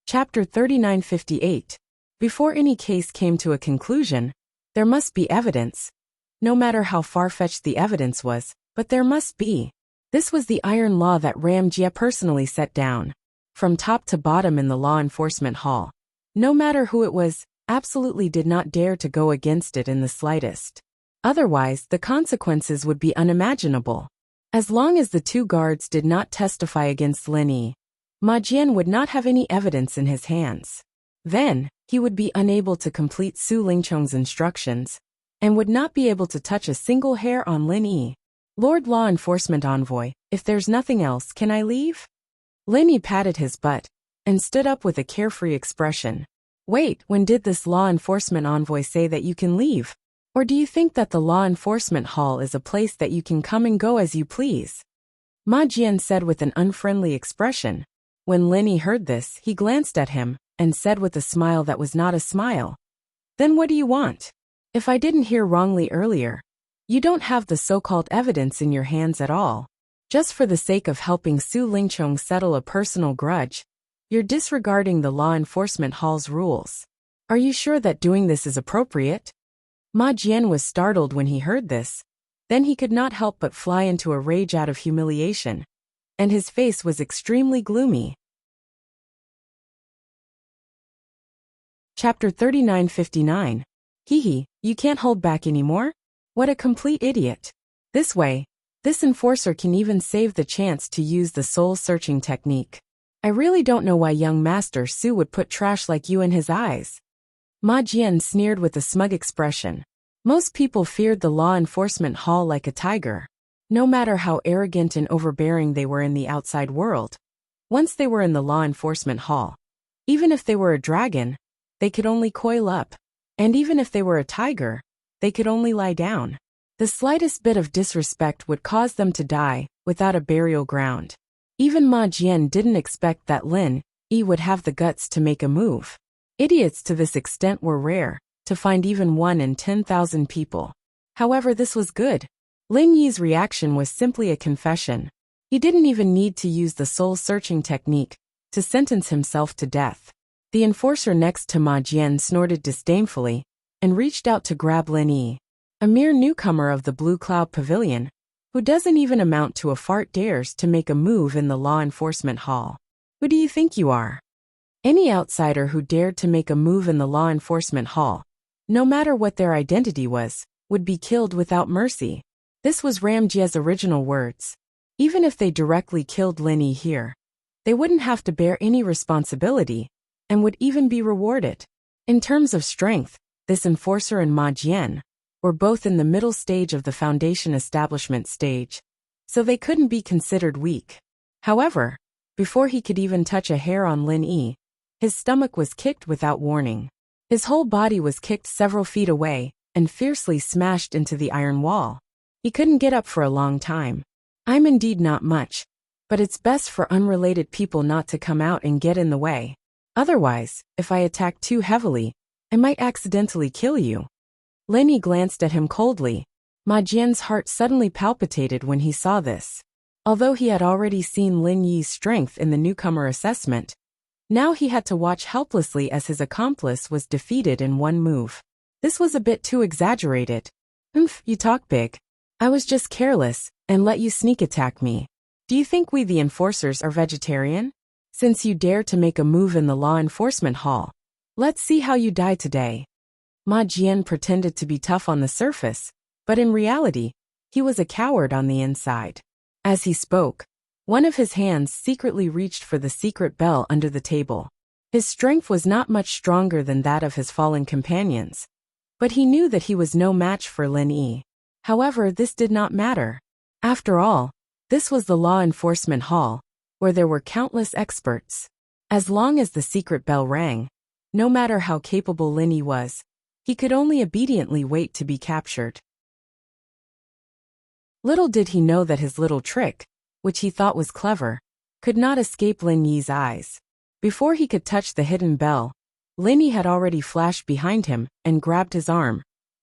Chapter 3958. Before any case came to a conclusion, there must be evidence. No matter how far-fetched the evidence was, but there must be. This was the iron law that Ram Jia personally set down. From top to bottom in the law enforcement hall. No matter who it was, absolutely did not dare to go against it in the slightest. Otherwise, the consequences would be unimaginable. As long as the two guards did not testify against Lin Yi, Ma Jian would not have any evidence in his hands. Then, he would be unable to complete Su Lingchong's instructions, and would not be able to touch a single hair on Lin Yi. Lord Law Enforcement Envoy, if there's nothing else, can I leave? Lin Yi patted his butt, and stood up with a carefree expression. Wait, when did this Law Enforcement Envoy say that you can leave? Or do you think that the Law Enforcement Hall is a place that you can come and go as you please? Ma Jian said with an unfriendly expression. When Lin Yi heard this, he glanced at him, and said with a smile that was not a smile. Then what do you want? If I didn't hear wrongly earlier, you don't have the so-called evidence in your hands at all. Just for the sake of helping Su Lingchong settle a personal grudge, you're disregarding the Law Enforcement Hall's rules. Are you sure that doing this is appropriate? Ma Jian was startled when he heard this. Then he could not help but fly into a rage out of humiliation. And his face was extremely gloomy. Chapter 3959. Hee, you can't hold back anymore? What a complete idiot. This way, this enforcer can even save the chance to use the soul-searching technique. I really don't know why young Master Su would put trash like you in his eyes. Ma Jian sneered with a smug expression. Most people feared the Law Enforcement Hall like a tiger. No matter how arrogant and overbearing they were in the outside world. Once they were in the Law Enforcement Hall, even if they were a dragon, they could only coil up. And even if they were a tiger, they could only lie down. The slightest bit of disrespect would cause them to die, without a burial ground. Even Ma Jian didn't expect that Lin Yi would have the guts to make a move. Idiots to this extent were rare, to find even 1 in 10,000 people. However, this was good. Lin Yi's reaction was simply a confession. He didn't even need to use the soul-searching technique to sentence himself to death. The enforcer next to Ma Jian snorted disdainfully and reached out to grab Lin Yi. A mere newcomer of the Blue Cloud Pavilion, who doesn't even amount to a fart, dares to make a move in the Law Enforcement Hall. Who do you think you are? Any outsider who dared to make a move in the Law Enforcement Hall, no matter what their identity was, would be killed without mercy. This was Ram Jia's original words. Even if they directly killed Lin Yi here, they wouldn't have to bear any responsibility, and would even be rewarded. In terms of strength, this enforcer and Ma Jian were both in the middle stage of the foundation establishment stage, so they couldn't be considered weak. However, before he could even touch a hair on Lin Yi, his stomach was kicked without warning. His whole body was kicked several feet away and fiercely smashed into the iron wall. He couldn't get up for a long time. I'm indeed not much, but it's best for unrelated people not to come out and get in the way. Otherwise, if I attack too heavily, I might accidentally kill you. Lin Yi glanced at him coldly. Ma Jian's heart suddenly palpitated when he saw this. Although he had already seen Lin Yi's strength in the newcomer assessment, now he had to watch helplessly as his accomplice was defeated in one move. This was a bit too exaggerated. You talk big. I was just careless, and let you sneak attack me. Do you think we the enforcers are vegetarian? Since you dare to make a move in the Law Enforcement Hall, let's see how you die today. Ma Jian pretended to be tough on the surface, but in reality, he was a coward on the inside. As he spoke, one of his hands secretly reached for the secret bell under the table. His strength was not much stronger than that of his fallen companions, but he knew that he was no match for Lin Yi. However, this did not matter. After all, this was the Law Enforcement Hall, where there were countless experts. As long as the secret bell rang, no matter how capable Lin Yi was, he could only obediently wait to be captured. Little did he know that his little trick, which he thought was clever, could not escape Lin Yi's eyes. Before he could touch the hidden bell, Lin Yi had already flashed behind him and grabbed his arm,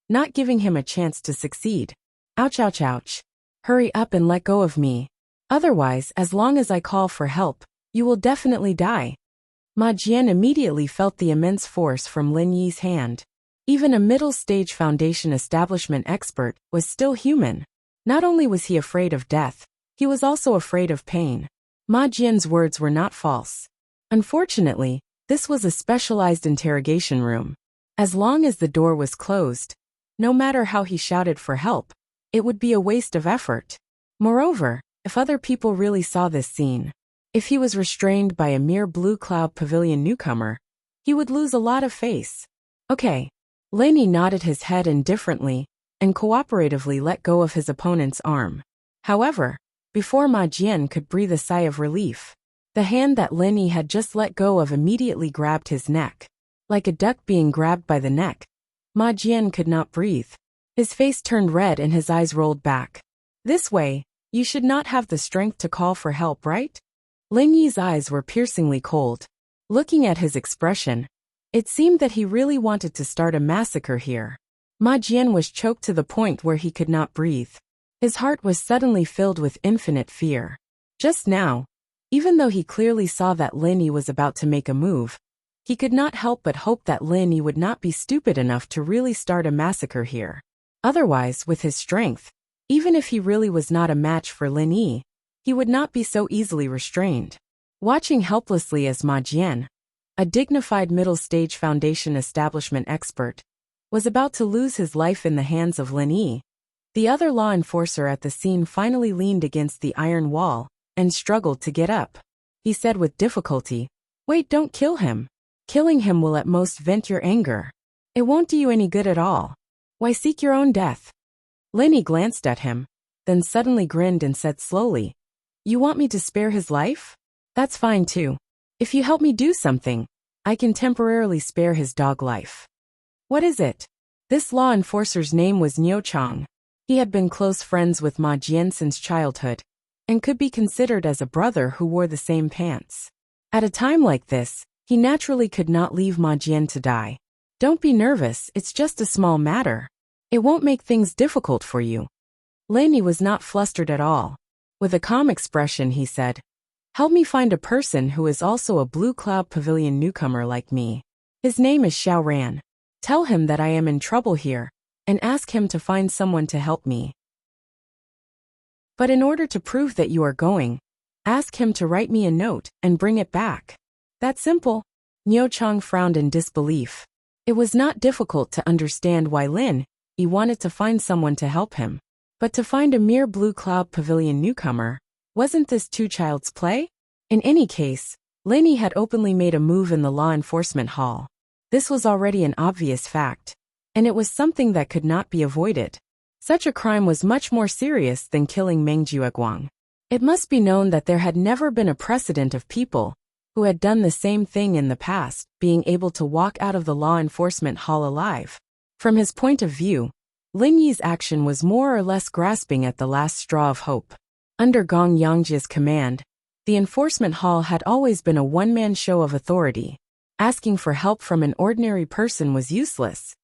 not giving him a chance to succeed. Ouch, ouch, ouch. Hurry up and let go of me. Otherwise, as long as I call for help, you will definitely die. Ma Jian immediately felt the immense force from Lin Yi's hand. Even a middle-stage foundation establishment expert was still human. Not only was he afraid of death, he was also afraid of pain. Ma Jian's words were not false. Unfortunately, this was a specialized interrogation room. As long as the door was closed, no matter how he shouted for help, it would be a waste of effort. Moreover, if other people really saw this scene, if he was restrained by a mere Blue Cloud Pavilion newcomer, he would lose a lot of face. Okay. Lin Yi nodded his head indifferently and cooperatively let go of his opponent's arm. However, before Ma Jian could breathe a sigh of relief, the hand that Lin Yi had just let go of immediately grabbed his neck. Like a duck being grabbed by the neck, Ma Jian could not breathe. His face turned red and his eyes rolled back. This way, you should not have the strength to call for help, right? Lin Yi's eyes were piercingly cold. Looking at his expression, it seemed that he really wanted to start a massacre here. Ma Jian was choked to the point where he could not breathe. His heart was suddenly filled with infinite fear. Just now, even though he clearly saw that Lin Yi was about to make a move, he could not help but hope that Lin Yi would not be stupid enough to really start a massacre here. Otherwise, with his strength, even if he really was not a match for Lin Yi, he would not be so easily restrained. Watching helplessly as Ma Jian, a dignified middle-stage foundation establishment expert, was about to lose his life in the hands of Lin Yi, the other law enforcer at the scene finally leaned against the iron wall and struggled to get up. He said with difficulty, "Wait, don't kill him. Killing him will at most vent your anger. It won't do you any good at all. Why seek your own death?" Lin Yi glanced at him, then suddenly grinned and said slowly, "You want me to spare his life? That's fine too. If you help me do something, I can temporarily spare his dog life." "What is it?" This law enforcer's name was Niu Chang. He had been close friends with Ma Jian since childhood, and could be considered as a brother who wore the same pants. At a time like this, he naturally could not leave Ma Jian to die. "Don't be nervous, it's just a small matter. It won't make things difficult for you." Lin Yi was not flustered at all. With a calm expression he said, "Help me find a person who is also a Blue Cloud Pavilion newcomer like me. His name is Xiao Ran. Tell him that I am in trouble here, and ask him to find someone to help me. But in order to prove that you are going, ask him to write me a note and bring it back." "That simple?" Niu Chang frowned in disbelief. It was not difficult to understand why Lin Yi wanted to find someone to help him. But to find a mere Blue Cloud Pavilion newcomer, wasn't this too child's play? In any case, Lin Yi had openly made a move in the law enforcement hall. This was already an obvious fact, and it was something that could not be avoided. Such a crime was much more serious than killing Meng Jueguang. It must be known that there had never been a precedent of people who had done the same thing in the past being able to walk out of the law enforcement hall alive. From his point of view, Lin Yi's action was more or less grasping at the last straw of hope. Under Gong Yangjia's command, the enforcement hall had always been a one-man show of authority. Asking for help from an ordinary person was useless,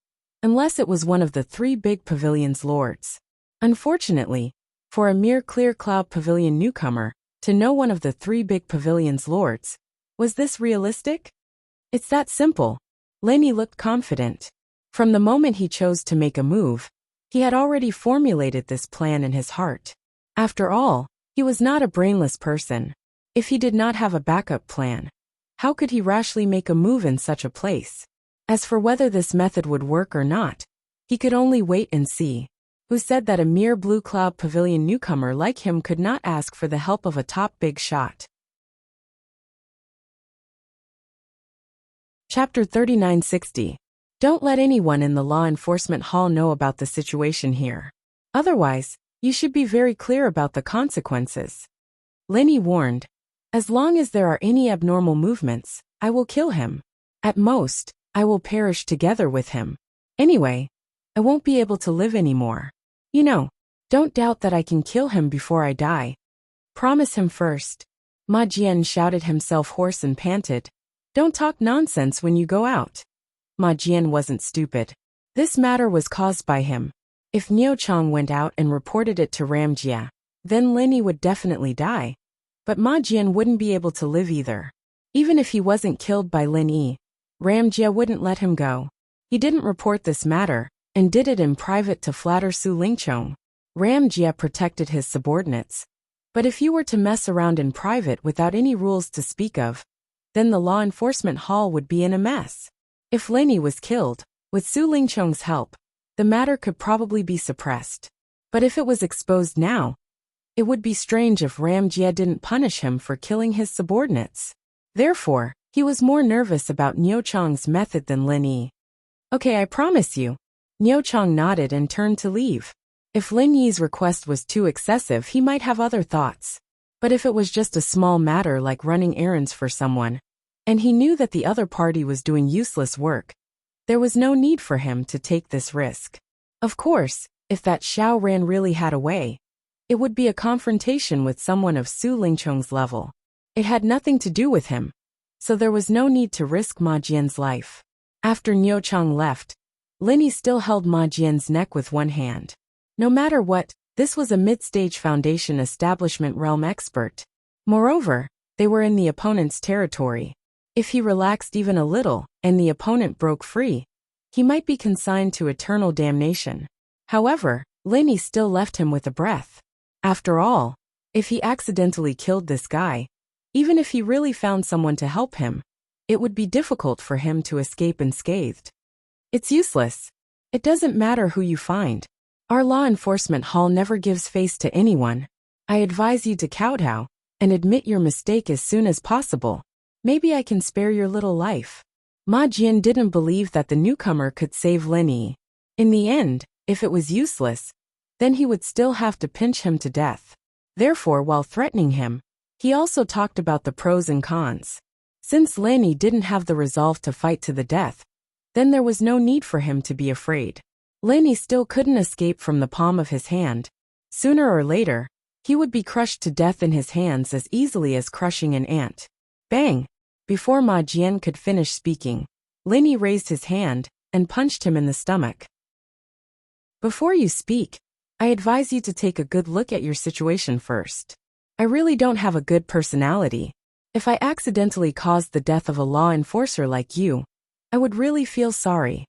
unless it was one of the three big pavilion's lords. Unfortunately, for a mere Clear Cloud Pavilion newcomer to know one of the three big pavilion's lords, was this realistic? It's that simple. Lin Yi looked confident. From the moment he chose to make a move, he had already formulated this plan in his heart. After all, he was not a brainless person. If he did not have a backup plan, how could he rashly make a move in such a place? As for whether this method would work or not, he could only wait and see. Who said that a mere Blue Cloud Pavilion newcomer like him could not ask for the help of a top big shot? Chapter 3960. Don't let anyone in the law enforcement hall know about the situation here. Otherwise, you should be very clear about the consequences. Lin Yi warned, "As long as there are any abnormal movements, I will kill him. At most, I will perish together with him. Anyway, I won't be able to live anymore. You know, don't doubt that I can kill him before I die. Promise him first." Ma Jian shouted himself hoarse and panted, "Don't talk nonsense when you go out." Ma Jian wasn't stupid. This matter was caused by him. If Niu Chang went out and reported it to Ram Jia, then Lin Yi would definitely die. But Ma Jian wouldn't be able to live either. Even if he wasn't killed by Lin Yi, Ram Jie wouldn't let him go. He didn't report this matter, and did it in private to flatter Su Lingchong. Ram Jie protected his subordinates. But if you were to mess around in private without any rules to speak of, then the law enforcement hall would be in a mess. If Lin Yi was killed, with Su Lingchong's help, the matter could probably be suppressed. But if it was exposed now, it would be strange if Ram Jie didn't punish him for killing his subordinates. Therefore, he was more nervous about Niu Chang's method than Lin Yi. Okay, I promise you. Niu Chang nodded and turned to leave. If Lin Yi's request was too excessive, he might have other thoughts. But if it was just a small matter like running errands for someone, and he knew that the other party was doing useless work, there was no need for him to take this risk. Of course, if that Xiao Ran really had a way, it would be a confrontation with someone of Su Lingchong's level. It had nothing to do with him, so there was no need to risk Ma Jian's life. After Niu Chang left, Lin Yi still held Ma Jian's neck with one hand. No matter what, this was a mid-stage Foundation establishment realm expert. Moreover, they were in the opponent's territory. If he relaxed even a little, and the opponent broke free, he might be consigned to eternal damnation. However, Lin Yi still left him with a breath. After all, if he accidentally killed this guy, even if he really found someone to help him, it would be difficult for him to escape unscathed. It's useless. It doesn't matter who you find. Our law enforcement hall never gives face to anyone. I advise you to kowtow and admit your mistake as soon as possible. Maybe I can spare your little life. Ma Jian didn't believe that the newcomer could save Lin Yi. In the end, if it was useless, then he would still have to pinch him to death. Therefore, while threatening him, he also talked about the pros and cons. Since Lin Yi didn't have the resolve to fight to the death, then there was no need for him to be afraid. Lin Yi still couldn't escape from the palm of his hand. Sooner or later, he would be crushed to death in his hands as easily as crushing an ant. Bang! Before Ma Jian could finish speaking, Lin Yi raised his hand and punched him in the stomach. Before you speak, I advise you to take a good look at your situation first. I really don't have a good personality. If I accidentally caused the death of a law enforcer like you, I would really feel sorry.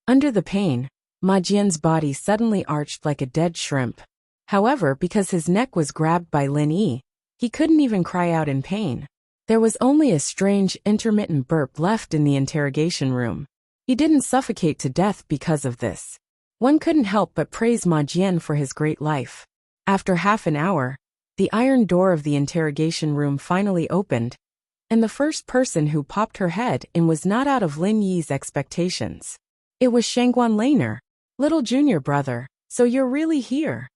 Under the pain, Ma Jian's body suddenly arched like a dead shrimp. However, because his neck was grabbed by Lin Yi, he couldn't even cry out in pain. There was only a strange, intermittent burp left in the interrogation room. He didn't suffocate to death because of this. One couldn't help but praise Ma Jian for his great life. After half an hour, the iron door of the interrogation room finally opened, and the first person who popped her head in was not out of Lin Yi's expectations. It was Shangguan Laner. Little junior brother, so you're really here.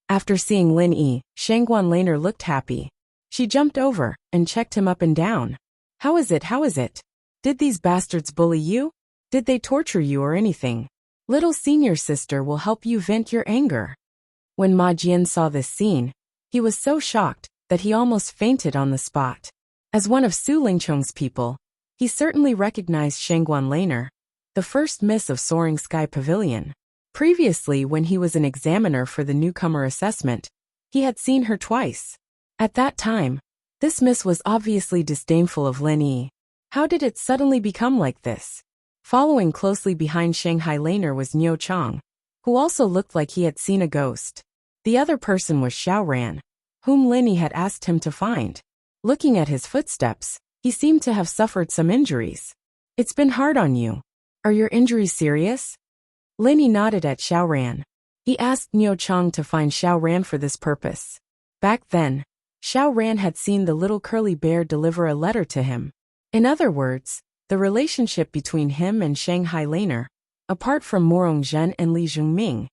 After seeing Lin Yi, Shangguan Laner looked happy. She jumped over and checked him up and down. How is it? How is it? Did these bastards bully you? Did they torture you or anything? Little senior sister will help you vent your anger. When Ma Jian saw this scene, he was so shocked that he almost fainted on the spot. As one of Su Lingchong's people, he certainly recognized Shangguan Laner, the first miss of Soaring Sky Pavilion. Previously, when he was an examiner for the newcomer assessment, he had seen her twice. At that time, this miss was obviously disdainful of Lin Yi. How did it suddenly become like this? Following closely behind Shanghai Laner was Niu Chang, who also looked like he had seen a ghost. The other person was Xiao Ran, whom Lin Yi had asked him to find. Looking at his footsteps, he seemed to have suffered some injuries. It's been hard on you. Are your injuries serious? Lin Yi nodded at Xiao Ran. He asked Niu Chang to find Xiao Ran for this purpose. Back then, Xiao Ran had seen the little curly bear deliver a letter to him. In other words, the relationship between him and Shanghai Laner, apart from Morong Zhen and Li Zhongming,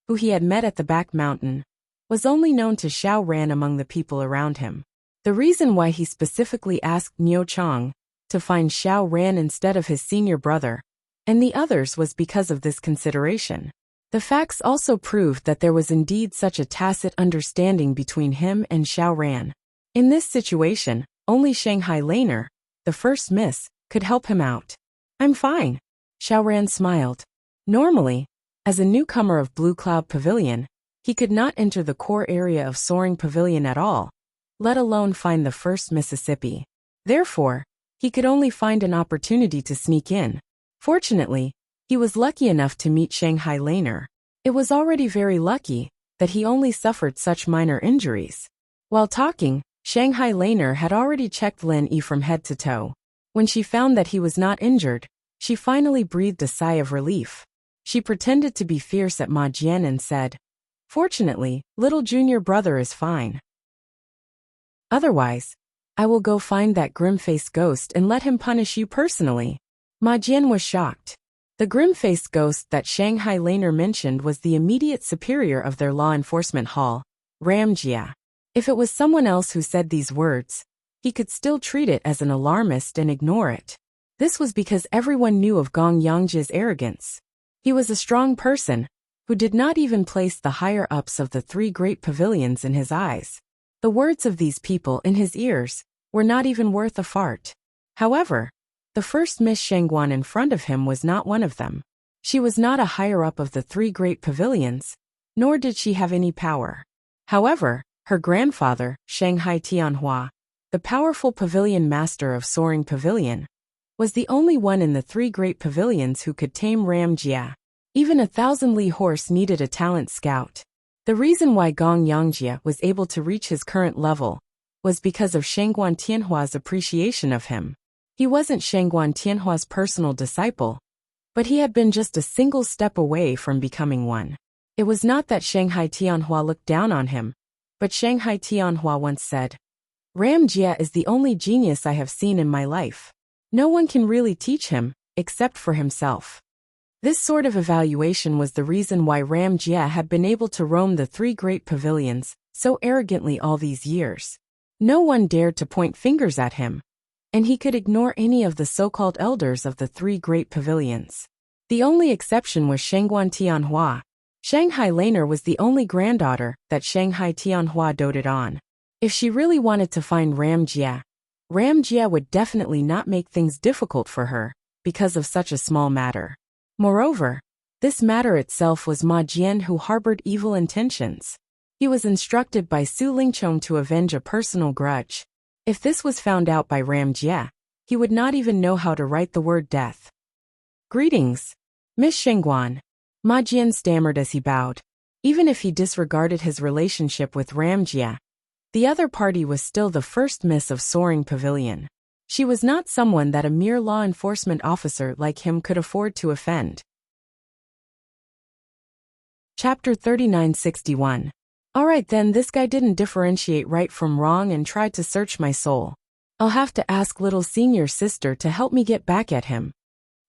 who he had met at the back mountain, was only known to Xiao Ran among the people around him. The reason why he specifically asked Niu Chang to find Xiao Ran instead of his senior brother and the others was because of this consideration. The facts also proved that there was indeed such a tacit understanding between him and Xiao Ran. In this situation, only Shanghai Laner, the first miss, could help him out. I'm fine. Xiao Ran smiled. Normally, as a newcomer of Blue Cloud Pavilion, he could not enter the core area of Soaring Pavilion at all, let alone find the first Mississippi. Therefore, He could only find an opportunity to sneak in. Fortunately, he was lucky enough to meet Shanghai Laner. It was already very lucky that he only suffered such minor injuries. While talking, Shanghai Laner had already checked Lin Yi from head to toe. When she found that he was not injured, she finally breathed a sigh of relief. She pretended to be fierce at Ma Jian and said, "Fortunately, little junior brother is fine. Otherwise, I will go find that grim-faced ghost and let him punish you personally." Ma Jian was shocked. The grim-faced ghost that Shanghai Laner mentioned was the immediate superior of their law enforcement hall, Ram Jia. If it was someone else who said these words, he could still treat it as an alarmist and ignore it. This was because everyone knew of Gong Yangjia's arrogance. He was a strong person, who did not even place the higher-ups of the three great pavilions in his eyes. The words of these people in his ears were not even worth a fart. However, the first Miss Shangguan in front of him was not one of them. She was not a higher-up of the three great pavilions, nor did she have any power. However, her grandfather, Shanghai Tianhua, the powerful pavilion master of Soaring Pavilion, was the only one in the three great pavilions who could tame Ram Jia. Even a 1,000-li horse needed a talent scout. The reason why Gong Yangjia was able to reach his current level was because of Shangguan Tianhua's appreciation of him. He wasn't Shangguan Tianhua's personal disciple, but he had been just a single step away from becoming one. It was not that Shanghai Tianhua looked down on him, but Shanghai Tianhua once said, "Ram Jia is the only genius I have seen in my life. No one can really teach him, except for himself." This sort of evaluation was the reason why Ram Jia had been able to roam the three great pavilions so arrogantly all these years. No one dared to point fingers at him, and he could ignore any of the so-called elders of the three great pavilions. The only exception was Shangguan Tianhua. Shanghai Laner was the only granddaughter that Shanghai Tianhua doted on. If she really wanted to find Ram Jia would definitely not make things difficult for her because of such a small matter. Moreover, this matter itself was Ma Jian who harbored evil intentions. He was instructed by Su Lingchong to avenge a personal grudge. If this was found out by Ram Jia, he would not even know how to write the word death. "Greetings, Miss Shangguan," Ma Jian stammered as he bowed. Even if he disregarded his relationship with Ram Jia, the other party was still the first miss of Soaring Pavilion. She was not someone that a mere law enforcement officer like him could afford to offend. Chapter 3961. Alright then, this guy didn't differentiate right from wrong and tried to search my soul. I'll have to ask little senior sister to help me get back at him,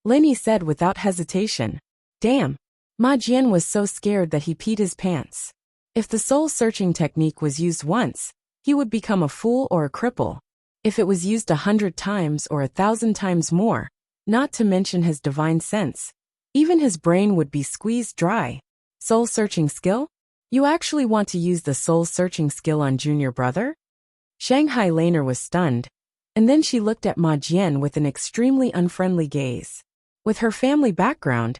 Lin Yi said without hesitation. Damn. Ma Jian was so scared that he peed his pants. If the soul-searching technique was used once, he would become a fool or a cripple. If it was used 100 times or 1,000 times more, not to mention his divine sense, even his brain would be squeezed dry. Soul-searching skill? You actually want to use the soul-searching skill on junior brother? Shanghai Laner was stunned, and then she looked at Ma Jian with an extremely unfriendly gaze. With her family background,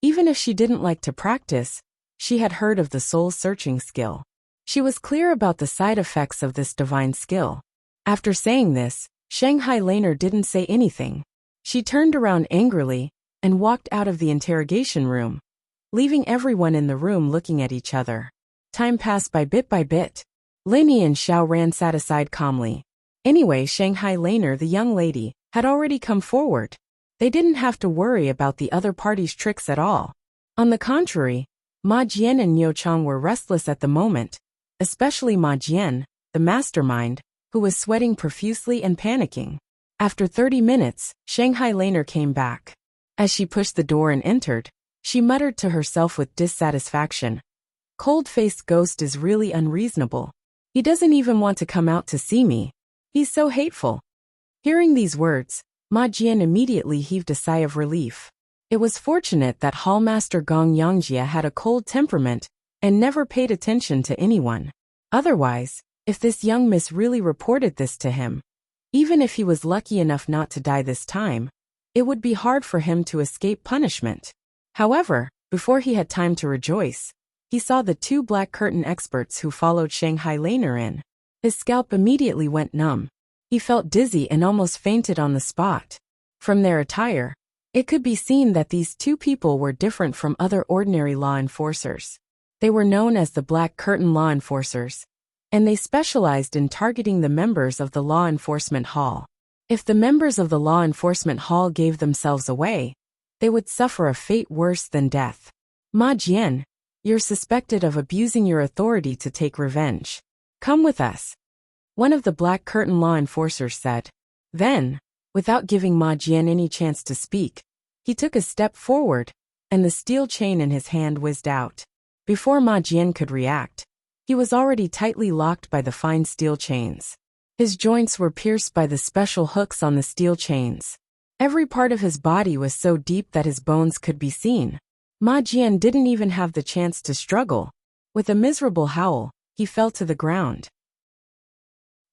even if she didn't like to practice, she had heard of the soul-searching skill. She was clear about the side effects of this divine skill. After saying this, Shanghai Laner didn't say anything. She turned around angrily and walked out of the interrogation room, leaving everyone in the room looking at each other. Time passed by bit. Lin Yi and Xiao Ran sat aside calmly. Anyway, Shanghai Laner, the young lady, had already come forward. They didn't have to worry about the other party's tricks at all. On the contrary, Ma Jian and Niu Chang were restless at the moment, especially Ma Jian, the mastermind, who was sweating profusely and panicking. After 30 minutes, Shanghai Laner came back. As she pushed the door and entered, she muttered to herself with dissatisfaction. Cold-faced ghost is really unreasonable. He doesn't even want to come out to see me. He's so hateful. Hearing these words, Ma Jian immediately heaved a sigh of relief. It was fortunate that Hallmaster Gong Yangjia had a cold temperament and never paid attention to anyone. Otherwise, if this young miss really reported this to him, even if he was lucky enough not to die this time, it would be hard for him to escape punishment. However, before he had time to rejoice, he saw the two black curtain experts who followed Shanghai Laner in. His scalp immediately went numb. He felt dizzy and almost fainted on the spot. From their attire, it could be seen that these two people were different from other ordinary law enforcers. They were known as the Black Curtain Law Enforcers, and they specialized in targeting the members of the law enforcement hall. If the members of the law enforcement hall gave themselves away, they would suffer a fate worse than death. Ma Jian, you're suspected of abusing your authority to take revenge. Come with us, one of the Black Curtain Law Enforcers said. Then, without giving Ma Jian any chance to speak, he took a step forward, and the steel chain in his hand whizzed out. Before Ma Jian could react, he was already tightly locked by the fine steel chains. His joints were pierced by the special hooks on the steel chains. Every part of his body was so deep that his bones could be seen. Ma Jian didn't even have the chance to struggle. With a miserable howl, he fell to the ground.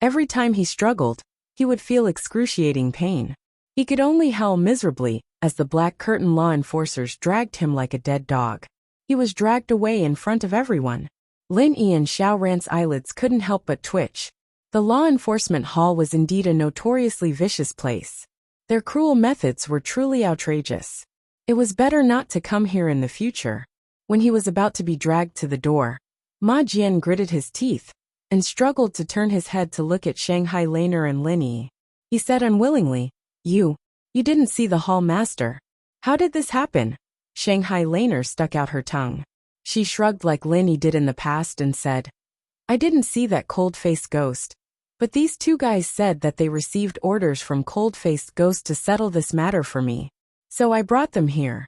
Every time he struggled, he would feel excruciating pain. He could only howl miserably as the Black Curtain Law Enforcers dragged him like a dead dog. He was dragged away in front of everyone. Lin Yi and Xiao Ran's eyelids couldn't help but twitch. The law enforcement hall was indeed a notoriously vicious place. Their cruel methods were truly outrageous. It was better not to come here in the future. When he was about to be dragged to the door, Ma Jian gritted his teeth and struggled to turn his head to look at Shanghai Laner and Lin Yi. He said unwillingly, You didn't see the hall master. How did this happen? Shanghai Laner stuck out her tongue. She shrugged like Lin Yi did in the past and said, I didn't see that cold-faced ghost. But these two guys said that they received orders from cold-faced ghost to settle this matter for me. So I brought them here.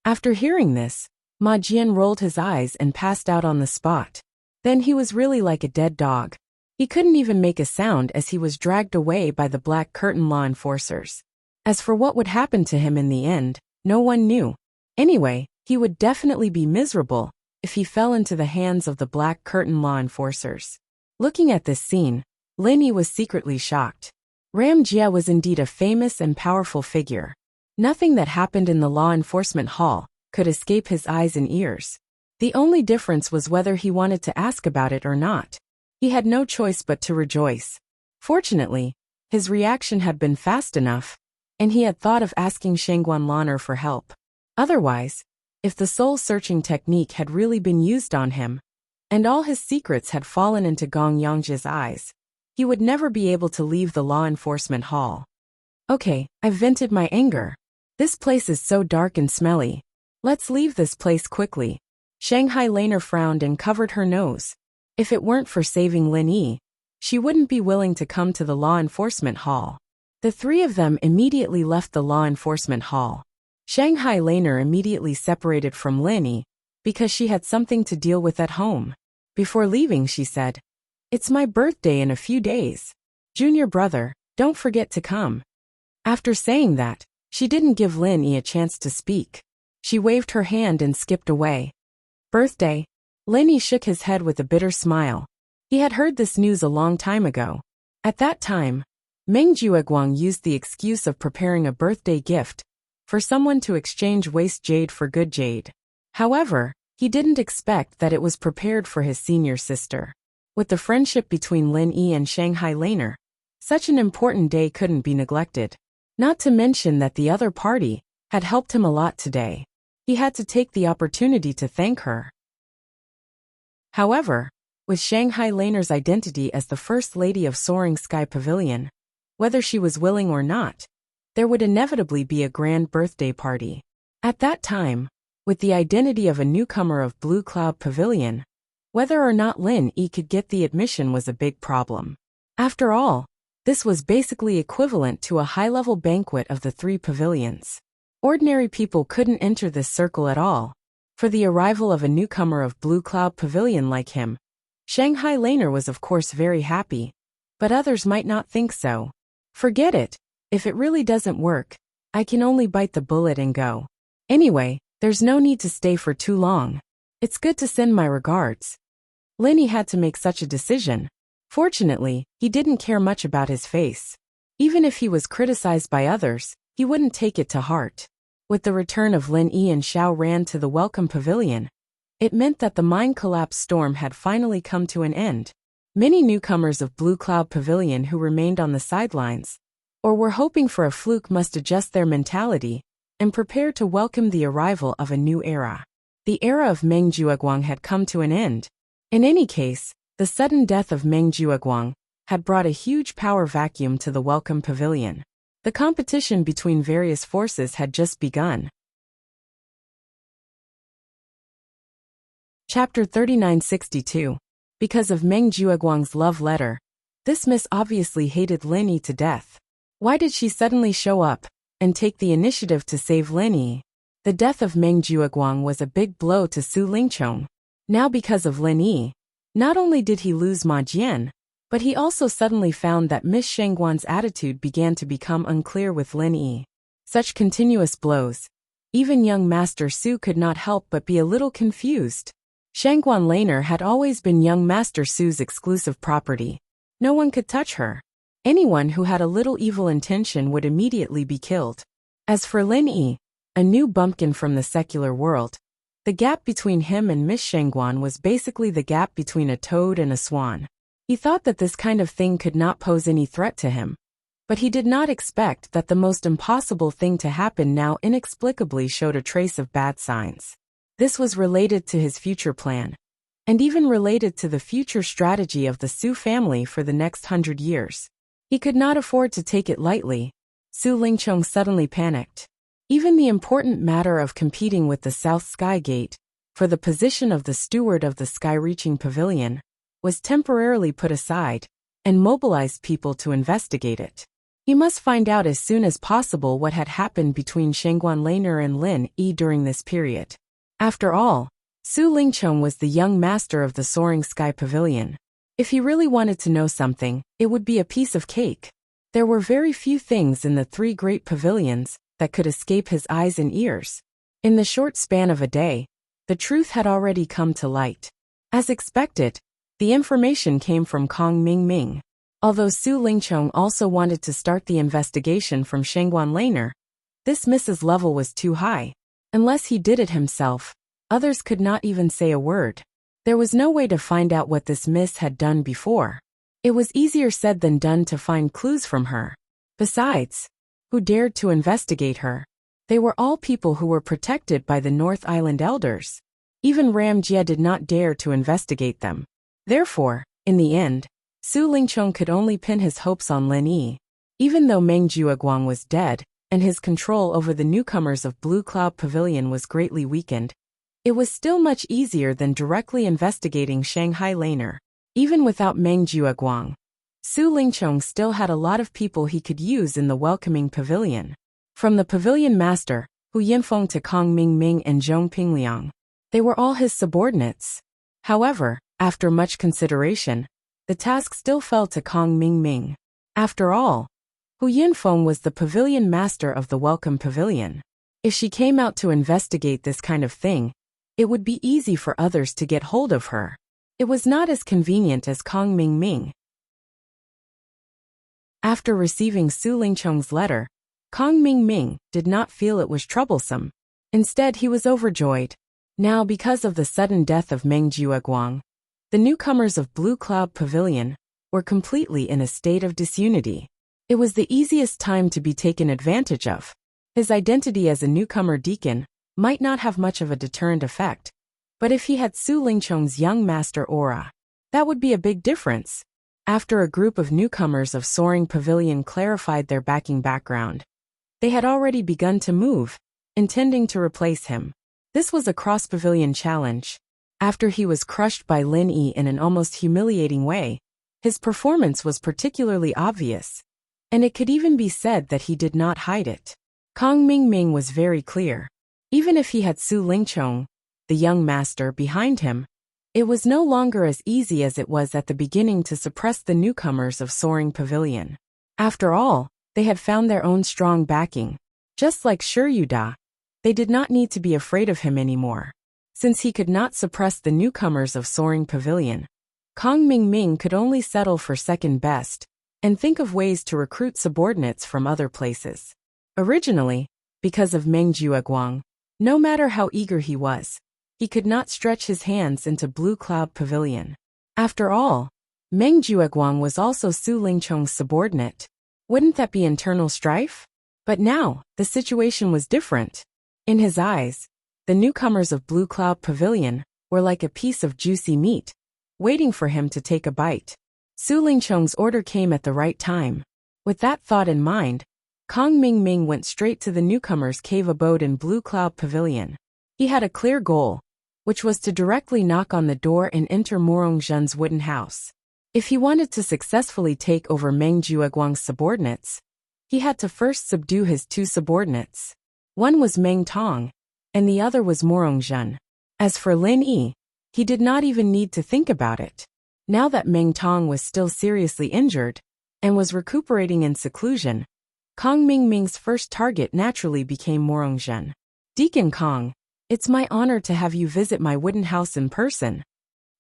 After hearing this, Ma Jian rolled his eyes and passed out on the spot. Then he was really like a dead dog. He couldn't even make a sound as he was dragged away by the Black Curtain Law Enforcers. As for what would happen to him in the end, no one knew. Anyway, he would definitely be miserable if he fell into the hands of the Black Curtain Law Enforcers. Looking at this scene, Lin Yi was secretly shocked. Ram Jia was indeed a famous and powerful figure. Nothing that happened in the law enforcement hall could escape his eyes and ears. The only difference was whether he wanted to ask about it or not. He had no choice but to rejoice. Fortunately, his reaction had been fast enough, and he had thought of asking Shangguan Laner for help. Otherwise, if the soul-searching technique had really been used on him, and all his secrets had fallen into Gong Yangji's eyes, he would never be able to leave the law enforcement hall. Okay, I've vented my anger. This place is so dark and smelly. Let's leave this place quickly. Shanghai Laner frowned and covered her nose. If it weren't for saving Lin Yi, she wouldn't be willing to come to the law enforcement hall. The three of them immediately left the law enforcement hall. Shanghai Laner immediately separated from Lin Yi because she had something to deal with at home. Before leaving, she said, It's my birthday in a few days. Junior brother, don't forget to come. After saying that, she didn't give Lin Yi a chance to speak. She waved her hand and skipped away. Birthday? Lin Yi shook his head with a bitter smile. He had heard this news a long time ago. At that time, Meng Jueguang used the excuse of preparing a birthday gift for someone to exchange waste jade for good jade. However, he didn't expect that it was prepared for his senior sister. With the friendship between Lin Yi and Shanghai Laner, such an important day couldn't be neglected. Not to mention that the other party had helped him a lot today. He had to take the opportunity to thank her. However, with Shanghai Laner's identity as the First Lady of Soaring Sky Pavilion, whether she was willing or not, there would inevitably be a grand birthday party. At that time, with the identity of a newcomer of Blue Cloud Pavilion, whether or not Lin Yi could get the admission was a big problem. After all, this was basically equivalent to a high-level banquet of the three pavilions. Ordinary people couldn't enter this circle at all. For the arrival of a newcomer of Blue Cloud Pavilion like him, Shanghai Laner was of course very happy, but others might not think so. Forget it. If it really doesn't work, I can only bite the bullet and go. Anyway, there's no need to stay for too long. It's good to send my regards. Lin Yi had to make such a decision. Fortunately, he didn't care much about his face. Even if he was criticized by others, he wouldn't take it to heart. With the return of Lin Yi and Xiao Ran to the welcome pavilion, it meant that the mind collapse storm had finally come to an end. Many newcomers of Blue Cloud Pavilion who remained on the sidelines, or were hoping for a fluke, must adjust their mentality and prepare to welcome the arrival of a new era. The era of Meng Jiuguang had come to an end. In any case, the sudden death of Meng Jiuguang had brought a huge power vacuum to the Welcome Pavilion. The competition between various forces had just begun. Chapter 3962. Because of Meng Jiuguang's love letter, this miss obviously hated Lin Yi to death. Why did she suddenly show up and take the initiative to save Lin Yi? The death of Meng Jiuguang was a big blow to Su Lingchong. Now because of Lin Yi, not only did he lose Ma Jian, but he also suddenly found that Miss Shengguan's attitude began to become unclear with Lin Yi. Such continuous blows. Even young Master Su could not help but be a little confused. Shengguan Laner had always been young Master Su's exclusive property. No one could touch her. Anyone who had a little evil intention would immediately be killed. As for Lin Yi, a new bumpkin from the secular world, the gap between him and Miss Shengguan was basically the gap between a toad and a swan. He thought that this kind of thing could not pose any threat to him. But he did not expect that the most impossible thing to happen now inexplicably showed a trace of bad signs. This was related to his future plan, and even related to the future strategy of the Su family for the next 100 years. He could not afford to take it lightly. Su Lingchong suddenly panicked. Even the important matter of competing with the South Sky Gate for the position of the steward of the Sky-Reaching Pavilion was temporarily put aside, and mobilized people to investigate it. He must find out as soon as possible what had happened between Shengguan Laner and Lin Yi during this period. After all, Su Lingchong was the young master of the Soaring Sky Pavilion. If he really wanted to know something, it would be a piece of cake. There were very few things in the three great pavilions that could escape his eyes and ears. In the short span of a day, the truth had already come to light. As expected, the information came from Kong Mingming. Although Su Lingchong also wanted to start the investigation from Shengguan Laner, this miss's level was too high. Unless he did it himself, others could not even say a word. There was no way to find out what this miss had done before. It was easier said than done to find clues from her. Besides, who dared to investigate her? They were all people who were protected by the North Island elders. Even Ram Jie did not dare to investigate them. Therefore, in the end, Su Lingchong could only pin his hopes on Lin Yi. Even though Meng Jiuguang was dead, and his control over the newcomers of Blue Cloud Pavilion was greatly weakened, it was still much easier than directly investigating Shanghai Laner. Even without Meng Jiuguang, Su Lingchong still had a lot of people he could use in the welcoming pavilion. From the pavilion master, Hu Yinfeng to Kong Mingming and Zhong Pingliang, they were all his subordinates. However, after much consideration, the task still fell to Kong Mingming. After all, Hu Yinfeng was the pavilion master of the Welcome Pavilion. If she came out to investigate this kind of thing, it would be easy for others to get hold of her. It was not as convenient as Kong Mingming. After receiving Su Lingchong's letter, Kong Mingming did not feel it was troublesome. Instead, he was overjoyed. Now, because of the sudden death of Meng Jiuguang, the newcomers of Blue Cloud Pavilion were completely in a state of disunity. It was the easiest time to be taken advantage of. His identity as a newcomer deacon might not have much of a deterrent effect, but if he had Su Lingchong's young master aura, that would be a big difference. After a group of newcomers of Soaring Pavilion clarified their backing background, they had already begun to move, intending to replace him. This was a cross-pavilion challenge. After he was crushed by Lin Yi in an almost humiliating way, his performance was particularly obvious. And it could even be said that he did not hide it. Kong Mingming was very clear. Even if he had Su Lingchong, the young master, behind him, it was no longer as easy as it was at the beginning to suppress the newcomers of Soaring Pavilion. After all, they had found their own strong backing. Just like Shuryuda, they did not need to be afraid of him anymore. Since he could not suppress the newcomers of Soaring Pavilion, Kong Mingming could only settle for second best, and think of ways to recruit subordinates from other places. Originally, because of Meng Jiuguang, no matter how eager he was, he could not stretch his hands into Blue Cloud Pavilion. After all, Meng Jueguang was also Su Lingchong's subordinate. Wouldn't that be internal strife? But now, the situation was different. In his eyes, the newcomers of Blue Cloud Pavilion were like a piece of juicy meat, waiting for him to take a bite. Su Lingchong's order came at the right time. With that thought in mind, Kong Mingming went straight to the newcomer's cave abode in Blue Cloud Pavilion. He had a clear goal, which was to directly knock on the door and enter Morong Zhen's wooden house. If he wanted to successfully take over Meng Jueguang's subordinates, he had to first subdue his two subordinates. One was Meng Tong, and the other was Morong Zhen. As for Lin Yi, he did not even need to think about it. Now that Meng Tong was still seriously injured and was recuperating in seclusion, Kong Mingming's first target naturally became Morong Zhen. Deacon Kong, it's my honor to have you visit my wooden house in person.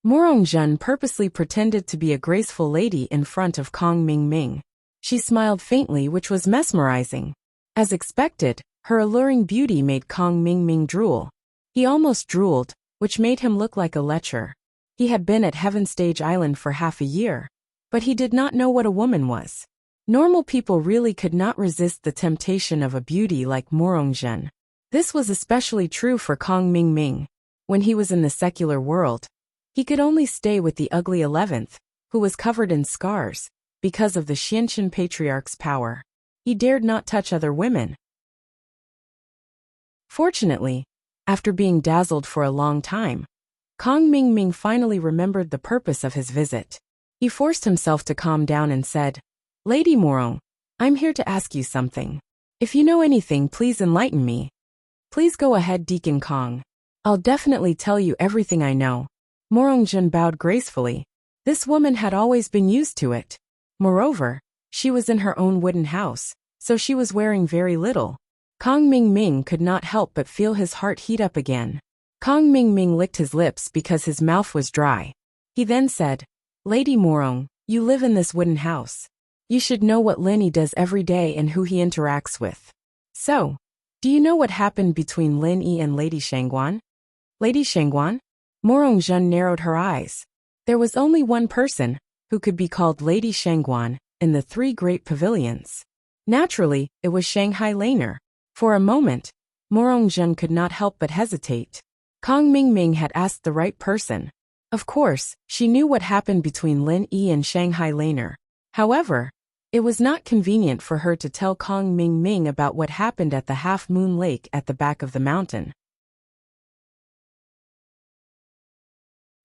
Morong Zhen purposely pretended to be a graceful lady in front of Kong Mingming. She smiled faintly, which was mesmerizing. As expected, her alluring beauty made Kong Mingming drool. He almost drooled, which made him look like a lecher. He had been at Heaven Stage Island for half a year, but he did not know what a woman was. Normal people really could not resist the temptation of a beauty like Morong Zhen. This was especially true for Kong Mingming. When he was in the secular world, he could only stay with the ugly 11th, who was covered in scars, because of the Xianxin patriarch's power. He dared not touch other women. Fortunately, after being dazzled for a long time, Kong Mingming finally remembered the purpose of his visit. He forced himself to calm down and said, "Lady Morong, I'm here to ask you something. If you know anything, please enlighten me." "Please go ahead, Deacon Kong. I'll definitely tell you everything I know." Morong Zhen bowed gracefully. This woman had always been used to it. Moreover, she was in her own wooden house, so she was wearing very little. Kong Mingming could not help but feel his heart heat up again. Kong Mingming licked his lips because his mouth was dry. He then said, "Lady Morong, you live in this wooden house. You should know what Lin Yi does every day and who he interacts with. So, do you know what happened between Lin Yi and Lady Shangguan?" "Lady Shangguan?" Morong Zhen narrowed her eyes. There was only one person who could be called Lady Shangguan in the three great pavilions. Naturally, it was Shanghai Laner. For a moment, Morong Zhen could not help but hesitate. Kong Mingming had asked the right person. Of course, she knew what happened between Lin Yi and Shanghai Laner. However, it was not convenient for her to tell Kong Mingming about what happened at the Half Moon Lake at the back of the mountain.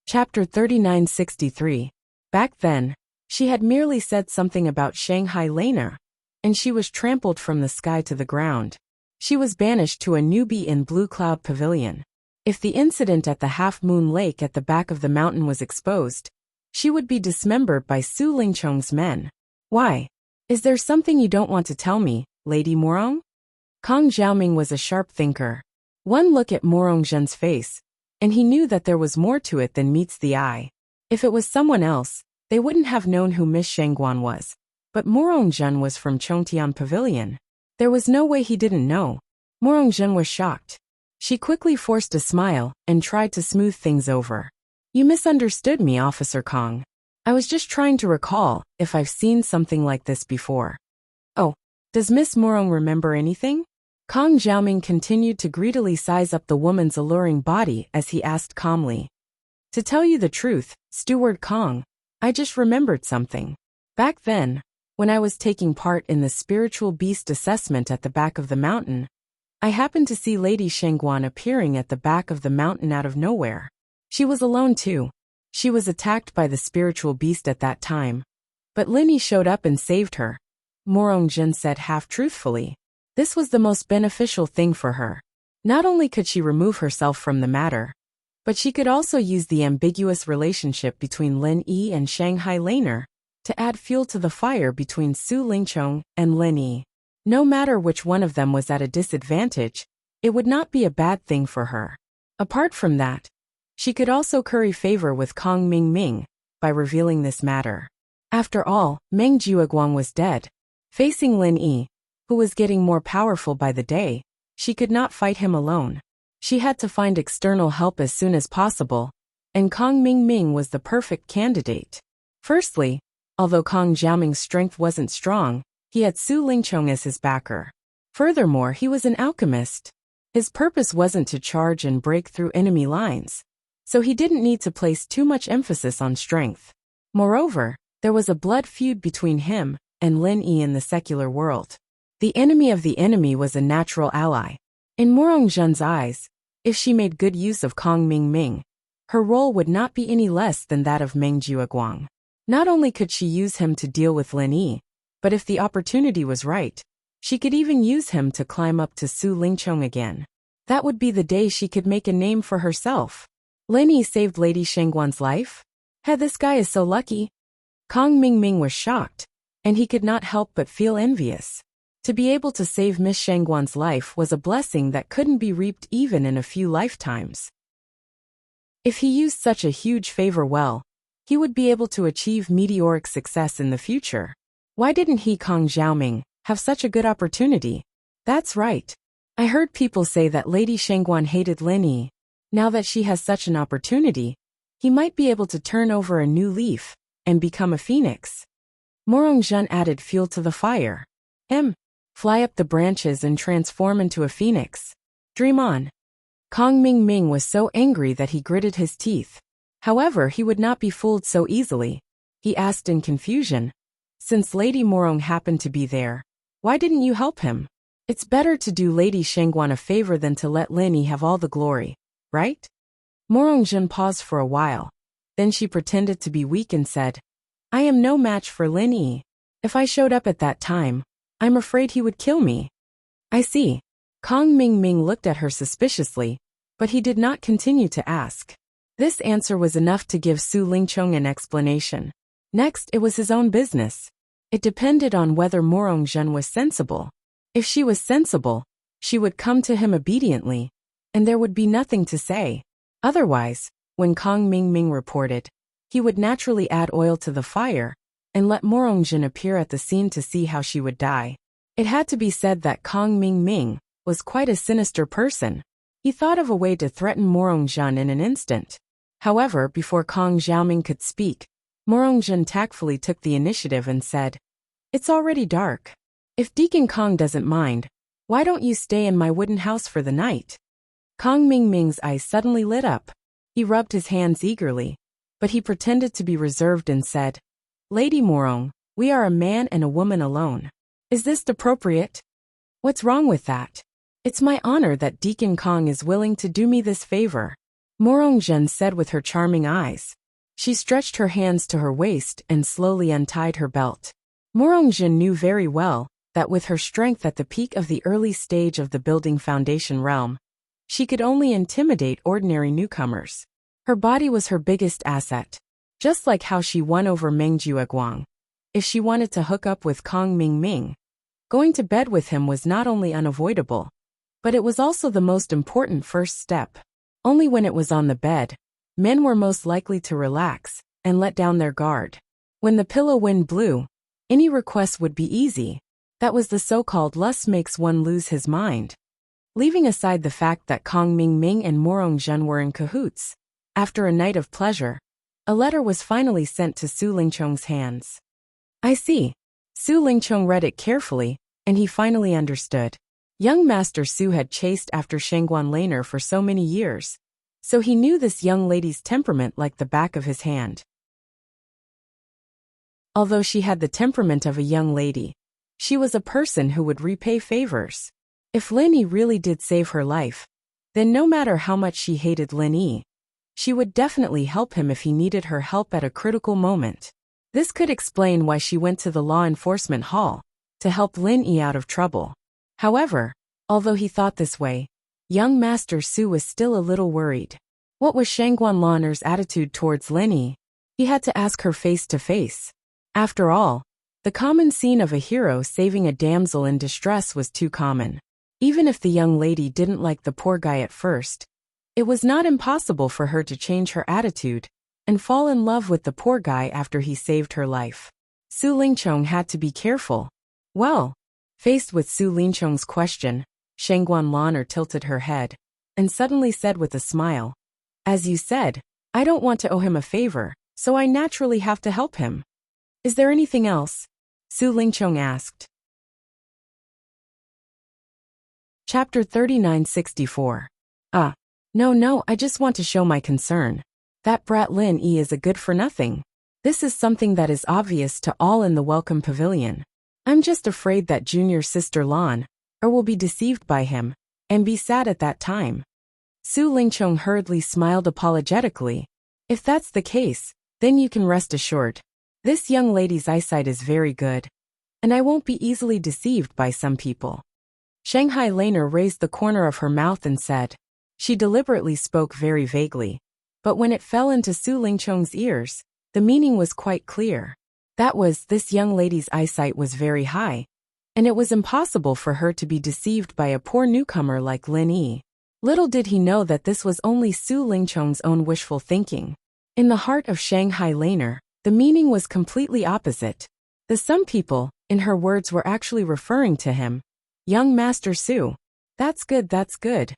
Chapter 3963. Back then, she had merely said something about Shanghai Laner, and she was trampled from the sky to the ground. She was banished to a newbie in Blue Cloud Pavilion. If the incident at the Half Moon Lake at the back of the mountain was exposed, she would be dismembered by Su Lingchong's men. "Why? Is there something you don't want to tell me, Lady Morong?" Kong Xiaoming was a sharp thinker. One look at Morong Zhen's face, and he knew that there was more to it than meets the eye. If it was someone else, they wouldn't have known who Miss Shangguan was. But Morong Zhen was from Chongtian Pavilion. There was no way he didn't know. Morong Zhen was shocked. She quickly forced a smile and tried to smooth things over. "You misunderstood me, Officer Kong. I was just trying to recall if I've seen something like this before." "Oh, does Miss Morong remember anything?" Kong Xiaoming continued to greedily size up the woman's alluring body as he asked calmly. "To tell you the truth, Steward Kong, I just remembered something. Back then, when I was taking part in the spiritual beast assessment at the back of the mountain, I happened to see Lady Shangguan appearing at the back of the mountain out of nowhere. She was alone too. She was attacked by the spiritual beast at that time. But Lin Yi showed up and saved her." Morong Zhen said half-truthfully. This was the most beneficial thing for her. Not only could she remove herself from the matter, but she could also use the ambiguous relationship between Lin Yi and Shanghai Laner to add fuel to the fire between Su Lingchong and Lin Yi. No matter which one of them was at a disadvantage, it would not be a bad thing for her. Apart from that, she could also curry favor with Kong Mingming by revealing this matter. After all, Meng Jueguang was dead. Facing Lin Yi, who was getting more powerful by the day, she could not fight him alone. She had to find external help as soon as possible, and Kong Mingming was the perfect candidate. Firstly, although Kong Xiaoming's strength wasn't strong, he had Su Lingchong as his backer. Furthermore, he was an alchemist. His purpose wasn't to charge and break through enemy lines, so he didn't need to place too much emphasis on strength. Moreover, there was a blood feud between him and Lin Yi in the secular world. The enemy of the enemy was a natural ally. In Morong Zhen's eyes, if she made good use of Kong Mingming, her role would not be any less than that of Meng Jueguang. Not only could she use him to deal with Lin Yi, but if the opportunity was right, she could even use him to climb up to Su Lingchong again. That would be the day she could make a name for herself. Lin Yi saved Lady Shengguan's life? This guy is so lucky. Kong Mingming was shocked, and he could not help but feel envious. To be able to save Miss Shengguan's life was a blessing that couldn't be reaped even in a few lifetimes. If he used such a huge favor well, he would be able to achieve meteoric success in the future. Why didn't he, Kong Xiaoming, have such a good opportunity? That's right. I heard people say that Lady Shengguan hated Lin Yi. Now that she has such an opportunity, he might be able to turn over a new leaf and become a phoenix. Morong Zhen added fuel to the fire. Fly up the branches and transform into a phoenix. Dream on. Kong Mingming was so angry that he gritted his teeth. However, he would not be fooled so easily. He asked in confusion, since Lady Morong happened to be there, why didn't you help him? It's better to do Lady Shengguan a favor than to let Lin Yi have all the glory, right? Morong Zhen paused for a while. Then she pretended to be weak and said, I am no match for Lin Yi. If I showed up at that time, I'm afraid he would kill me. I see. Kong Mingming looked at her suspiciously, but he did not continue to ask. This answer was enough to give Su Lingchong an explanation. Next, it was his own business. It depended on whether Morong Zhen was sensible. If she was sensible, she would come to him obediently, and there would be nothing to say. Otherwise, when Kong Mingming reported, he would naturally add oil to the fire and let Morong Zhen appear at the scene to see how she would die. It had to be said that Kong Mingming was quite a sinister person. He thought of a way to threaten Morong Zhen in an instant. However, before Kong Xiaoming could speak, Morong Zhen tactfully took the initiative and said, It's already dark. If Deacon Kong doesn't mind, why don't you stay in my wooden house for the night? Kong Mingming's eyes suddenly lit up. He rubbed his hands eagerly, but he pretended to be reserved and said, Lady Morong, we are a man and a woman alone. Is this appropriate? What's wrong with that? It's my honor that Deacon Kong is willing to do me this favor, Morong Zhen said with her charming eyes. She stretched her hands to her waist and slowly untied her belt. Morong Zhen knew very well that with her strength at the peak of the early stage of the building foundation realm, she could only intimidate ordinary newcomers. Her body was her biggest asset, just like how she won over Meng Jueguang. If she wanted to hook up with Kong Mingming, going to bed with him was not only unavoidable, but it was also the most important first step. Only when it was on the bed, men were most likely to relax and let down their guard. When the pillow wind blew, any request would be easy. That was the so-called lust makes one lose his mind. Leaving aside the fact that Kong Mingming and Morong Zhen were in cahoots, after a night of pleasure, a letter was finally sent to Su Lingchong's hands. I see. Su Lingchong read it carefully, and he finally understood. Young Master Su had chased after Shengguan Laner for so many years, so he knew this young lady's temperament like the back of his hand. Although she had the temperament of a young lady, she was a person who would repay favors. If Lin Yi really did save her life, then no matter how much she hated Lin Yi, she would definitely help him if he needed her help at a critical moment. This could explain why she went to the law enforcement hall to help Lin Yi out of trouble. However, although he thought this way, young Master Su was still a little worried. What was Shengguan Laner's attitude towards Lin Yi? He had to ask her face to face. After all, the common scene of a hero saving a damsel in distress was too common. Even if the young lady didn't like the poor guy at first, it was not impossible for her to change her attitude and fall in love with the poor guy after he saved her life. Su Lingchong had to be careful. Well, faced with Su Lingchong's question, Shengguan Laner tilted her head and suddenly said with a smile, As you said, I don't want to owe him a favor, so I naturally have to help him. Is there anything else? Su Lingchong asked. Chapter 3964. No, I just want to show my concern. That brat Lin Yi is a good-for-nothing. This is something that is obvious to all in the welcome pavilion. I'm just afraid that junior sister Lan will be deceived by him and be sad at that time. Su Lingchong hurriedly smiled apologetically. If that's the case, then you can rest assured. This young lady's eyesight is very good, and I won't be easily deceived by some people. Shanghai Laner raised the corner of her mouth and said. She deliberately spoke very vaguely, but when it fell into Su Lingchong's ears, the meaning was quite clear. That was, this young lady's eyesight was very high, and it was impossible for her to be deceived by a poor newcomer like Lin Yi. Little did he know that this was only Su Lingchong's own wishful thinking. In the heart of Shanghai Laner, the meaning was completely opposite. The some people, in her words, were actually referring to him. Young Master Su. That's good, that's good.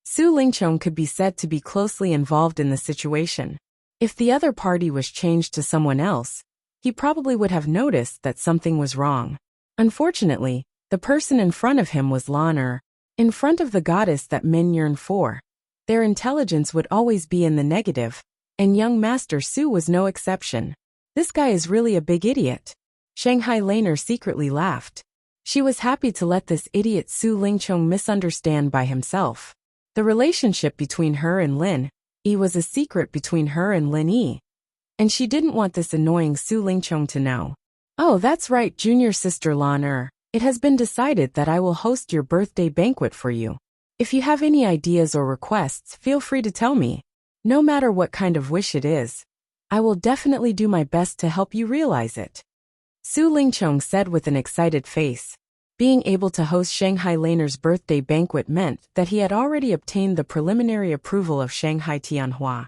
Su Lingchong could be said to be closely involved in the situation. If the other party was changed to someone else, he probably would have noticed that something was wrong. Unfortunately, the person in front of him was Lan in front of the goddess that men yearn for. Their intelligence would always be in the negative, and young Master Su was no exception. This guy is really a big idiot. Shanghai Laner secretly laughed. She was happy to let this idiot Su Lingchong misunderstand by himself. The relationship between her and Lin Yi was a secret between her and Lin Yi, and she didn't want this annoying Su Lingchong to know. Oh, that's right, junior sister Lan It has been decided that I will host your birthday banquet for you. If you have any ideas or requests, feel free to tell me. No matter what kind of wish it is, I will definitely do my best to help you realize it. Su Lingchong said with an excited face. Being able to host Shanghai Laner's birthday banquet meant that he had already obtained the preliminary approval of Shanghai Tianhua.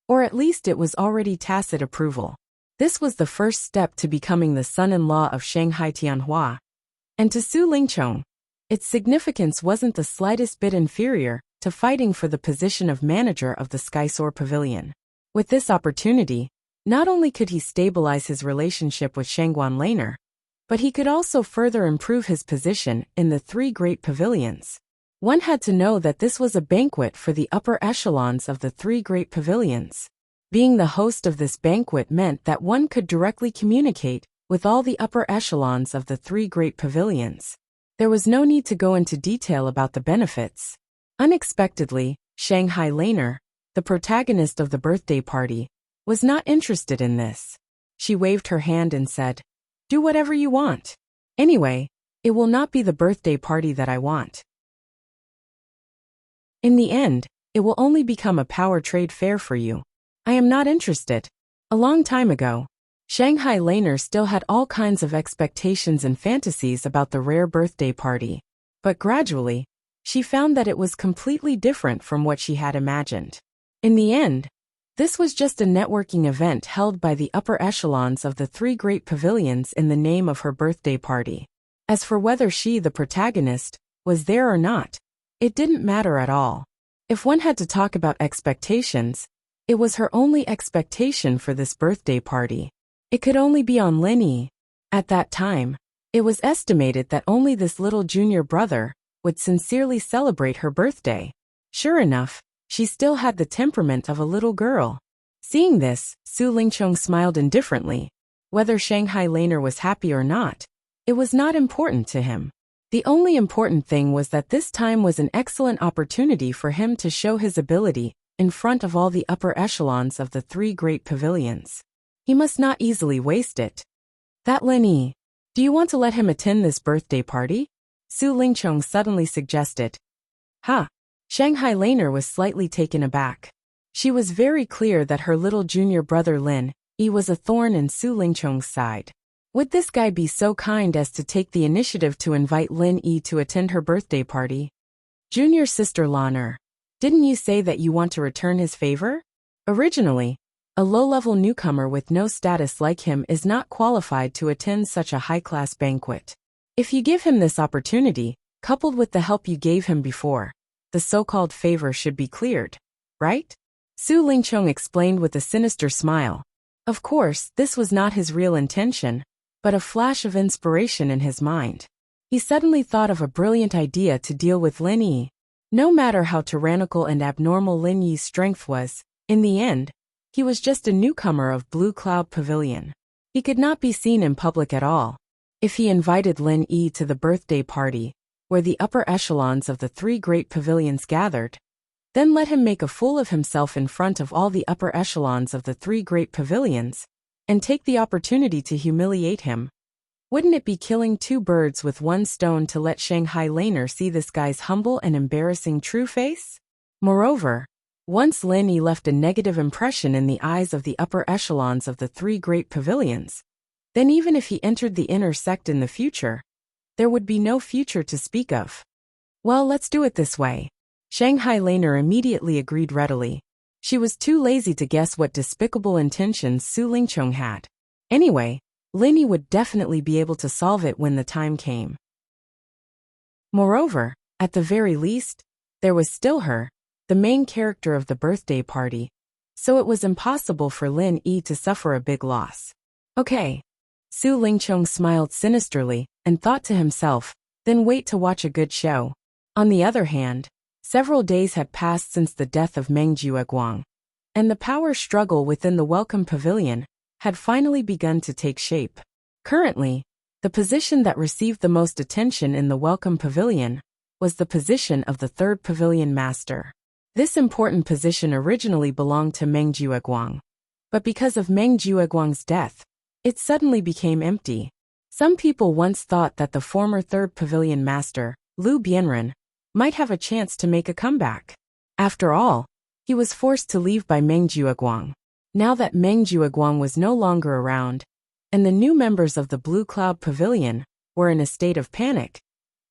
Or at least it was already tacit approval. This was the first step to becoming the son-in-law of Shanghai Tianhua. And to Su Lingchong, its significance wasn't the slightest bit inferior to fighting for the position of manager of the Skysoar Pavilion. With this opportunity, not only could he stabilize his relationship with Shangguan Laner, but he could also further improve his position in the three great pavilions. One had to know that this was a banquet for the upper echelons of the three great pavilions. Being the host of this banquet meant that one could directly communicate with all the upper echelons of the three great pavilions. There was no need to go into detail about the benefits. Unexpectedly, Shanghai Laner, the protagonist of the birthday party, was not interested in this. She waved her hand and said, "Do whatever you want. Anyway, it will not be the birthday party that I want. In the end, it will only become a power trade fair for you. I am not interested." A long time ago, Shanghai Laner still had all kinds of expectations and fantasies about the rare birthday party. But gradually, she found that it was completely different from what she had imagined. In the end, this was just a networking event held by the upper echelons of the three great pavilions in the name of her birthday party. As for whether she, the protagonist, was there or not, it didn't matter at all. If one had to talk about expectations, it was her only expectation for this birthday party. It could only be on Lin Yi. At that time, it was estimated that only this little junior brother would sincerely celebrate her birthday. Sure enough, she still had the temperament of a little girl. Seeing this, Su Lingchong smiled indifferently. Whether Shanghai Laner was happy or not, it was not important to him. The only important thing was that this time was an excellent opportunity for him to show his ability in front of all the upper echelons of the three great pavilions. He must not easily waste it. That Lin Yi, do you want to let him attend this birthday party? Su Lingchong suddenly suggested. Ha! Shanghai Laner was slightly taken aback. She was very clear that her little junior brother Lin Yi was a thorn in Su Lingchong's side. Would this guy be so kind as to take the initiative to invite Lin Yi to attend her birthday party? Junior sister Lan didn't you say that you want to return his favor? Originally, a low-level newcomer with no status like him is not qualified to attend such a high-class banquet. If you give him this opportunity, coupled with the help you gave him before, the so-called favor should be cleared, right? Su Lingchong explained with a sinister smile. Of course, this was not his real intention, but a flash of inspiration in his mind. He suddenly thought of a brilliant idea to deal with Lin Yi. No matter how tyrannical and abnormal Lin Yi's strength was, in the end, he was just a newcomer of Blue Cloud Pavilion. He could not be seen in public at all. If he invited Lin Yi to the birthday party, where the upper echelons of the three great pavilions gathered, then let him make a fool of himself in front of all the upper echelons of the three great pavilions, and take the opportunity to humiliate him. Wouldn't it be killing two birds with one stone to let Shanghai Laner see this guy's humble and embarrassing true face? Moreover, once Lin Yi left a negative impression in the eyes of the upper echelons of the three great pavilions, then even if he entered the inner sect in the future, there would be no future to speak of. Well, let's do it this way. Shanghai Laner immediately agreed readily. She was too lazy to guess what despicable intentions Su Lingchong had. Anyway, Lin Yi would definitely be able to solve it when the time came. Moreover, at the very least, there was still her, the main character of the birthday party, so it was impossible for Lin Yi to suffer a big loss. Okay. Su Lingchong smiled sinisterly and thought to himself, then wait to watch a good show. On the other hand, several days had passed since the death of Meng Jueguang, and the power struggle within the Welcome Pavilion had finally begun to take shape. Currently, the position that received the most attention in the Welcome Pavilion was the position of the third pavilion master. This important position originally belonged to Meng Jueguang, but because of Meng Jueguang's death, it suddenly became empty. Some people once thought that the former third pavilion master, Liu Bianren, might have a chance to make a comeback. After all, he was forced to leave by Meng Jueguang. Now that Meng Jueguang was no longer around, and the new members of the Blue Cloud Pavilion were in a state of panic,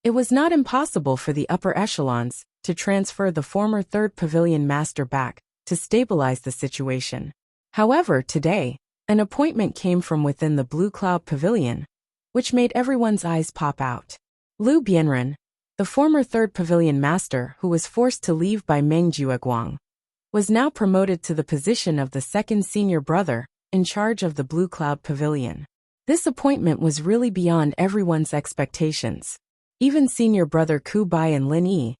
it was not impossible for the upper echelons to transfer the former third pavilion master back to stabilize the situation. However, today, an appointment came from within the Blue Cloud Pavilion, which made everyone's eyes pop out. Liu Bianren, the former third pavilion master who was forced to leave by Meng Jueguang, was now promoted to the position of the second senior brother in charge of the Blue Cloud Pavilion. This appointment was really beyond everyone's expectations. Even senior brother Ku Bai and Lin Yi,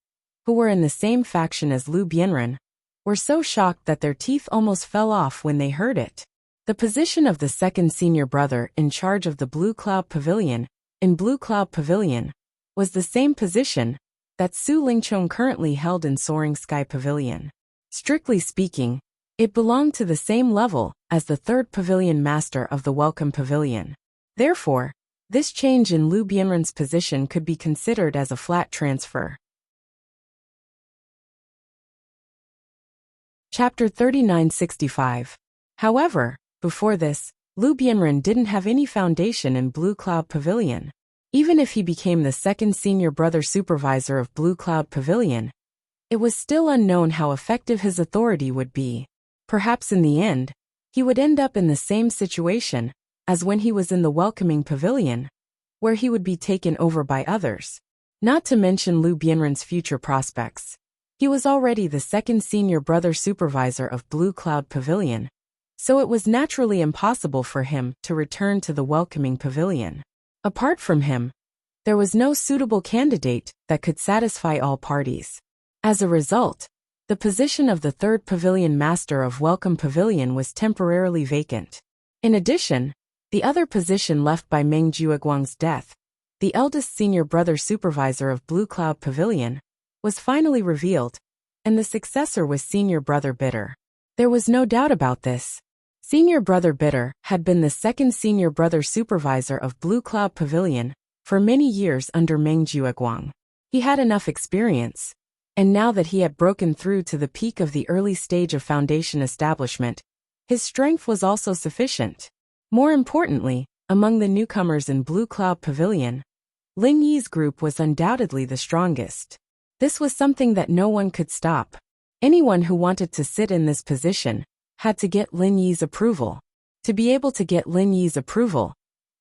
who were in the same faction as Liu Bianren, were so shocked that their teeth almost fell off when they heard it. The position of the second senior brother in charge of the Blue Cloud Pavilion in Blue Cloud Pavilion was the same position that Su Lingchong currently held in Soaring Sky Pavilion. Strictly speaking, it belonged to the same level as the third pavilion master of the Welcome Pavilion. Therefore, this change in Liu Bianren's position could be considered as a flat transfer. Chapter 3965. However, before this, Liu Bianren didn't have any foundation in Blue Cloud Pavilion. Even if he became the second senior brother supervisor of Blue Cloud Pavilion, it was still unknown how effective his authority would be. Perhaps in the end, he would end up in the same situation as when he was in the Welcoming Pavilion, where he would be taken over by others. Not to mention Liu Bianren's future prospects. He was already the second senior brother supervisor of Blue Cloud Pavilion, so it was naturally impossible for him to return to the Welcoming Pavilion. Apart from him, there was no suitable candidate that could satisfy all parties. As a result, the position of the third pavilion master of Welcome Pavilion was temporarily vacant. In addition, the other position left by Meng Jueguang's death, the eldest senior brother supervisor of Blue Cloud Pavilion, was finally revealed, and the successor was senior brother Bitter. There was no doubt about this. Senior brother Bitter had been the second senior brother supervisor of Blue Cloud Pavilion for many years under Meng Jueguang. He had enough experience, and now that he had broken through to the peak of the early stage of foundation establishment, his strength was also sufficient. More importantly, among the newcomers in Blue Cloud Pavilion, Lin Yi's group was undoubtedly the strongest. This was something that no one could stop. Anyone who wanted to sit in this position had to get Lin Yi's approval. To be able to get Lin Yi's approval,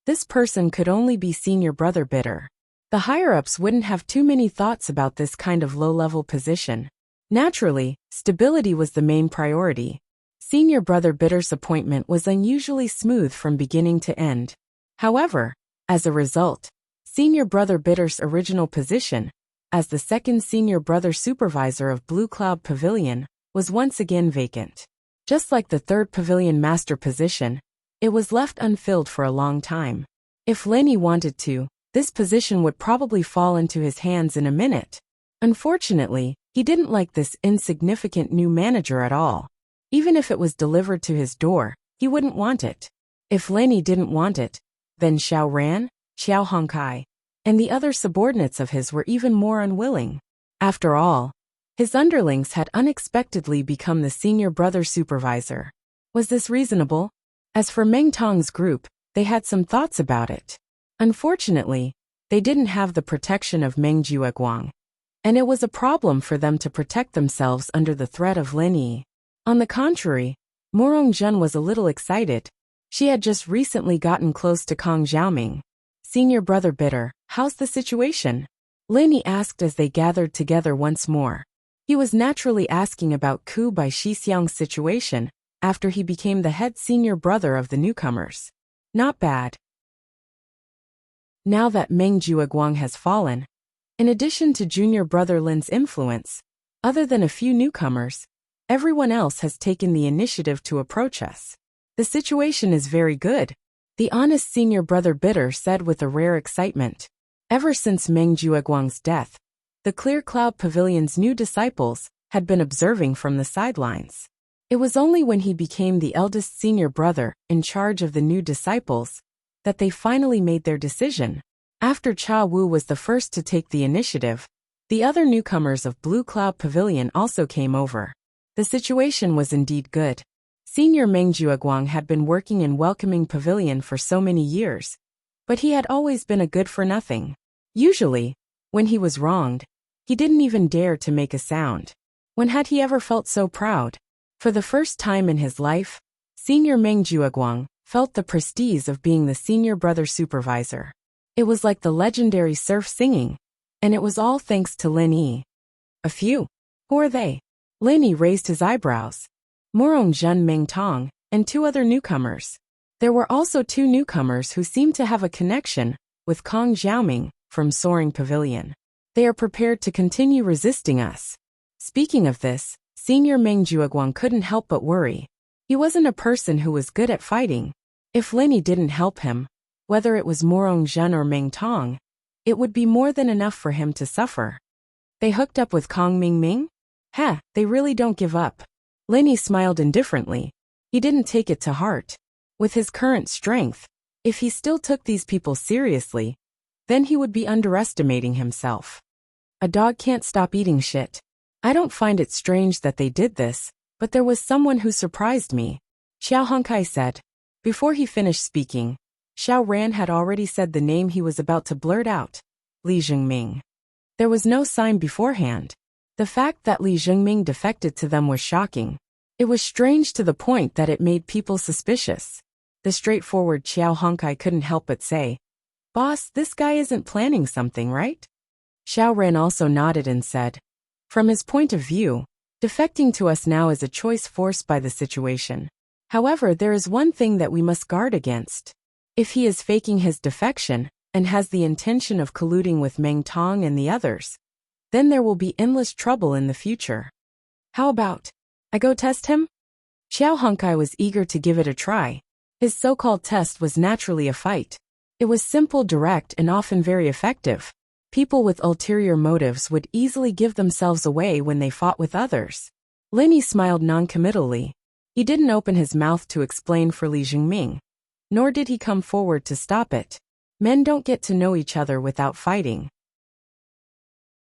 this person could only be senior brother Bitter. The higher-ups wouldn't have too many thoughts about this kind of low-level position. Naturally, stability was the main priority. Senior brother Bitter's appointment was unusually smooth from beginning to end. However, as a result, Senior brother Bitter's original position, as the second senior brother supervisor of Blue Cloud Pavilion, was once again vacant. Just like the third pavilion master position, it was left unfilled for a long time. If Lenny wanted to, this position would probably fall into his hands in a minute. Unfortunately, he didn't like this insignificant new manager at all. Even if it was delivered to his door, he wouldn't want it. If Lenny didn't want it, then Xiao Ran, Xiao Hongkai, and the other subordinates of his were even more unwilling. After all, his underlings had unexpectedly become the senior brother supervisor. Was this reasonable? As for Meng Tong's group, they had some thoughts about it. Unfortunately, they didn't have the protection of Meng Jueguang, and it was a problem for them to protect themselves under the threat of Lin Yi. On the contrary, Morong Zhen was a little excited. She had just recently gotten close to Kong Xiaoming. Senior brother Bitter, how's the situation? Lin Yi asked as they gathered together once more. He was naturally asking about Ku Bai Shixiang's situation after he became the head senior brother of the newcomers. Not bad. Now that Meng Jueguang has fallen, in addition to junior brother Lin's influence, other than a few newcomers, everyone else has taken the initiative to approach us. The situation is very good, the honest senior brother Bitter said with a rare excitement. Ever since Meng Jueguang's death, the Clear Cloud Pavilion's new disciples had been observing from the sidelines. It was only when he became the eldest senior brother in charge of the new disciples that they finally made their decision. After Cha Wu was the first to take the initiative, the other newcomers of Blue Cloud Pavilion also came over. The situation was indeed good. Senior Meng Jueguang had been working in Welcoming Pavilion for so many years, but he had always been a good-for-nothing. Usually, when he was wronged, he didn't even dare to make a sound. When had he ever felt so proud? For the first time in his life, Senior Meng Jueguang felt the prestige of being the senior brother supervisor. It was like the legendary surf singing, and it was all thanks to Lin Yi. A few. Who are they? Lin Yi raised his eyebrows. Morong Zhen Meng Tong, and two other newcomers. There were also two newcomers who seemed to have a connection with Kong Xiaoming from Soaring Pavilion. They are prepared to continue resisting us. Speaking of this, Senior Meng Jueguang couldn't help but worry. He wasn't a person who was good at fighting. If Lin Yi didn't help him, whether it was Morong Zhen or Meng Tong, it would be more than enough for him to suffer. They hooked up with Kong Mingming? They really don't give up. Lin Yi smiled indifferently. He didn't take it to heart. With his current strength, if he still took these people seriously, then he would be underestimating himself. A dog can't stop eating shit. I don't find it strange that they did this, but there was someone who surprised me, Xiao Hongkai said. Before he finished speaking, Xiao Ran had already said the name he was about to blurt out, Li Zhengming. There was no sign beforehand. The fact that Li Zhengming defected to them was shocking. It was strange to the point that it made people suspicious. The straightforward Xiao Hongkai couldn't help but say, "Boss, this guy isn't planning something, right?" Xiao Ran also nodded and said, "From his point of view, defecting to us now is a choice forced by the situation. However, there is one thing that we must guard against. If he is faking his defection and has the intention of colluding with Meng Tong and the others, then there will be endless trouble in the future. How about I go test him?" Xiao Hongkai was eager to give it a try. His so-called test was naturally a fight. It was simple, direct, and often very effective. People with ulterior motives would easily give themselves away when they fought with others. Lin Yi smiled non-committally. He didn't open his mouth to explain for Li Zhengming, nor did he come forward to stop it. Men don't get to know each other without fighting.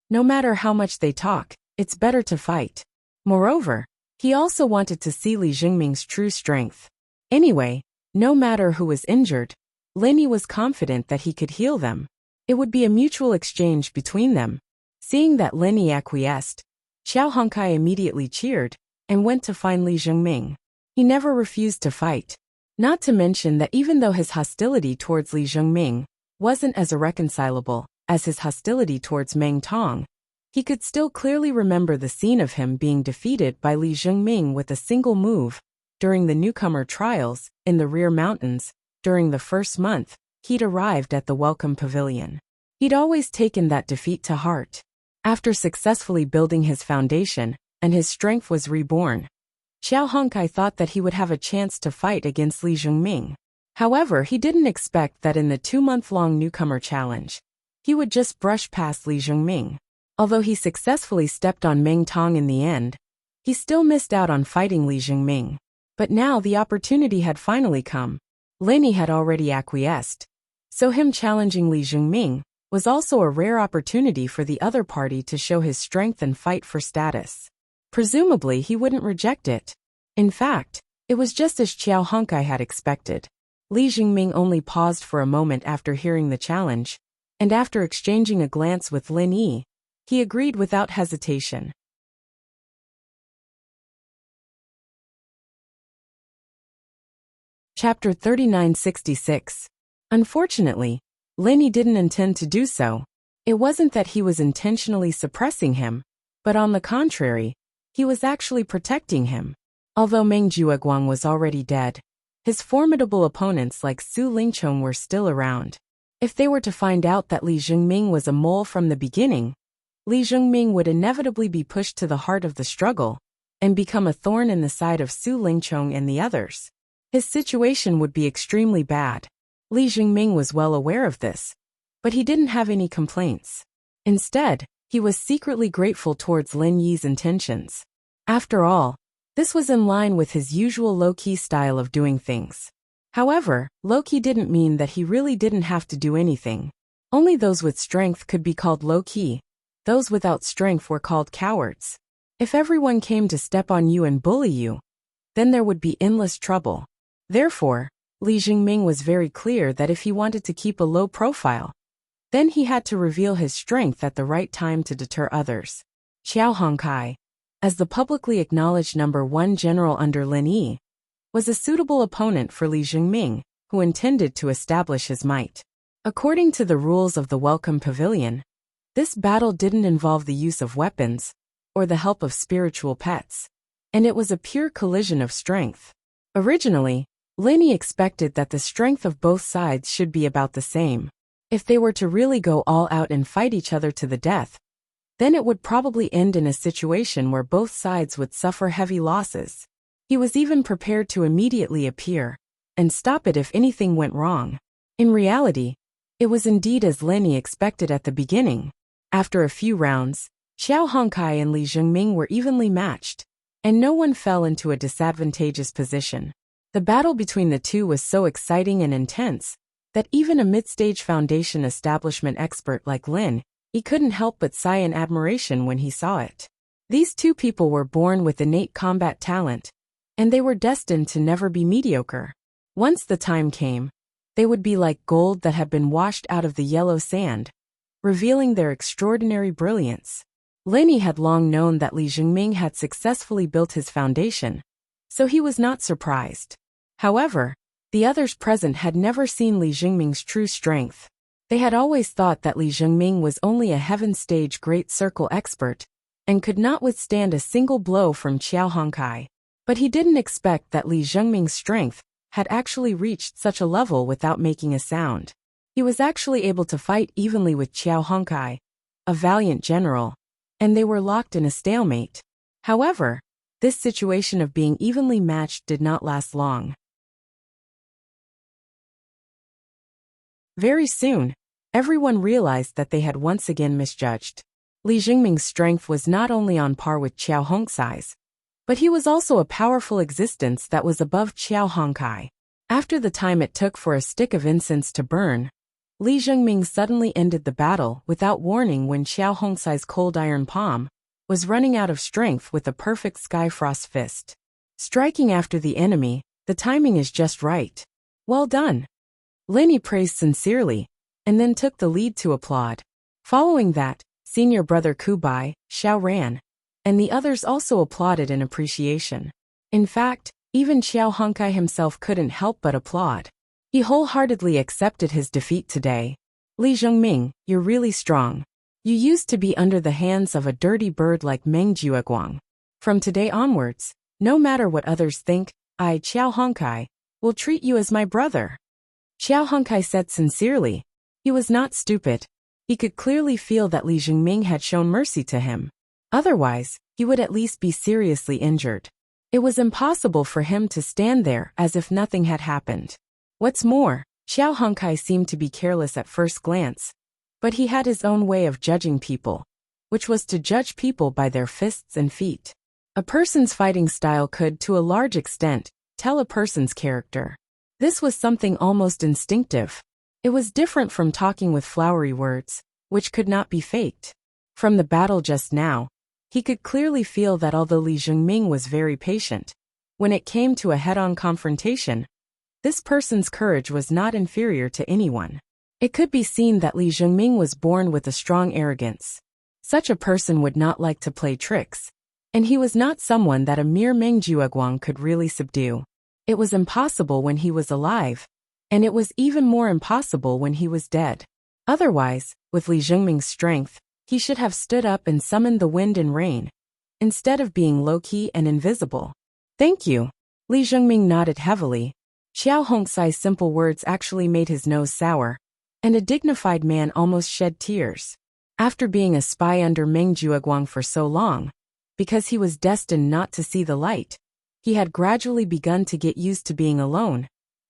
No matter how much they talk, it's better to fight. Moreover, he also wanted to see Li Zhengming's true strength. Anyway, no matter who was injured, Lin Yi was confident that he could heal them. It would be a mutual exchange between them. Seeing that Lin Yi acquiesced, Xiao Hongkai immediately cheered and went to find Li Zhengming. He never refused to fight. Not to mention that even though his hostility towards Li Zhengming wasn't as irreconcilable as his hostility towards Meng Tong, he could still clearly remember the scene of him being defeated by Li Zhengming with a single move during the newcomer trials, in the rear mountains, during the first month, he'd arrived at the welcome pavilion. He'd always taken that defeat to heart. After successfully building his foundation, and his strength was reborn, Xiao Hongkai thought that he would have a chance to fight against Li Jingming. However, he didn't expect that in the 2-month-long newcomer challenge, he would just brush past Li Jingming. Although he successfully stepped on Meng Tong in the end, he still missed out on fighting Li Jingming. But now the opportunity had finally come. Lin had already acquiesced, so him challenging Li Jingming was also a rare opportunity for the other party to show his strength and fight for status. Presumably, he wouldn't reject it. In fact, it was just as Xiao Hongkai had expected. Li Jingming only paused for a moment after hearing the challenge, and after exchanging a glance with Lin Yi, he agreed without hesitation. Chapter 3966. Unfortunately, Lin Yi didn't intend to do so. It wasn't that he was intentionally suppressing him, but on the contrary, he was actually protecting him. Although Meng Jueguang was already dead, his formidable opponents like Su Lingchong were still around. If they were to find out that Li Jingming was a mole from the beginning, Li Jingming would inevitably be pushed to the heart of the struggle and become a thorn in the side of Su Lingchong and the others. His situation would be extremely bad. Li Jingming was well aware of this, but he didn't have any complaints. Instead, he was secretly grateful towards Lin Yi's intentions. After all, this was in line with his usual low-key style of doing things. However, low-key didn't mean that he really didn't have to do anything. Only those with strength could be called low-key. Those without strength were called cowards. If everyone came to step on you and bully you, then there would be endless trouble. Therefore, Li Jingming was very clear that if he wanted to keep a low profile, then he had to reveal his strength at the right time to deter others. Xiao Hongkai, as the publicly acknowledged #1 general under Lin Yi, was a suitable opponent for Li Jingming, who intended to establish his might. According to the rules of the Welcome Pavilion, this battle didn't involve the use of weapons or the help of spiritual pets, and it was a pure collision of strength. Originally, Lin Yi expected that the strength of both sides should be about the same. If they were to really go all out and fight each other to the death, then it would probably end in a situation where both sides would suffer heavy losses. He was even prepared to immediately appear and stop it if anything went wrong. In reality, it was indeed as Lin Yi expected at the beginning. After a few rounds, Xiao Hongkai and Li Jingming were evenly matched, and no one fell into a disadvantageous position. The battle between the two was so exciting and intense that even a mid-stage foundation establishment expert like Lin Yi couldn't help but sigh in admiration when he saw it. These two people were born with innate combat talent, and they were destined to never be mediocre. Once the time came, they would be like gold that had been washed out of the yellow sand, revealing their extraordinary brilliance. Lin Yi had long known that Li Jingming had successfully built his foundation, so he was not surprised. However, the others present had never seen Li Jingming's true strength. They had always thought that Li Jingming was only a heaven-stage great circle expert and could not withstand a single blow from Xiao Hongkai. But he didn't expect that Li Jingming's strength had actually reached such a level without making a sound. He was actually able to fight evenly with Xiao Hongkai, a valiant general, and they were locked in a stalemate. However, this situation of being evenly matched did not last long. Very soon, everyone realized that they had once again misjudged. Li Jingming's strength was not only on par with Xiao Hongkai's, but he was also a powerful existence that was above Xiao Hongkai. After the time it took for a stick of incense to burn, Li Jingming suddenly ended the battle without warning when Xiao Hongkai's cold iron palm was running out of strength with a perfect Skyfrost fist. Striking after the enemy, the timing is just right. Well done. Lin Yi praised sincerely, and then took the lead to applaud. Following that, senior brother Kubai, Xiao Ran, and the others also applauded in appreciation. In fact, even Xiao Hongkai himself couldn't help but applaud. He wholeheartedly accepted his defeat today. Li Jingming, you're really strong. You used to be under the hands of a dirty bird like Meng Jueguang. From today onwards, no matter what others think, I, Xiao Honkai, will treat you as my brother. Xiao Honkai said sincerely. He was not stupid. He could clearly feel that Li Jingming had shown mercy to him. Otherwise, he would at least be seriously injured. It was impossible for him to stand there as if nothing had happened. What's more, Xiao Honkai seemed to be careless at first glance, but he had his own way of judging people, which was to judge people by their fists and feet. A person's fighting style could, to a large extent, tell a person's character. This was something almost instinctive. It was different from talking with flowery words, which could not be faked. From the battle just now, he could clearly feel that although Li Jingming was very patient, when it came to a head-on confrontation, this person's courage was not inferior to anyone. It could be seen that Li Jingming was born with a strong arrogance. Such a person would not like to play tricks, and he was not someone that a mere Meng Jueguang could really subdue. It was impossible when he was alive, and it was even more impossible when he was dead. Otherwise, with Li Jingming's strength, he should have stood up and summoned the wind and rain, instead of being low-key and invisible. Thank you. Li Jingming nodded heavily. Xiao Hongcai's simple words actually made his nose sour, and a dignified man almost shed tears. After being a spy under Meng Jueguang for so long, because he was destined not to see the light, he had gradually begun to get used to being alone,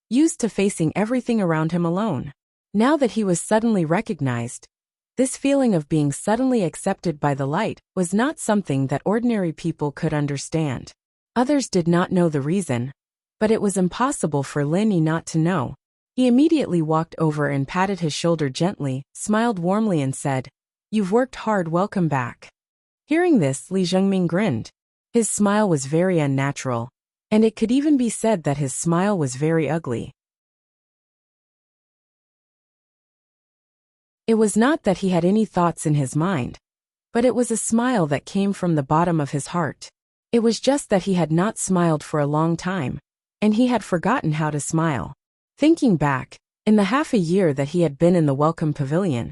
used to facing everything around him alone. Now that he was suddenly recognized, this feeling of being suddenly accepted by the light was not something that ordinary people could understand. Others did not know the reason, but it was impossible for Lin Yi not to know. He immediately walked over and patted his shoulder gently, smiled warmly and said, "You've worked hard, welcome back." Hearing this, Li Jingming grinned. His smile was very unnatural, and it could even be said that his smile was very ugly. It was not that he had any thoughts in his mind, but it was a smile that came from the bottom of his heart. It was just that he had not smiled for a long time, and he had forgotten how to smile. Thinking back, in the half a year that he had been in the Welcome Pavilion,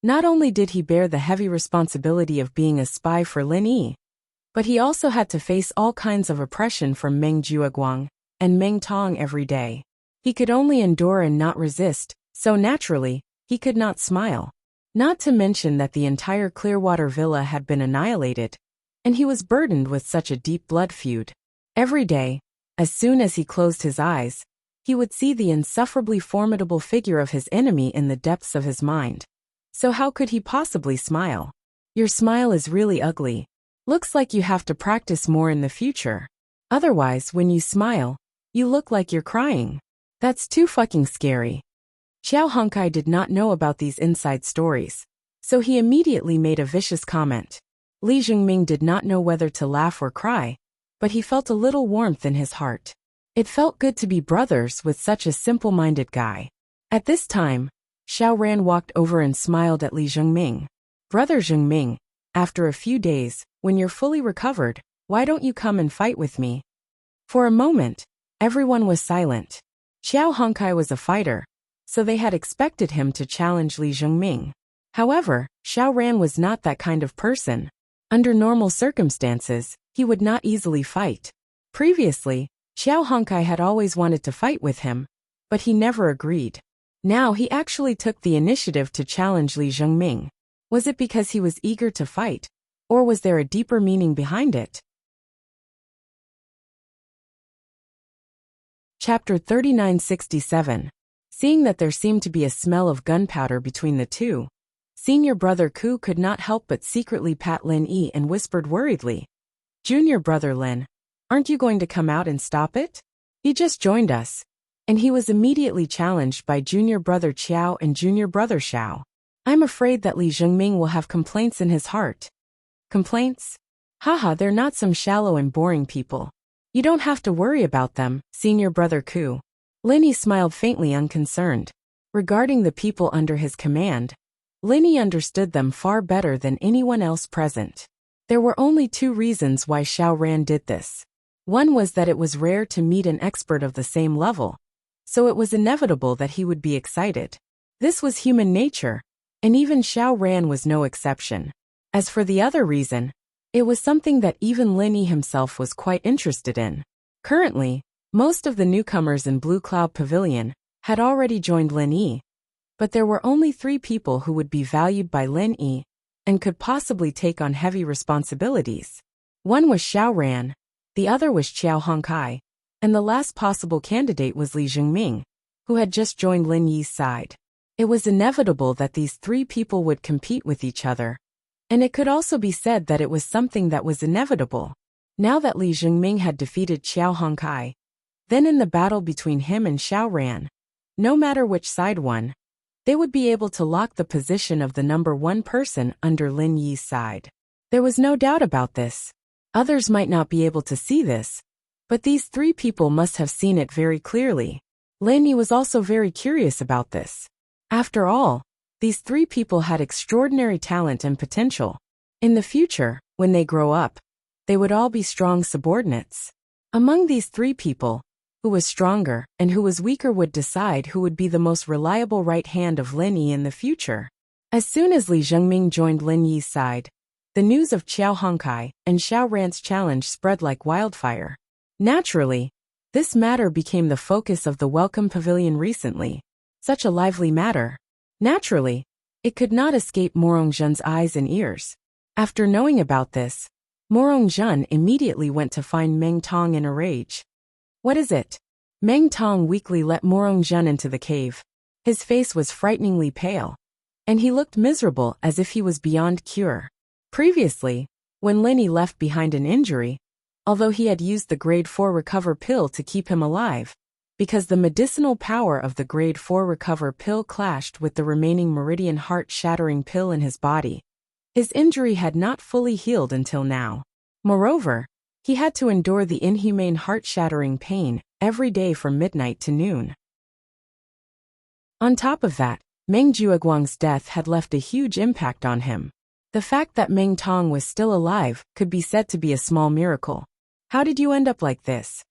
not only did he bear the heavy responsibility of being a spy for Lin Yi, but he also had to face all kinds of oppression from Meng Jueguang and Meng Tong every day. He could only endure and not resist, so naturally, he could not smile. Not to mention that the entire Clearwater Villa had been annihilated, and he was burdened with such a deep blood feud. Every day, as soon as he closed his eyes, he would see the insufferably formidable figure of his enemy in the depths of his mind. So how could he possibly smile? Your smile is really ugly. Looks like you have to practice more in the future. Otherwise, when you smile, you look like you're crying. That's too fucking scary. Xiao Honkai did not know about these inside stories, so he immediately made a vicious comment. Li Jingming did not know whether to laugh or cry, but he felt a little warmth in his heart. It felt good to be brothers with such a simple-minded guy. At this time, Xiao Ran walked over and smiled at Li Jingming. "Brother Jingming, after a few days, when you're fully recovered, why don't you come and fight with me?" For a moment, everyone was silent. Xiao Honkai was a fighter, so they had expected him to challenge Li Jingming. However, Xiao Ran was not that kind of person. Under normal circumstances, he would not easily fight. Previously, Xiao Honkai had always wanted to fight with him, but he never agreed. Now he actually took the initiative to challenge Li Jingming. Was it because he was eager to fight, or was there a deeper meaning behind it? Chapter 3967. Seeing that there seemed to be a smell of gunpowder between the two, senior brother Ku could not help but secretly pat Lin Yi and whispered worriedly, "Junior brother Lin, aren't you going to come out and stop it? He just joined us." And he was immediately challenged by junior brother Qiao and junior brother Xiao. I'm afraid that Li Jingming will have complaints in his heart. Complaints? Haha, they're not some shallow and boring people. You don't have to worry about them, senior brother Ku. Lin Yi smiled faintly unconcerned. Regarding the people under his command, Lin Yi understood them far better than anyone else present. There were only two reasons why Xiao Ran did this. One was that it was rare to meet an expert of the same level, so it was inevitable that he would be excited. This was human nature, and even Xiao Ran was no exception. As for the other reason, it was something that even Lin Yi himself was quite interested in. Currently, Most of the newcomers in Blue Cloud Pavilion had already joined Lin Yi, but there were only 3 people who would be valued by Lin Yi and could possibly take on heavy responsibilities. One was Xiao Ran, the other was Qiao Hongkai, and the last possible candidate was Li Jingming, who had just joined Lin Yi's side. It was inevitable that these 3 people would compete with each other, and it could also be said that it was something that was inevitable. Now that Li Jingming had defeated Qiao Hongkai, then in the battle between him and Xiao Ran, no matter which side won, they would be able to lock the position of the number 1 person under Lin Yi's side. There was no doubt about this. Others might not be able to see this, but these 3 people must have seen it very clearly. Lin Yi was also very curious about this. After all, these 3 people had extraordinary talent and potential. In the future, when they grow up, they would all be strong subordinates. Among these 3 people, who was stronger and who was weaker would decide who would be the most reliable right hand of Lin Yi in the future. As soon as Li Jingming joined Lin Yi's side, the news of Qiao Hongkai and Xiao Ran's challenge spread like wildfire. Naturally, this matter became the focus of the Welcome Pavilion recently. Such a lively matter. Naturally, it could not escape Morongzhen's eyes and ears. After knowing about this, Morongzhen immediately went to find Meng Tong in a rage. What is it? Meng Tong weakly let Morongzhen into the cave. His face was frighteningly pale, and he looked miserable as if he was beyond cure. Previously, when Lin Yi left behind an injury, although he had used the grade 4 recover pill to keep him alive, because the medicinal power of the grade 4 recover pill clashed with the remaining meridian heart-shattering pill in his body, his injury had not fully healed until now. Moreover, he had to endure the inhumane heart-shattering pain every day from midnight to noon. On top of that, Meng Jueguang's death had left a huge impact on him. The fact that Meng Tong was still alive could be said to be a small miracle. How did you end up like this?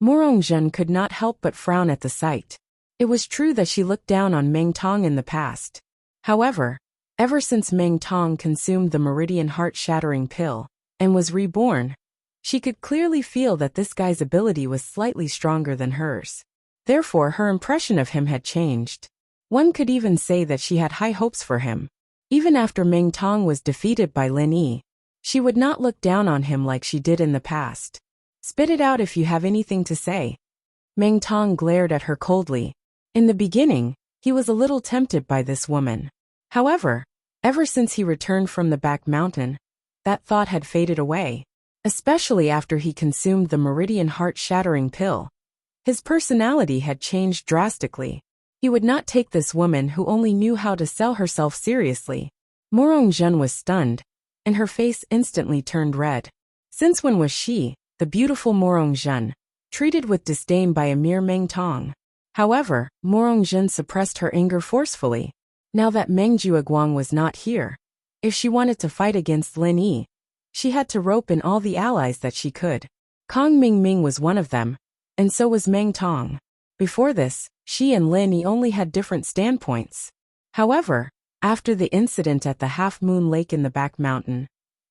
Morongzhen could not help but frown at the sight. It was true that she looked down on Meng Tong in the past. However, ever since Meng Tong consumed the meridian heart-shattering pill and was reborn, she could clearly feel that this guy's ability was slightly stronger than hers. Therefore, her impression of him had changed. One could even say that she had high hopes for him. Even after Meng Tong was defeated by Lin Yi, she would not look down on him like she did in the past. Spit it out if you have anything to say. Meng Tong glared at her coldly. In the beginning, he was a little tempted by this woman. However, ever since he returned from the back mountain, that thought had faded away. Especially after he consumed the meridian heart-shattering pill. His personality had changed drastically. He would not take this woman who only knew how to sell herself seriously. Morongzhen was stunned, and her face instantly turned red. Since when was she, the beautiful Morongzhen, treated with disdain by a mere Meng Tong? However, Morongzhen suppressed her anger forcefully. Now that Meng Jueguang was not here, if she wanted to fight against Lin Yi, she had to rope in all the allies that she could. Kong Mingming was one of them, and so was Meng Tong. Before this, she and Lin Yi only had different standpoints. However, after the incident at the Half Moon Lake in the back mountain,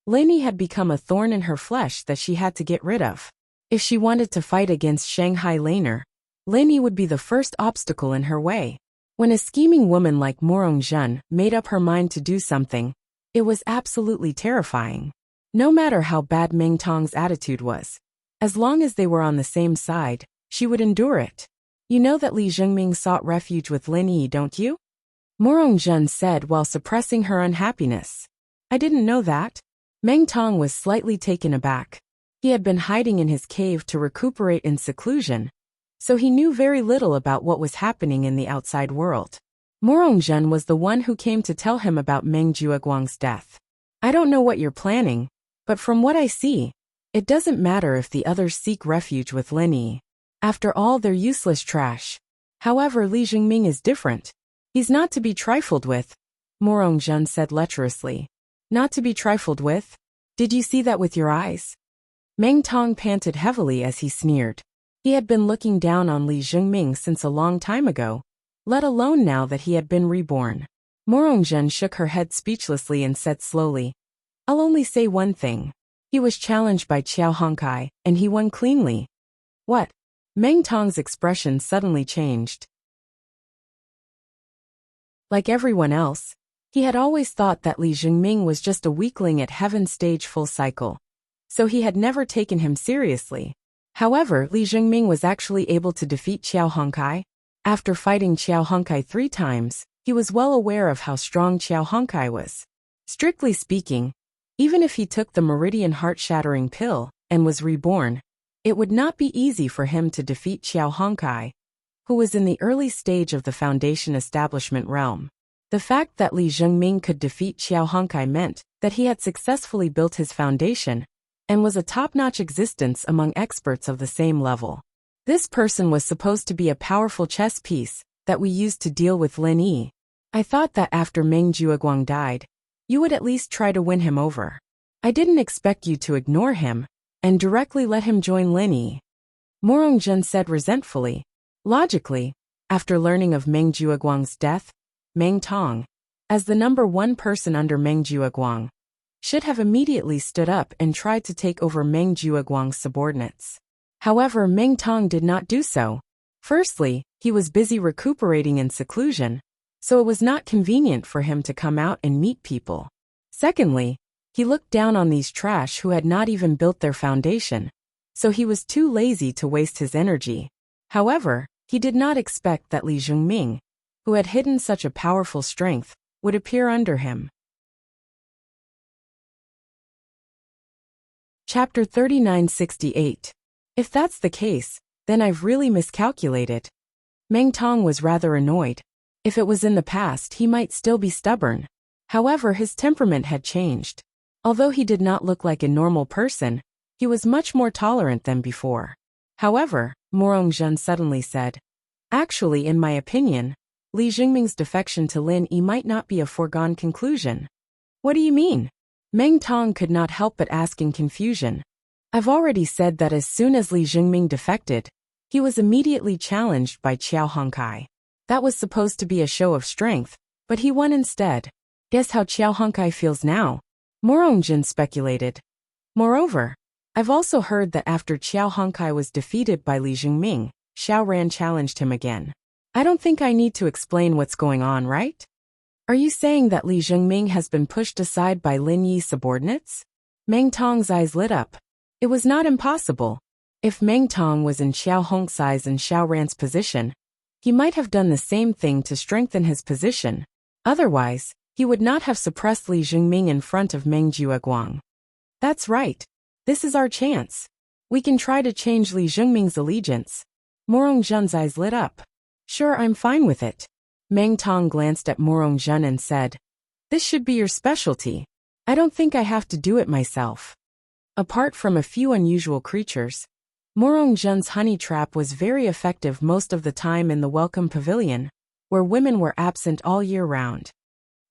Lin Yi had become a thorn in her flesh that she had to get rid of. If she wanted to fight against Shanghai Laner, Lin Yi would be the first obstacle in her way. When a scheming woman like Morongzhen made up her mind to do something, it was absolutely terrifying. No matter how bad Meng Tong's attitude was, as long as they were on the same side, she would endure it. You know that Li Jingming sought refuge with Lin Yi, don't you? Morongzhen said while suppressing her unhappiness. I didn't know that. Meng Tong was slightly taken aback. He had been hiding in his cave to recuperate in seclusion, so he knew very little about what was happening in the outside world. Morongzhen was the one who came to tell him about Meng Jueguang's death. I don't know what you're planning, but from what I see, it doesn't matter if the others seek refuge with Lin Yi. After all, they're useless trash. However, Li Jingming is different. He's not to be trifled with, Morongzhen said lecherously. Not to be trifled with? Did you see that with your eyes? Meng Tong panted heavily as he sneered. He had been looking down on Li Jingming since a long time ago, let alone now that he had been reborn. Morongzhen shook her head speechlessly and said slowly, I'll only say one thing. He was challenged by Qiao Hongkai, and he won cleanly. What? Meng Tong's expression suddenly changed. Like everyone else, he had always thought that Li Jingming was just a weakling at Heaven's stage full cycle, so he had never taken him seriously. However, Li Jingming was actually able to defeat Qiao Hongkai. After fighting Qiao Hongkai 3 times, he was well aware of how strong Qiao Hongkai was. Strictly speaking, even if he took the Meridian Heart-Shattering Pill and was reborn, it would not be easy for him to defeat Qiao Hongkai, who was in the early stage of the Foundation establishment realm. The fact that Li Jingming could defeat Qiao Hongkai meant that he had successfully built his foundation and was a top-notch existence among experts of the same level. This person was supposed to be a powerful chess piece that we used to deal with Lin Yi. I thought that after Meng Jueguang died, you would at least try to win him over. I didn't expect you to ignore him and directly let him join Lin Yi. Morongjun said resentfully. Logically, after learning of Meng Jueguang's death, Meng Tong, as the number 1 person under Meng Jueguang, should have immediately stood up and tried to take over Meng Jueguang's subordinates. However, Meng Tong did not do so. Firstly, he was busy recuperating in seclusion, so it was not convenient for him to come out and meet people. Secondly, he looked down on these trash who had not even built their foundation, so he was too lazy to waste his energy. However, he did not expect that Li Jingming, who had hidden such a powerful strength, would appear under him. Chapter 3968. If that's the case, then I've really miscalculated. Meng Tong was rather annoyed. If it was in the past, he might still be stubborn. However, his temperament had changed. Although he did not look like a normal person, he was much more tolerant than before. However, Morongjun suddenly said, actually, in my opinion, Li Jingming's defection to Lin Yi might not be a foregone conclusion. What do you mean? Meng Tong could not help but ask in confusion. I've already said that as soon as Li Jingming defected, he was immediately challenged by Qiao Hongkai. That was supposed to be a show of strength, but he won instead. Guess how Qiao Hongkai feels now? Morongjun speculated. Moreover, I've also heard that after Qiao Hongkai was defeated by Li Jingming, Xiao Ran challenged him again. I don't think I need to explain what's going on, right? Are you saying that Li Jingming has been pushed aside by Lin Yi's subordinates? Meng Tong's eyes lit up. It was not impossible. If Meng Tong was in Xiao Hongkai's and Xiao Ran's position, he might have done the same thing to strengthen his position. Otherwise, he would not have suppressed Li Jingming in front of Meng Jueguang. That's right. This is our chance. We can try to change Li Jingming's allegiance. Morongjun's eyes lit up. Sure, I'm fine with it. Meng Tong glanced at Morongjun and said, this should be your specialty. I don't think I have to do it myself. Apart from a few unusual creatures, Morongjun's honey trap was very effective most of the time in the Welcome Pavilion, where women were absent all year round.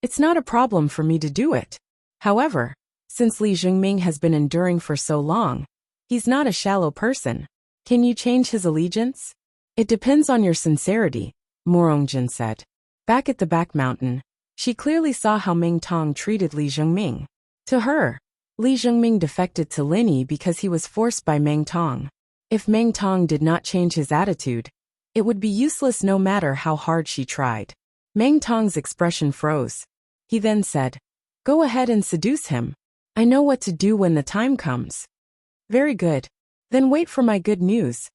It's not a problem for me to do it. However, since Li Jingming has been enduring for so long, he's not a shallow person. Can you change his allegiance? It depends on your sincerity, Morongjun said. Back at the back mountain, she clearly saw how Meng Tong treated Li Jingming. To her, Li Jingming defected to Lin Yi because he was forced by Meng Tong. If Meng Tong did not change his attitude, it would be useless no matter how hard she tried. Meng Tong's expression froze. He then said, go ahead and seduce him. I know what to do when the time comes. Very good. Then wait for my good news.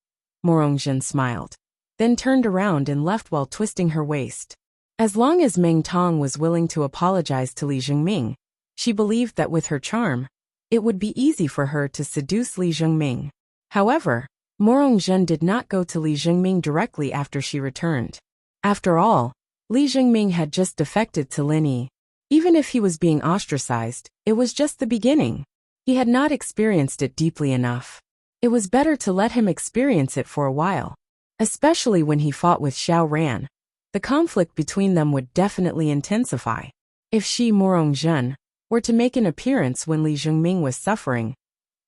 Morongjun smiled, then turned around and left while twisting her waist. As long as Meng Tong was willing to apologize to Li Jingming, she believed that with her charm, it would be easy for her to seduce Li Jingming. However, Morongjun did not go to Li Jingming directly after she returned. After all, Li Jingming had just defected to Lin Yi. Even if he was being ostracized, it was just the beginning. He had not experienced it deeply enough. It was better to let him experience it for a while. Especially when he fought with Xiao Ran. The conflict between them would definitely intensify. If she, Morongjun, were to make an appearance when Li Jingming was suffering,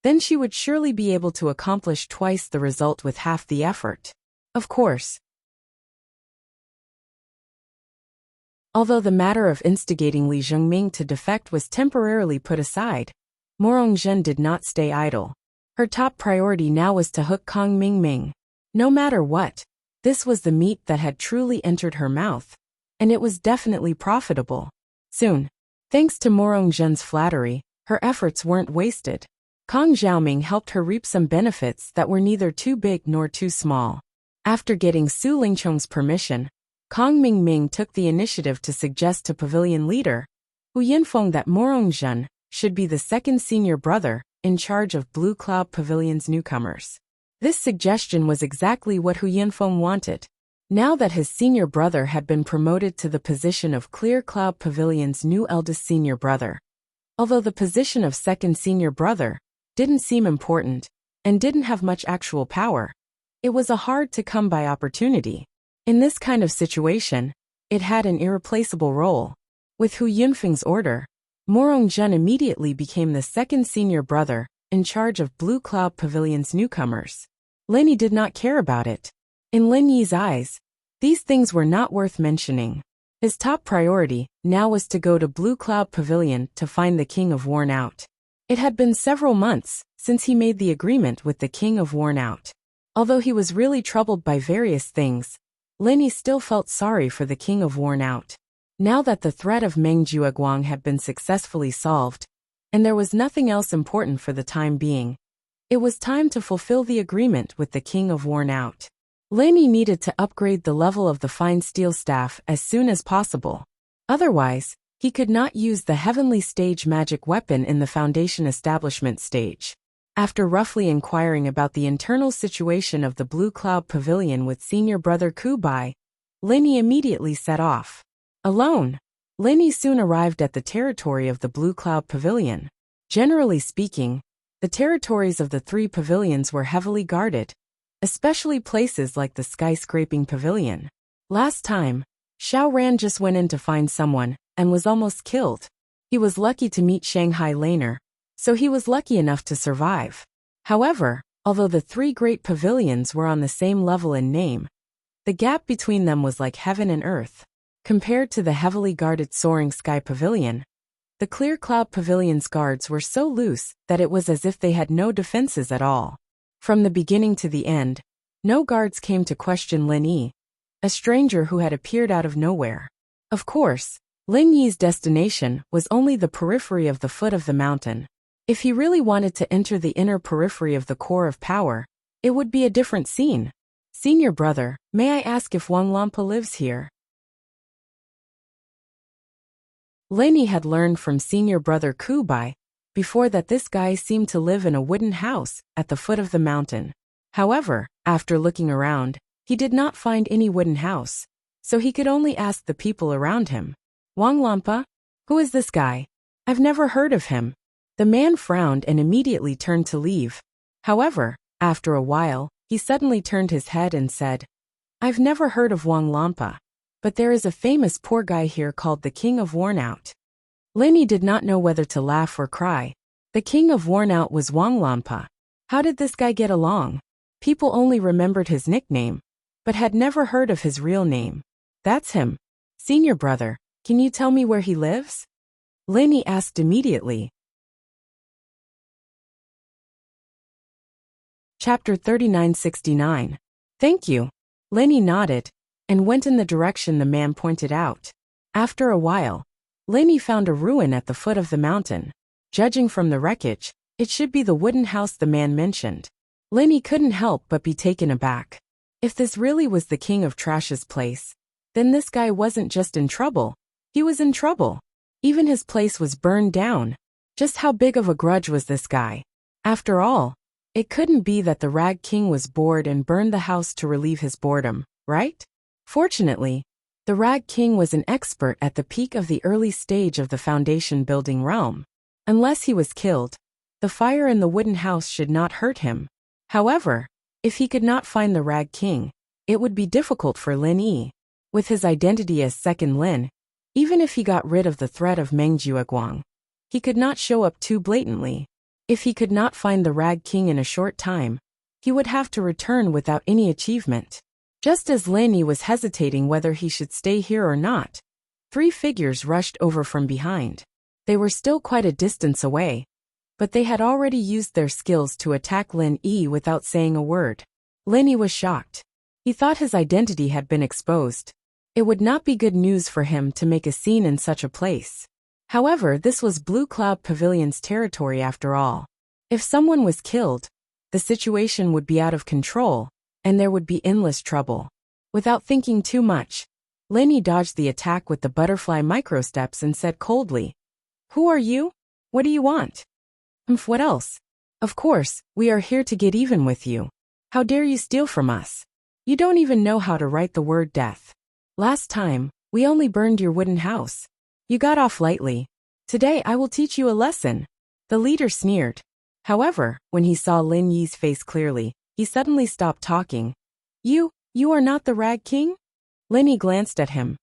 then she would surely be able to accomplish twice the result with half the effort. Of course. Although the matter of instigating Li Jingming to defect was temporarily put aside, Morongjun did not stay idle. Her top priority now was to hook Kong Mingming. No matter what, this was the meat that had truly entered her mouth, and it was definitely profitable. Soon, thanks to Morongzhen's flattery, her efforts weren't wasted. Kang Xiaoming helped her reap some benefits that were neither too big nor too small. After getting Su Lingchong's permission, Kang Mingming took the initiative to suggest to pavilion leader Hu Yinfeng that Morongzhen should be the second senior brother in charge of Blue Cloud Pavilion's newcomers. This suggestion was exactly what Hu Yinfeng wanted. Now that his senior brother had been promoted to the position of Clear Cloud Pavilion's new eldest senior brother. Although the position of second senior brother didn't seem important and didn't have much actual power, it was a hard-to-come-by opportunity. In this kind of situation, it had an irreplaceable role. With Hu Yinfeng's order, Morongzhen immediately became the second senior brother in charge of Blue Cloud Pavilion's newcomers. Lin Yi did not care about it. In Lin Yi's eyes, these things were not worth mentioning. His top priority now was to go to Blue Cloud Pavilion to find the King of Worn Out. It had been several months since he made the agreement with the King of Worn Out. Although he was really troubled by various things, Lin Yi still felt sorry for the King of Worn Out. Now that the threat of Meng Jueguang had been successfully solved, and there was nothing else important for the time being, it was time to fulfill the agreement with the King of Worn Out. Lin Yi needed to upgrade the level of the fine steel staff as soon as possible. Otherwise, he could not use the heavenly stage magic weapon in the foundation establishment stage. After roughly inquiring about the internal situation of the Blue Cloud Pavilion with senior brother Ku Bai, Lin Yi immediately set off. Alone, Lin Yi soon arrived at the territory of the Blue Cloud Pavilion. Generally speaking, the territories of the three pavilions were heavily guarded, especially places like the skyscraping pavilion. Last time, Xiao Ran just went in to find someone and was almost killed. He was lucky to meet Shanghai Laner, so he was lucky enough to survive. However, although the three great pavilions were on the same level in name, the gap between them was like heaven and earth. Compared to the heavily guarded Soaring Sky Pavilion, the Clear Cloud Pavilion's guards were so loose that it was as if they had no defenses at all. From the beginning to the end, no guards came to question Lin Yi, a stranger who had appeared out of nowhere. Of course, Lin Yi's destination was only the periphery of the foot of the mountain. If he really wanted to enter the inner periphery of the core of power, it would be a different scene. Senior brother, may I ask if Wang Lampa lives here? Lin Yi had learned from senior brother Ku Bai before that this guy seemed to live in a wooden house at the foot of the mountain. However, after looking around, he did not find any wooden house, so he could only ask the people around him. Wang Lampa? Who is this guy? I've never heard of him. The man frowned and immediately turned to leave. However, after a while, he suddenly turned his head and said, I've never heard of Wang Lampa, but there is a famous poor guy here called the King of Worn Out. Lin Yi did not know whether to laugh or cry. The King of Worn Out was Wang Lampa. How did this guy get along? People only remembered his nickname, but had never heard of his real name. That's him. Senior brother, can you tell me where he lives? Lin Yi asked immediately. Chapter 3969. Thank you. Lin Yi nodded and went in the direction the man pointed out. After a while, Lin Yi found a ruin at the foot of the mountain. Judging from the wreckage, it should be the wooden house the man mentioned. Lin Yi couldn't help but be taken aback. If this really was the King of Trash's place, then this guy wasn't just in trouble, he was in trouble. Even his place was burned down. Just how big of a grudge was this guy? After all, it couldn't be that the Rag King was bored and burned the house to relieve his boredom, right? Fortunately, the Rag King was an expert at the peak of the early stage of the foundation building realm. Unless he was killed, the fire in the wooden house should not hurt him. However, if he could not find the Rag King, it would be difficult for Lin Yi. With his identity as Second Lin, even if he got rid of the threat of Meng Jueguang, he could not show up too blatantly. If he could not find the Rag King in a short time, he would have to return without any achievement. Just as Lin Yi was hesitating whether he should stay here or not, three figures rushed over from behind. They were still quite a distance away, but they had already used their skills to attack Lin Yi without saying a word. Lenny was shocked. He thought his identity had been exposed. It would not be good news for him to make a scene in such a place. However, this was Blue Cloud Pavilion's territory after all. If someone was killed, the situation would be out of control, and there would be endless trouble. Without thinking too much, Lenny dodged the attack with the butterfly microsteps and said coldly, "Who are you? What do you want?" What else? Of course, we are here to get even with you. How dare you steal from us? You don't even know how to write the word death. Last time, we only burned your wooden house. You got off lightly. Today I will teach you a lesson." The leader sneered. However, when he saw Lin Yi's face clearly, he suddenly stopped talking. You are not the Rag King?" Lenny glanced at him.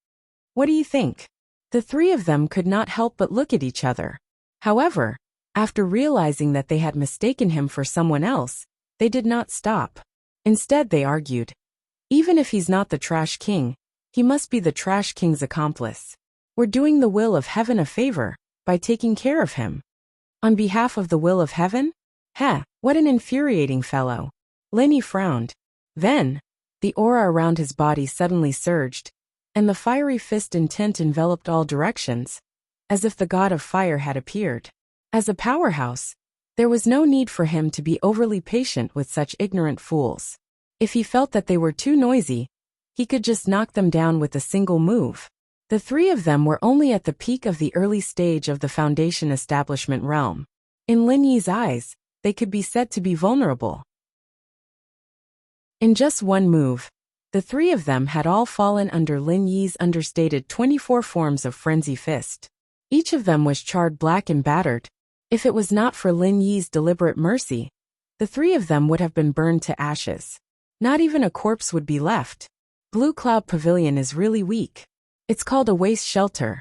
"What do you think?" The three of them could not help but look at each other. However, after realizing that they had mistaken him for someone else, they did not stop. Instead, they argued. Even if he's not the Trash King, he must be the Trash King's accomplice. We're doing the will of heaven a favor by taking care of him. On behalf of the will of heaven? What an infuriating fellow. Lenny frowned. Then, the aura around his body suddenly surged, and the fiery fist intent enveloped all directions, as if the god of fire had appeared. As a powerhouse, there was no need for him to be overly patient with such ignorant fools. If he felt that they were too noisy, he could just knock them down with a single move. The three of them were only at the peak of the early stage of the Foundation establishment realm. In Lin Yi's eyes, they could be said to be vulnerable. In just one move, the three of them had all fallen under Lin Yi's understated 24 forms of Frenzy Fist. Each of them was charred black and battered. If it was not for Lin Yi's deliberate mercy, the three of them would have been burned to ashes. Not even a corpse would be left. Blue Cloud Pavilion is really weak. It's called a waste shelter.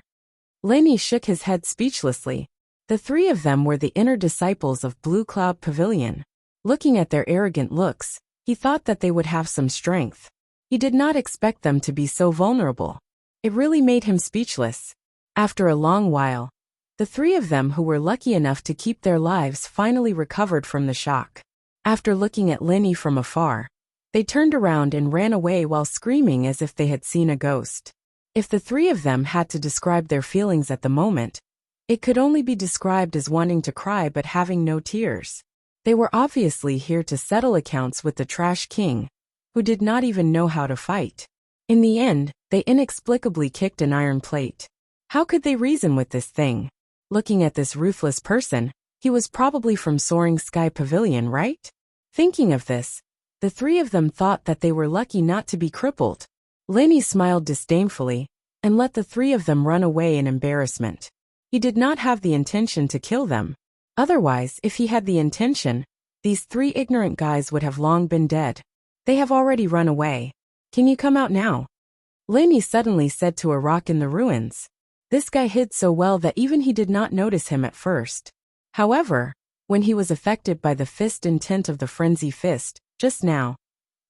Lenny shook his head speechlessly. The three of them were the inner disciples of Blue Cloud Pavilion. Looking at their arrogant looks, he thought that they would have some strength. He did not expect them to be so vulnerable. It really made him speechless. After a long while, the three of them who were lucky enough to keep their lives finally recovered from the shock. After looking at Lenny from afar, they turned around and ran away while screaming as if they had seen a ghost. If the three of them had to describe their feelings at the moment, it could only be described as wanting to cry but having no tears. They were obviously here to settle accounts with the Trash King, who did not even know how to fight. In the end, they inexplicably kicked an iron plate. How could they reason with this thing? Looking at this ruthless person, he was probably from Soaring Sky Pavilion, right? Thinking of this, the three of them thought that they were lucky not to be crippled. Lenny smiled disdainfully and let the three of them run away in embarrassment. He did not have the intention to kill them. Otherwise, if he had the intention, these three ignorant guys would have long been dead. They have already run away. Can you come out now? Lenny suddenly said to a rock in the ruins. This guy hid so well that even he did not notice him at first. However, when he was affected by the fist intent of the Frenzy Fist, just now,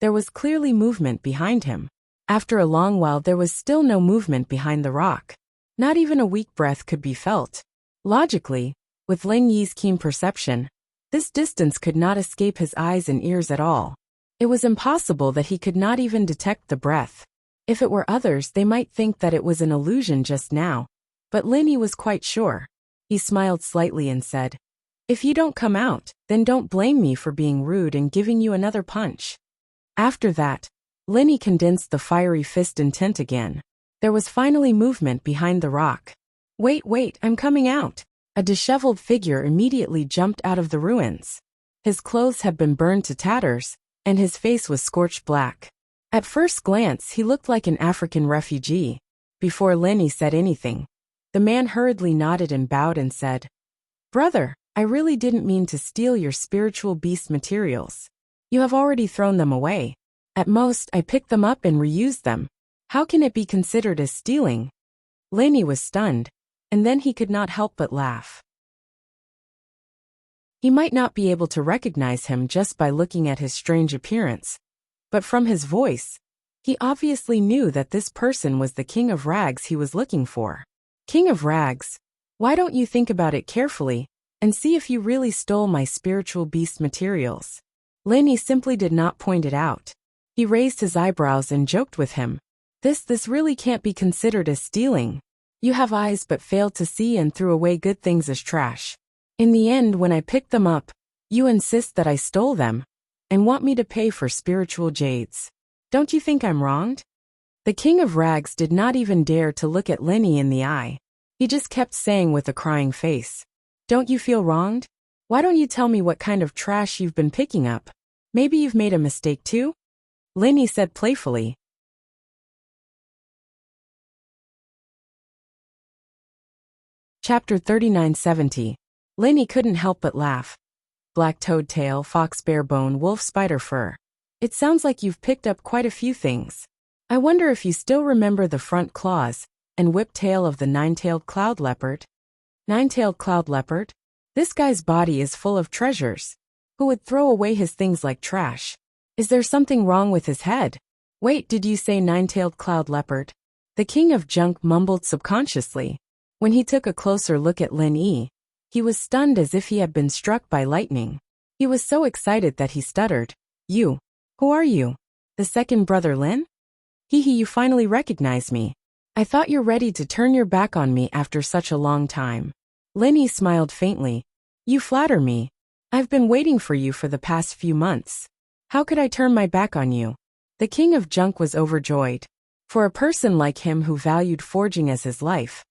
there was clearly movement behind him. After a long while there was still no movement behind the rock. Not even a weak breath could be felt. Logically, with Lin Yi's keen perception, this distance could not escape his eyes and ears at all. It was impossible that he could not even detect the breath. If it were others, they might think that it was an illusion just now, but Lin Yi was quite sure. He smiled slightly and said, "If you don't come out, then don't blame me for being rude and giving you another punch." After that, Lin Yi condensed the fiery fist intent again. There was finally movement behind the rock. Wait, I'm coming out." A disheveled figure immediately jumped out of the ruins. His clothes had been burned to tatters, and his face was scorched black. At first glance, he looked like an African refugee. Before Lin Yi said anything, the man hurriedly nodded and bowed and said, "Brother, I really didn't mean to steal your spiritual beast materials. You have already thrown them away. At most, I picked them up and reused them. How can it be considered as stealing?" Lin Yi was stunned, and then he could not help but laugh. He might not be able to recognize him just by looking at his strange appearance, but from his voice, he obviously knew that this person was the King of Rags he was looking for. "King of Rags, why don't you think about it carefully and see if you really stole my spiritual beast materials?" Lenny simply did not point it out. He raised his eyebrows and joked with him. This really can't be considered as stealing. You have eyes but failed to see and threw away good things as trash. In the end, when I picked them up, you insist that I stole them and want me to pay for spiritual jades. Don't you think I'm wronged? The King of Rags did not even dare to look at Lenny in the eye. He just kept saying with a crying face, "Don't you feel wronged? Why don't you tell me what kind of trash you've been picking up? Maybe you've made a mistake too?" Lenny said playfully. Chapter 3970. Lenny couldn't help but laugh. Black toad tail, fox bear bone, wolf spider fur. It sounds like you've picked up quite a few things. I wonder if you still remember the front claws and whip tail of the nine-tailed cloud leopard. Nine-tailed cloud leopard? This guy's body is full of treasures. Who would throw away his things like trash? Is there something wrong with his head? Wait, did you say nine-tailed cloud leopard? The king of junk mumbled subconsciously. When he took a closer look at Lin Yi, he was stunned as if he had been struck by lightning. He was so excited that he stuttered. "You? Who are you? The second brother Lin? You finally recognize me. I thought you're ready to turn your back on me after such a long time." Lin Yi smiled faintly. "You flatter me. I've been waiting for you for the past few months. How could I turn my back on you?" The king of junk was overjoyed. For a person like him who valued forging as his life,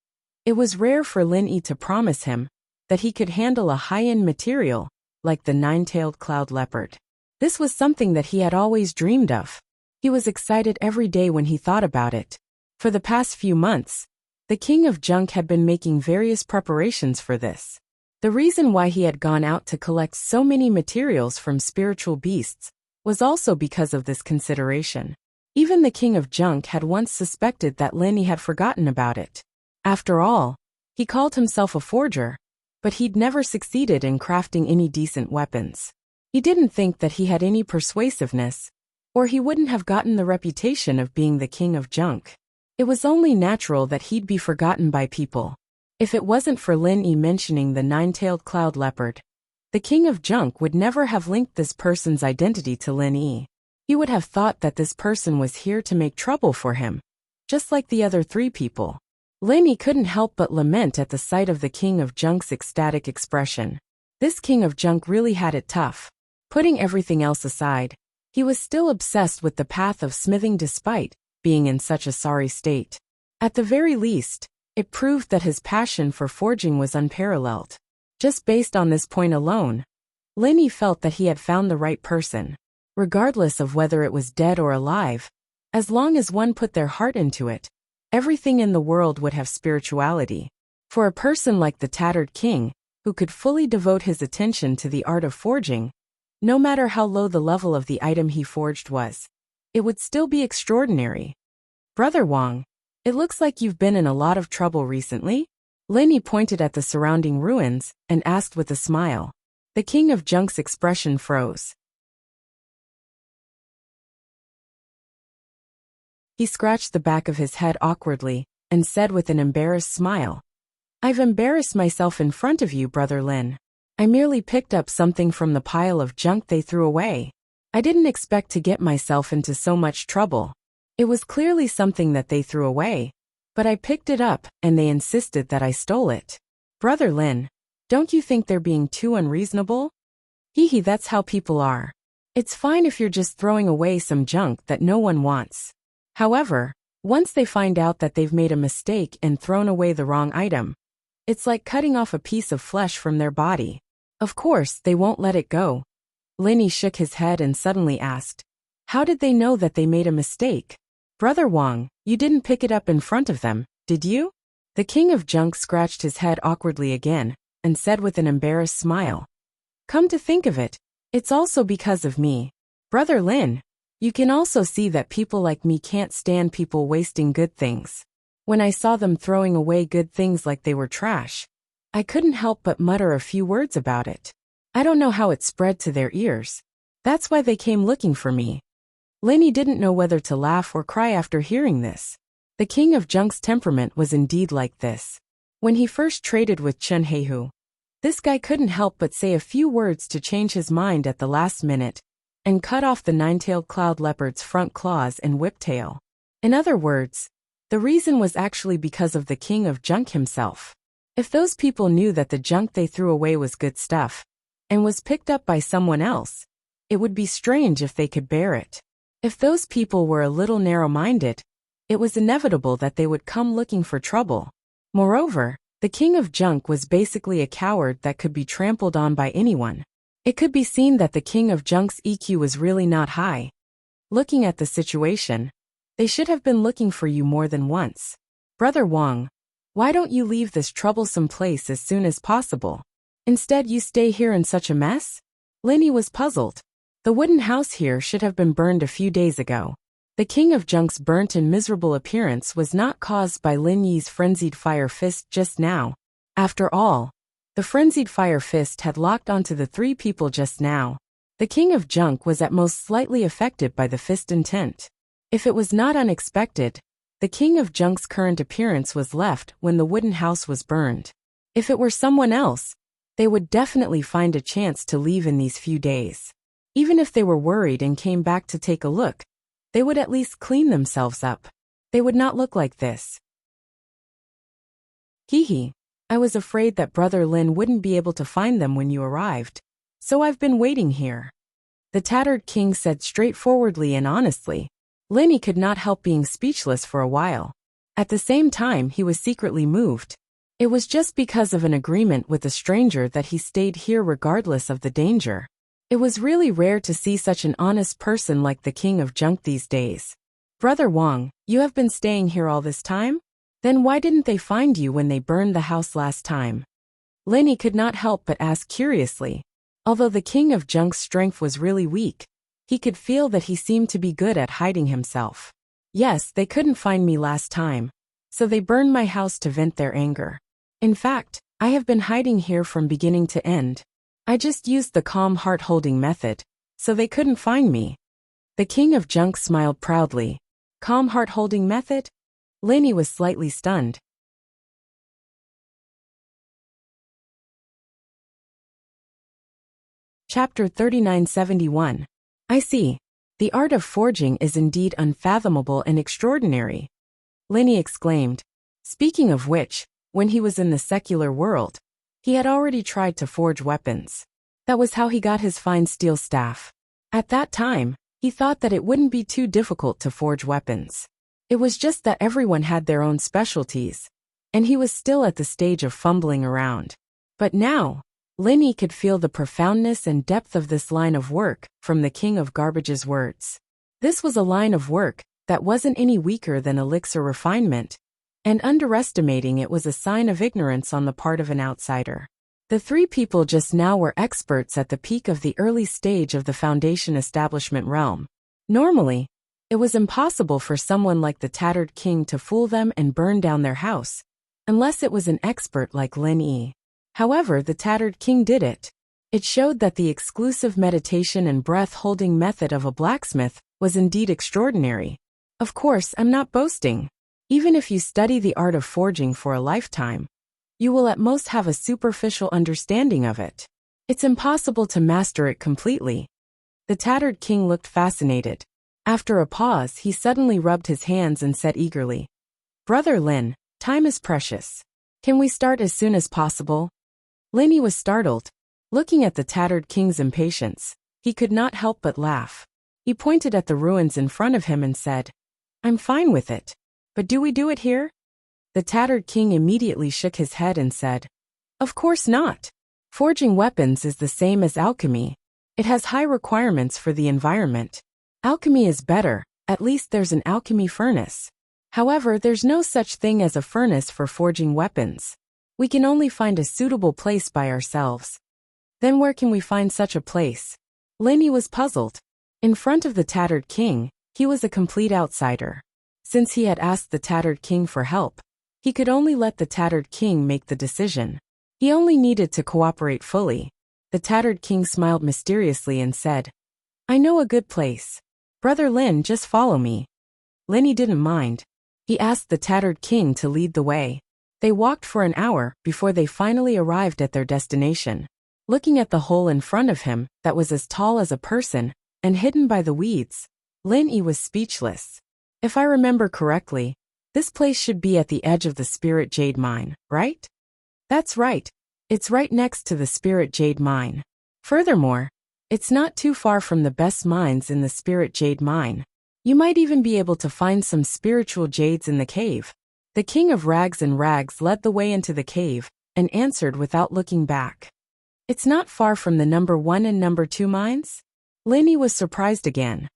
it was rare for Lin Yi to promise him that he could handle a high-end material like the nine-tailed cloud leopard. This was something that he had always dreamed of. He was excited every day when he thought about it. For the past few months, the king of junk had been making various preparations for this. The reason why he had gone out to collect so many materials from spiritual beasts was also because of this consideration. Even the king of junk had once suspected that Lin Yi had forgotten about it. After all, he called himself a forger, but he'd never succeeded in crafting any decent weapons. He didn't think that he had any persuasiveness, or he wouldn't have gotten the reputation of being the king of junk. It was only natural that he'd be forgotten by people. If it wasn't for Lin Yi mentioning the nine-tailed cloud leopard, the king of junk would never have linked this person's identity to Lin Yi. He would have thought that this person was here to make trouble for him, just like the other three people. Lin Yi couldn't help but lament at the sight of the king of junk's ecstatic expression. This king of junk really had it tough. Putting everything else aside, he was still obsessed with the path of smithing despite being in such a sorry state. At the very least, it proved that his passion for forging was unparalleled. Just based on this point alone, Lin Yi felt that he had found the right person. Regardless of whether it was dead or alive, as long as one put their heart into it, everything in the world would have spirituality. For a person like the tattered king, who could fully devote his attention to the art of forging, no matter how low the level of the item he forged was, it would still be extraordinary. "Brother Wang, it looks like you've been in a lot of trouble recently?" Lin Yi pointed at the surrounding ruins and asked with a smile. The king of junk's expression froze. He scratched the back of his head awkwardly and said with an embarrassed smile, "I've embarrassed myself in front of you, Brother Lin. I merely picked up something from the pile of junk they threw away. I didn't expect to get myself into so much trouble. It was clearly something that they threw away, but I picked it up and they insisted that I stole it. Brother Lin, don't you think they're being too unreasonable?" That's how people are. It's fine if you're just throwing away some junk that no one wants. However, once they find out that they've made a mistake and thrown away the wrong item, it's like cutting off a piece of flesh from their body. Of course, they won't let it go. Lin Yi shook his head and suddenly asked, "How did they know that they made a mistake?" "Brother Wang, you didn't pick it up in front of them, did you?" The king of junk scratched his head awkwardly again and said with an embarrassed smile, "Come to think of it, it's also because of me. Brother Lin, you can also see that people like me can't stand people wasting good things. When I saw them throwing away good things like they were trash, I couldn't help but mutter a few words about it. I don't know how it spread to their ears. That's why they came looking for me." Lin Yi didn't know whether to laugh or cry after hearing this. The king of junk's temperament was indeed like this. When he first traded with Chen Heihu, this guy couldn't help but say a few words to change his mind at the last minute and cut off the nine-tailed cloud leopard's front claws and whiptail. In other words, the reason was actually because of the king of junk himself. If those people knew that the junk they threw away was good stuff, and was picked up by someone else, it would be strange if they could bear it. If those people were a little narrow-minded, it was inevitable that they would come looking for trouble. Moreover, the king of junk was basically a coward that could be trampled on by anyone. It could be seen that the king of junk's EQ was really not high. Looking at the situation, they should have been looking for you more than once. Brother Wang, why don't you leave this troublesome place as soon as possible? Instead you stay here in such a mess? Linny was puzzled. The wooden house here should have been burned a few days ago. The king of junk's burnt and miserable appearance was not caused by Lin Yi's frenzied fire fist just now. After all, the frenzied fire fist had locked onto the three people just now. The king of junk was at most slightly affected by the fist intent. If it was not unexpected, the king of junk's current appearance was left when the wooden house was burned. If it were someone else, they would definitely find a chance to leave in these few days. Even if they were worried and came back to take a look, they would at least clean themselves up. They would not look like this. Hee. I was afraid that Brother Lin wouldn't be able to find them when you arrived, so I've been waiting here. The tattered king said straightforwardly and honestly. Linny could not help being speechless for a while. At the same time, he was secretly moved. It was just because of an agreement with a stranger that he stayed here regardless of the danger. It was really rare to see such an honest person like the king of junk these days. Brother Wang, you have been staying here all this time? Then why didn't they find you when they burned the house last time? Linny could not help but ask curiously. Although the king of junk's strength was really weak, he could feel that he seemed to be good at hiding himself. Yes, they couldn't find me last time, so they burned my house to vent their anger. In fact, I have been hiding here from beginning to end. I just used the calm heart-holding method, so they couldn't find me. The king of junk smiled proudly. Calm heart-holding method? Linny was slightly stunned. Chapter 3971. I see. The art of forging is indeed unfathomable and extraordinary. Linny exclaimed. Speaking of which, when he was in the secular world, he had already tried to forge weapons. That was how he got his fine steel staff. At that time, he thought that it wouldn't be too difficult to forge weapons. It was just that everyone had their own specialties, and he was still at the stage of fumbling around. But now, Linny could feel the profoundness and depth of this line of work from the king of garbage's words. This was a line of work that wasn't any weaker than elixir refinement, and underestimating it was a sign of ignorance on the part of an outsider. The three people just now were experts at the peak of the early stage of the foundation establishment realm. Normally, it was impossible for someone like the tattered king to fool them and burn down their house, unless it was an expert like Lin Yi. However, the tattered king did it. It showed that the exclusive meditation and breath-holding method of a blacksmith was indeed extraordinary. Of course, I'm not boasting. Even if you study the art of forging for a lifetime, you will at most have a superficial understanding of it. It's impossible to master it completely. The tattered king looked fascinated. After a pause, he suddenly rubbed his hands and said eagerly, Brother Lin, time is precious. Can we start as soon as possible? Linny was startled. Looking at the tattered king's impatience, he could not help but laugh. He pointed at the ruins in front of him and said, I'm fine with it. But do we do it here? The tattered king immediately shook his head and said, Of course not. Forging weapons is the same as alchemy. It has high requirements for the environment. Alchemy is better, at least there's an alchemy furnace. However, there's no such thing as a furnace for forging weapons. We can only find a suitable place by ourselves. Then where can we find such a place? Linny was puzzled. In front of the tattered king, he was a complete outsider. Since he had asked the tattered king for help, he could only let the tattered king make the decision. He only needed to cooperate fully. The tattered king smiled mysteriously and said, I know a good place. Brother Lin, just follow me. Linny didn't mind. He asked the tattered king to lead the way. They walked for an hour before they finally arrived at their destination. Looking at the hole in front of him that was as tall as a person, and hidden by the weeds. Lin Yi was speechless. If I remember correctly, this place should be at the edge of the Spirit Jade Mine, right? That's right. It's right next to the Spirit Jade Mine. Furthermore, it's not too far from the best mines in the Spirit Jade Mine. You might even be able to find some spiritual jades in the cave. The King of Rags and Rags led the way into the cave and answered without looking back. It's not far from the number 1 and number 2 mines? Lin Yi was surprised again.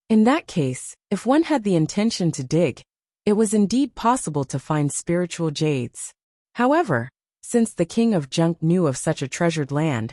In that case, if one had the intention to dig, it was indeed possible to find spiritual jades. However, since the King of Junk knew of such a treasured land,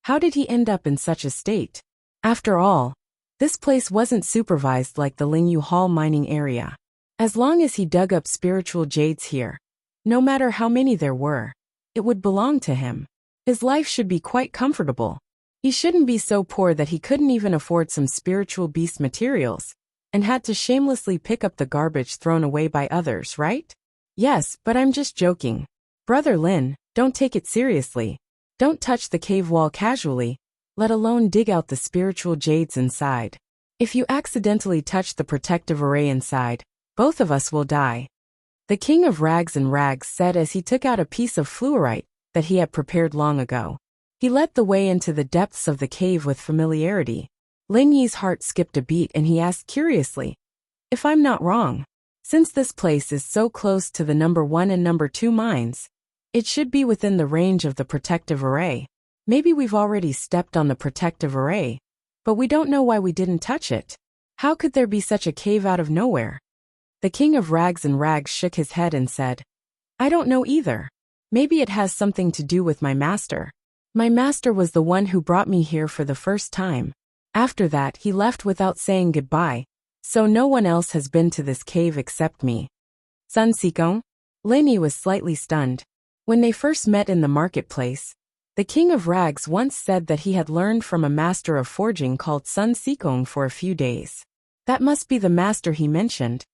how did he end up in such a state? After all, this place wasn't supervised like the Lingyu Hall mining area. As long as he dug up spiritual jades here, no matter how many there were, it would belong to him. His life should be quite comfortable. He shouldn't be so poor that he couldn't even afford some spiritual beast materials, and had to shamelessly pick up the garbage thrown away by others, right? Yes, but I'm just joking. Brother Lin, don't take it seriously. Don't touch the cave wall casually, let alone dig out the spiritual jades inside. If you accidentally touch the protective array inside, both of us will die. The King of Rags and Rags said as he took out a piece of fluorite that he had prepared long ago. He led the way into the depths of the cave with familiarity. Lin Yi's heart skipped a beat and he asked curiously, if I'm not wrong, since this place is so close to the number 1 and number 2 mines, it should be within the range of the protective array. Maybe we've already stepped on the protective array, but we don't know why we didn't touch it. How could there be such a cave out of nowhere? The King of Rags and Rags shook his head and said, I don't know either. Maybe it has something to do with my master. My master was the one who brought me here for the first time. After that, he left without saying goodbye, so no one else has been to this cave except me. Sun Sikong? Lin Yi was slightly stunned. When they first met in the marketplace, the King of Rags once said that he had learned from a master of forging called Sun Sikong for a few days. That must be the master he mentioned.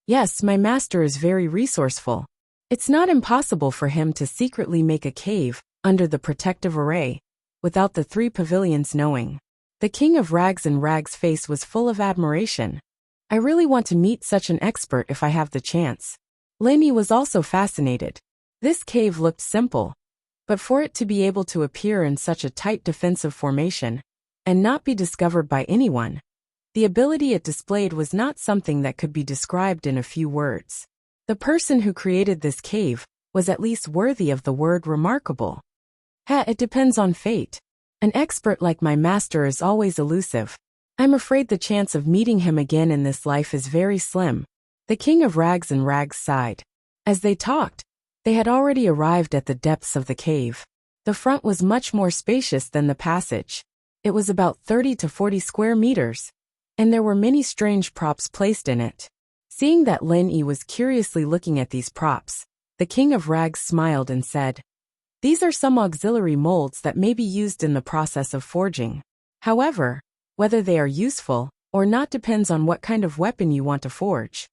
Yes, my master is very resourceful. It's not impossible for him to secretly make a cave under the protective array, without the 3 pavilions knowing. The King of Rags and Rags' face was full of admiration. I really want to meet such an expert if I have the chance. Lin Yi was also fascinated. This cave looked simple, but for it to be able to appear in such a tight defensive formation, and not be discovered by anyone, the ability it displayed was not something that could be described in a few words. The person who created this cave was at least worthy of the word remarkable. It depends on fate. An expert like my master is always elusive. I'm afraid the chance of meeting him again in this life is very slim. The King of Rags and Rags sighed. As they talked, they had already arrived at the depths of the cave. The front was much more spacious than the passage. It was about 30 to 40 square meters, and there were many strange props placed in it. Seeing that Lin Yi was curiously looking at these props, the King of Rags smiled and said, these are some auxiliary molds that may be used in the process of forging. However, whether they are useful or not depends on what kind of weapon you want to forge.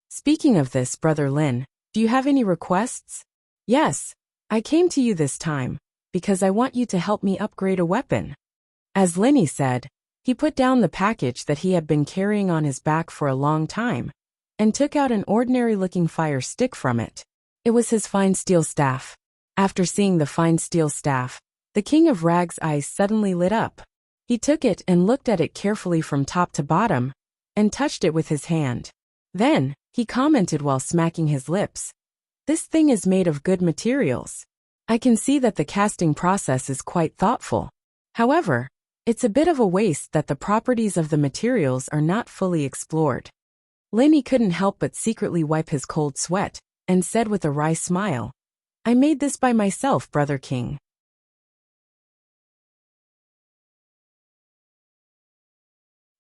Speaking of this, Brother Lin, do you have any requests? Yes, I came to you this time, because I want you to help me upgrade a weapon. As Lin Yi said, he put down the package that he had been carrying on his back for a long time, and took out an ordinary-looking fire stick from it. It was his fine steel staff. After seeing the fine steel staff, the King of Rags' eyes suddenly lit up. He took it and looked at it carefully from top to bottom, and touched it with his hand. Then, he commented while smacking his lips, this thing is made of good materials. I can see that the casting process is quite thoughtful. However, it's a bit of a waste that the properties of the materials are not fully explored. Lin Yi couldn't help but secretly wipe his cold sweat, and said with a wry smile, I made this by myself, Brother King.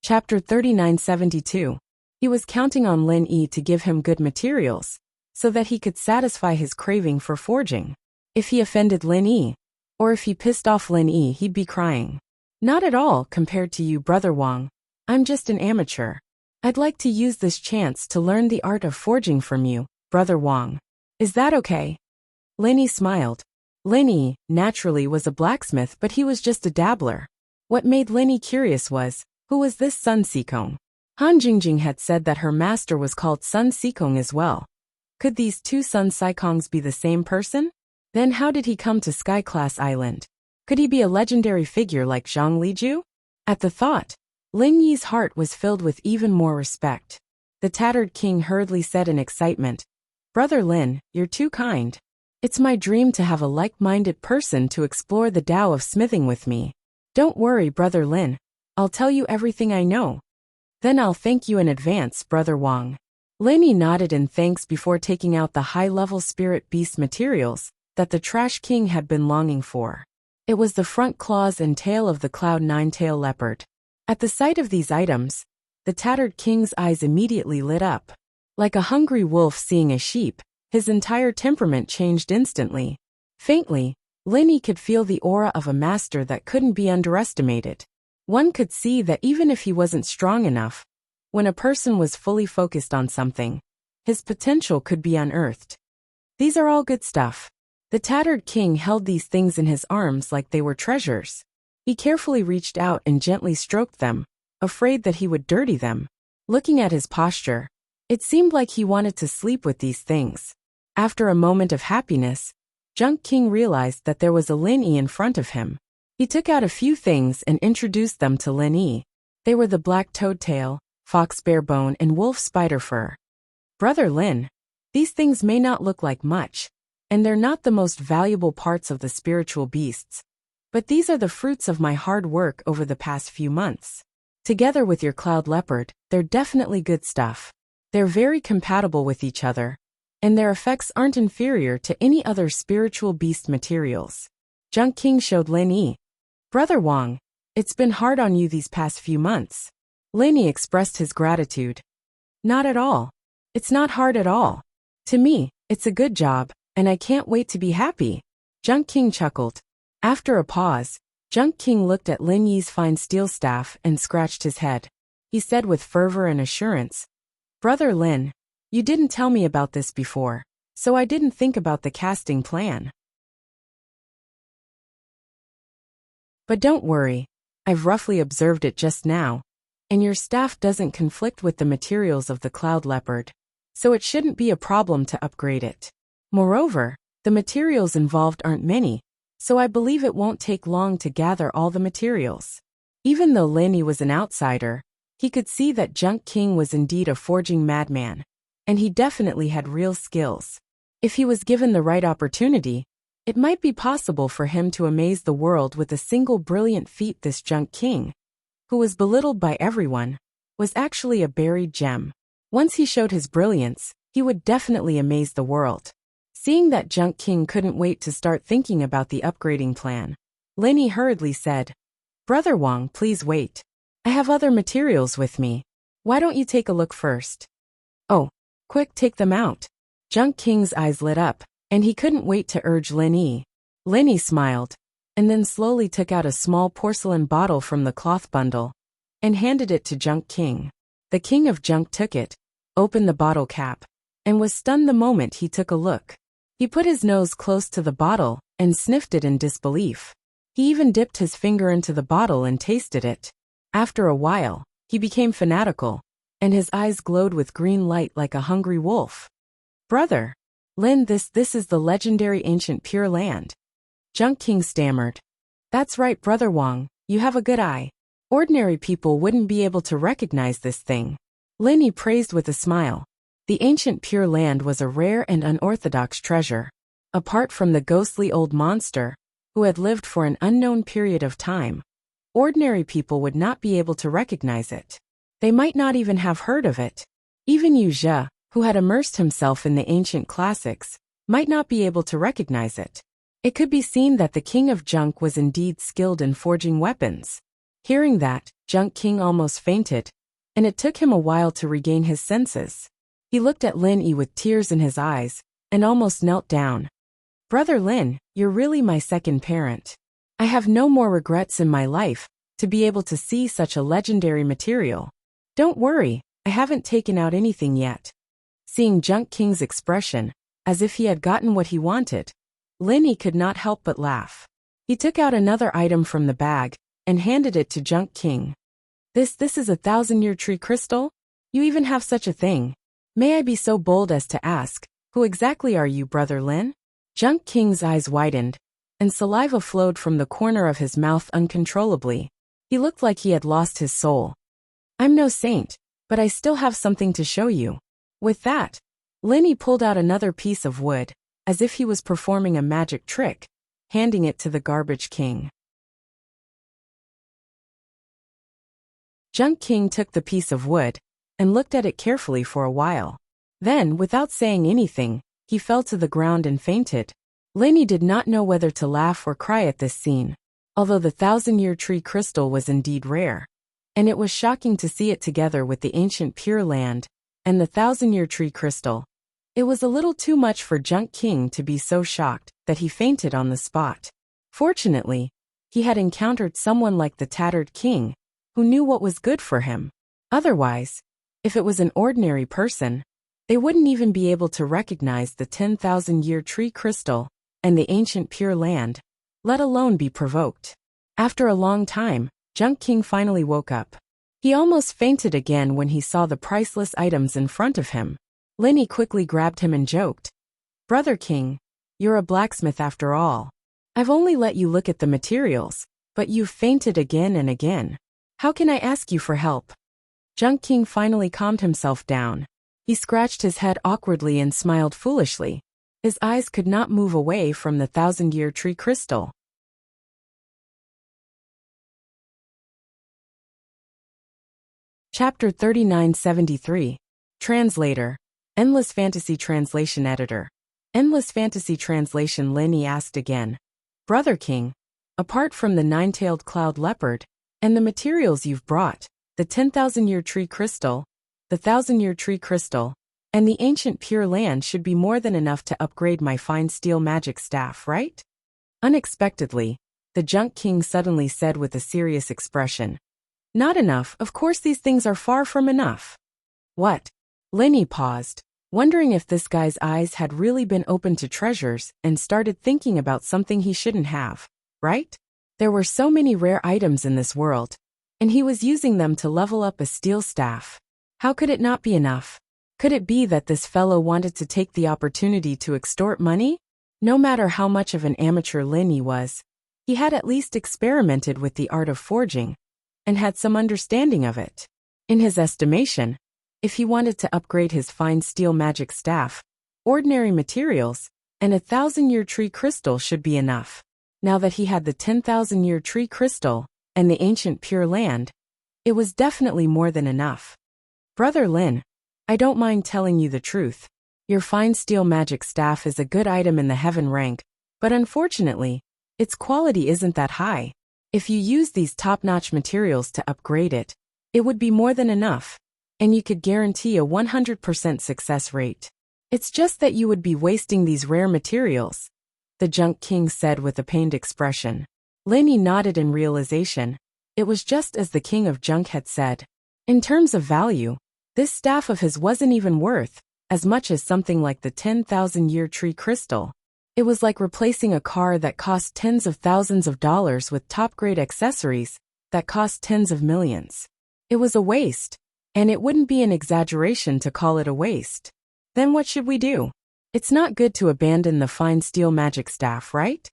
Chapter 3972. He was counting on Lin Yi to give him good materials, so that he could satisfy his craving for forging. If he offended Lin Yi, or if he pissed off Lin Yi, he'd be crying. Not at all compared to you, Brother Wang. I'm just an amateur. I'd like to use this chance to learn the art of forging from you, Brother Wang. Is that okay? Lin Yi smiled. Lin Yi, naturally, was a blacksmith, but he was just a dabbler. What made Lin Yi curious was, who was this Sun Sikong? Han Jingjing had said that her master was called Sun Sikong as well. Could these two Sun Sikongs be the same person? Then how did he come to Sky-class Island? Could he be a legendary figure like Zhang Liju? At the thought, Lin Yi's heart was filled with even more respect. The tattered king hurriedly said in excitement, "Brother Lin, you're too kind. It's my dream to have a like-minded person to explore the Tao of smithing with me. Don't worry, Brother Lin. I'll tell you everything I know. Then I'll thank you in advance, Brother Wang." Lin Yi nodded in thanks before taking out the high-level spirit beast materials that the Trash King had been longing for. It was the front claws and tail of the Cloud Nine-tail leopard. At the sight of these items, the tattered king's eyes immediately lit up. Like a hungry wolf seeing a sheep, his entire temperament changed instantly. Faintly, Lin Yi could feel the aura of a master that couldn't be underestimated. One could see that even if he wasn't strong enough, when a person was fully focused on something, his potential could be unearthed. These are all good stuff. The tattered king held these things in his arms like they were treasures. He carefully reached out and gently stroked them, afraid that he would dirty them. Looking at his posture, it seemed like he wanted to sleep with these things. After a moment of happiness, Junk King realized that there was a Lin Yi in front of him. He took out a few things and introduced them to Lin Yi. They were the black toad tail, fox bear bone, and wolf spider fur. "Brother Lin, these things may not look like much, and they're not the most valuable parts of the spiritual beasts, but these are the fruits of my hard work over the past few months. Together with your cloud leopard, they're definitely good stuff. They're very compatible with each other, and their effects aren't inferior to any other spiritual beast materials." Junk King showed Lin Yi. "Brother Wang, it's been hard on you these past few months." Lin Yi expressed his gratitude. "Not at all. It's not hard at all. To me, it's a good job, and I can't wait to be happy." Junk King chuckled. After a pause, Junk King looked at Lin Yi's fine steel staff and scratched his head. He said with fervor and assurance, "Brother Lin, you didn't tell me about this before, so I didn't think about the casting plan. But don't worry, I've roughly observed it just now, and your staff doesn't conflict with the materials of the cloud leopard, so it shouldn't be a problem to upgrade it. Moreover, the materials involved aren't many, so I believe it won't take long to gather all the materials." Even though Lin Yi was an outsider, he could see that Junk King was indeed a forging madman, and he definitely had real skills. If he was given the right opportunity, it might be possible for him to amaze the world with a single brilliant feat. This Junk King, who was belittled by everyone, was actually a buried gem. Once he showed his brilliance, he would definitely amaze the world. Seeing that Junk King couldn't wait to start thinking about the upgrading plan, Lin Yi hurriedly said, "Brother Wang, please wait. I have other materials with me. Why don't you take a look first?" "Oh, quick, take them out." Junk King's eyes lit up, and he couldn't wait to urge Lin Yi. Lin Yi smiled, and then slowly took out a small porcelain bottle from the cloth bundle and handed it to Junk King. The King of Junk took it, opened the bottle cap, and was stunned the moment he took a look. He put his nose close to the bottle and sniffed it in disbelief. He even dipped his finger into the bottle and tasted it. After a while, he became fanatical, and his eyes glowed with green light like a hungry wolf. "Brother Lin, this is the legendary ancient Pure Land." Junk King stammered. "That's right, Brother Wang, you have a good eye. Ordinary people wouldn't be able to recognize this thing." Lin Yi praised with a smile. The ancient Pure Land was a rare and unorthodox treasure. Apart from the ghostly old monster, who had lived for an unknown period of time, ordinary people would not be able to recognize it. They might not even have heard of it. Even Yu Zhe, who had immersed himself in the ancient classics, might not be able to recognize it. It could be seen that the King of Junk was indeed skilled in forging weapons. Hearing that, Junk King almost fainted, and it took him a while to regain his senses. He looked at Lin Yi with tears in his eyes, and almost knelt down. "Brother Lin, you're really my second parent. I have no more regrets in my life to be able to see such a legendary material. Don't worry, I haven't taken out anything yet." Seeing Junk King's expression, as if he had gotten what he wanted, Lenny could not help but laugh. He took out another item from the bag and handed it to Junk King. This is a 1,000-year tree crystal? You even have such a thing. May I be so bold as to ask, who exactly are you, Brother Lin? Junk King's eyes widened, and saliva flowed from the corner of his mouth uncontrollably. He looked like he had lost his soul. I'm no saint, but I still have something to show you. With that, Lenny pulled out another piece of wood, as if he was performing a magic trick, handing it to the Garbage King. Junk King took the piece of wood and looked at it carefully for a while. Then, without saying anything, he fell to the ground and fainted. Lenny did not know whether to laugh or cry at this scene, although the 1,000-year tree crystal was indeed rare, and it was shocking to see it together with the ancient Pure Land and the 1,000-year tree crystal. It was a little too much for Junk King to be so shocked that he fainted on the spot. Fortunately, he had encountered someone like the Tattered King, who knew what was good for him. Otherwise, if it was an ordinary person, they wouldn't even be able to recognize the 10,000-year tree crystal and the ancient Pure Land, let alone be provoked. After a long time, Junk King finally woke up. He almost fainted again when he saw the priceless items in front of him. Lenny quickly grabbed him and joked, Brother King, you're a blacksmith after all. I've only let you look at the materials, but you've fainted again and again. How can I ask you for help? Junk King finally calmed himself down. He scratched his head awkwardly and smiled foolishly. His eyes could not move away from the 1,000-year tree crystal. Chapter 3973. Translator. Endless Fantasy Translation Editor. Endless Fantasy Translation. Lenny asked again. Brother King, apart from the 9-tailed cloud leopard, and the materials you've brought, the 10,000-year tree crystal, the 1,000-year tree crystal, and the ancient Pure Land should be more than enough to upgrade my fine steel magic staff, right? Unexpectedly, the Junk King suddenly said with a serious expression. Not enough, of course these things are far from enough. What? Lenny paused, wondering if this guy's eyes had really been opened to treasures and started thinking about something he shouldn't have, right? There were so many rare items in this world, and he was using them to level up a steel staff. How could it not be enough? Could it be that this fellow wanted to take the opportunity to extort money? No matter how much of an amateur Lenny was, he had at least experimented with the art of forging, and had some understanding of it. In his estimation, if he wanted to upgrade his fine steel magic staff, ordinary materials, and a 1,000-year tree crystal should be enough. Now that he had the 10,000-year tree crystal and the ancient Pure Land, it was definitely more than enough. Brother Lin, I don't mind telling you the truth. Your fine steel magic staff is a good item in the heaven rank, but unfortunately, its quality isn't that high. If you use these top-notch materials to upgrade it, it would be more than enough, and you could guarantee a 100% success rate. It's just that you would be wasting these rare materials, the Junk King said with a pained expression. Lenny nodded in realization. It was just as the King of Junk had said. In terms of value, this staff of his wasn't even worth as much as something like the 10,000-year tree crystal. It was like replacing a car that cost tens of thousands of dollars with top-grade accessories that cost tens of millions. It was a waste, and it wouldn't be an exaggeration to call it a waste. Then what should we do? It's not good to abandon the fine steel magic staff, right?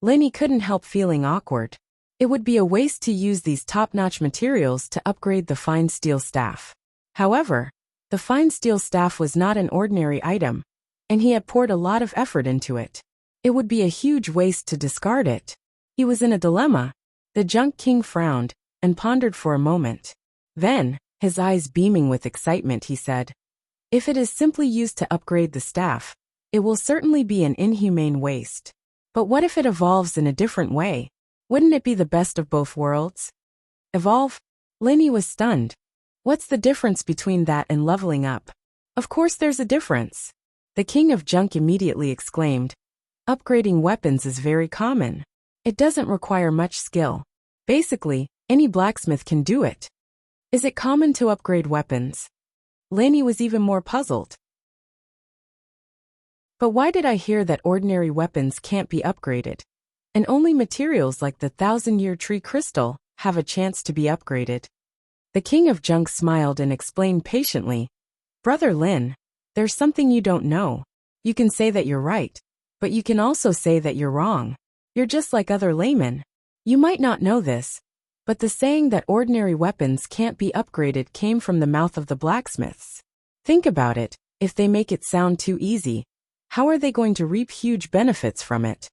Lenny couldn't help feeling awkward. It would be a waste to use these top-notch materials to upgrade the fine steel staff. However, the fine steel staff was not an ordinary item, and he had poured a lot of effort into it. It would be a huge waste to discard it. He was in a dilemma. The Junk King frowned and pondered for a moment. Then, his eyes beaming with excitement, he said, If it is simply used to upgrade the staff, it will certainly be an inhumane waste. But what if it evolves in a different way? Wouldn't it be the best of both worlds? Evolve? Lenny was stunned. What's the difference between that and leveling up? Of course there's a difference. The King of Junk immediately exclaimed. Upgrading weapons is very common. It doesn't require much skill. Basically, any blacksmith can do it. Is it common to upgrade weapons? Lenny was even more puzzled. But why did I hear that ordinary weapons can't be upgraded? And only materials like the 1,000-year tree crystal have a chance to be upgraded. The king of junk smiled and explained patiently, Brother Lin, there's something you don't know. You can say that you're right, but you can also say that you're wrong. You're just like other laymen. You might not know this, but the saying that ordinary weapons can't be upgraded came from the mouth of the blacksmiths. Think about it, if they make it sound too easy, how are they going to reap huge benefits from it?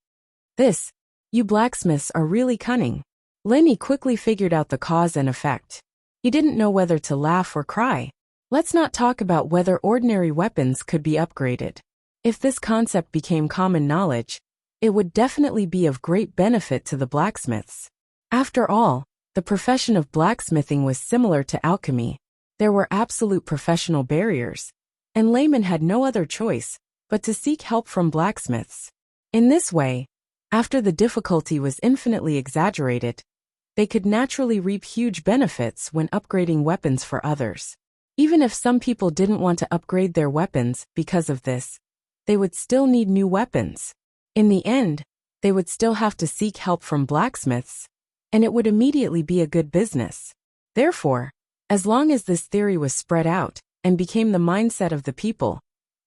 You blacksmiths are really cunning. Lenny quickly figured out the cause and effect. He didn't know whether to laugh or cry. Let's not talk about whether ordinary weapons could be upgraded. If this concept became common knowledge, it would definitely be of great benefit to the blacksmiths. After all, the profession of blacksmithing was similar to alchemy. There were absolute professional barriers, and laymen had no other choice but to seek help from blacksmiths. In this way, after the difficulty was infinitely exaggerated, they could naturally reap huge benefits when upgrading weapons for others. Even if some people didn't want to upgrade their weapons because of this, they would still need new weapons. In the end, they would still have to seek help from blacksmiths, and it would immediately be a good business. Therefore, as long as this theory was spread out and became the mindset of the people,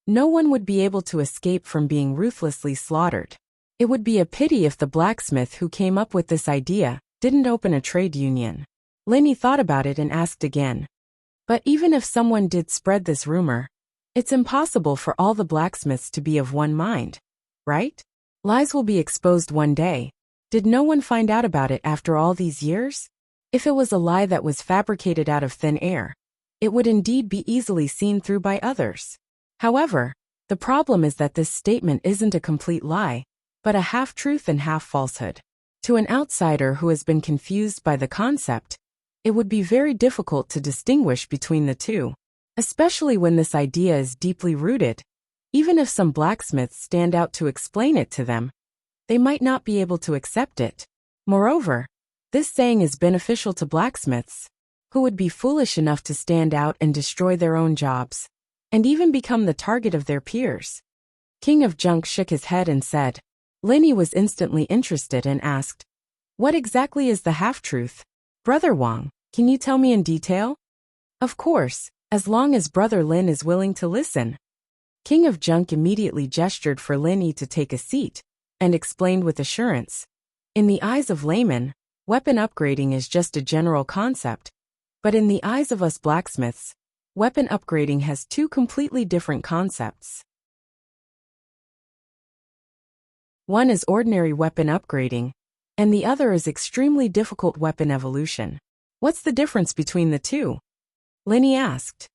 no one would be able to escape from being ruthlessly slaughtered. It would be a pity if the blacksmith who came up with this idea didn't open a trade union. Lenny thought about it and asked again. But even if someone did spread this rumor, it's impossible for all the blacksmiths to be of one mind, right? Lies will be exposed one day. Did no one find out about it after all these years? If it was a lie that was fabricated out of thin air, it would indeed be easily seen through by others. However, the problem is that this statement isn't a complete lie, but a half-truth and half-falsehood. To an outsider who has been confused by the concept, it would be very difficult to distinguish between the two, especially when this idea is deeply rooted. Even if some blacksmiths stand out to explain it to them, they might not be able to accept it. Moreover, this saying is beneficial to blacksmiths, who would be foolish enough to stand out and destroy their own jobs, and even become the target of their peers. King of Junk shook his head and said. Lenny was instantly interested and asked, What exactly is the half-truth? Brother Wang, can you tell me in detail? Of course, as long as Brother Lin is willing to listen. King of Junk immediately gestured for Lenny to take a seat, and explained with assurance. In the eyes of laymen, weapon upgrading is just a general concept, but in the eyes of us blacksmiths, weapon upgrading has two completely different concepts. One is ordinary weapon upgrading, and the other is extremely difficult weapon evolution. What's the difference between the two? Lenny asked.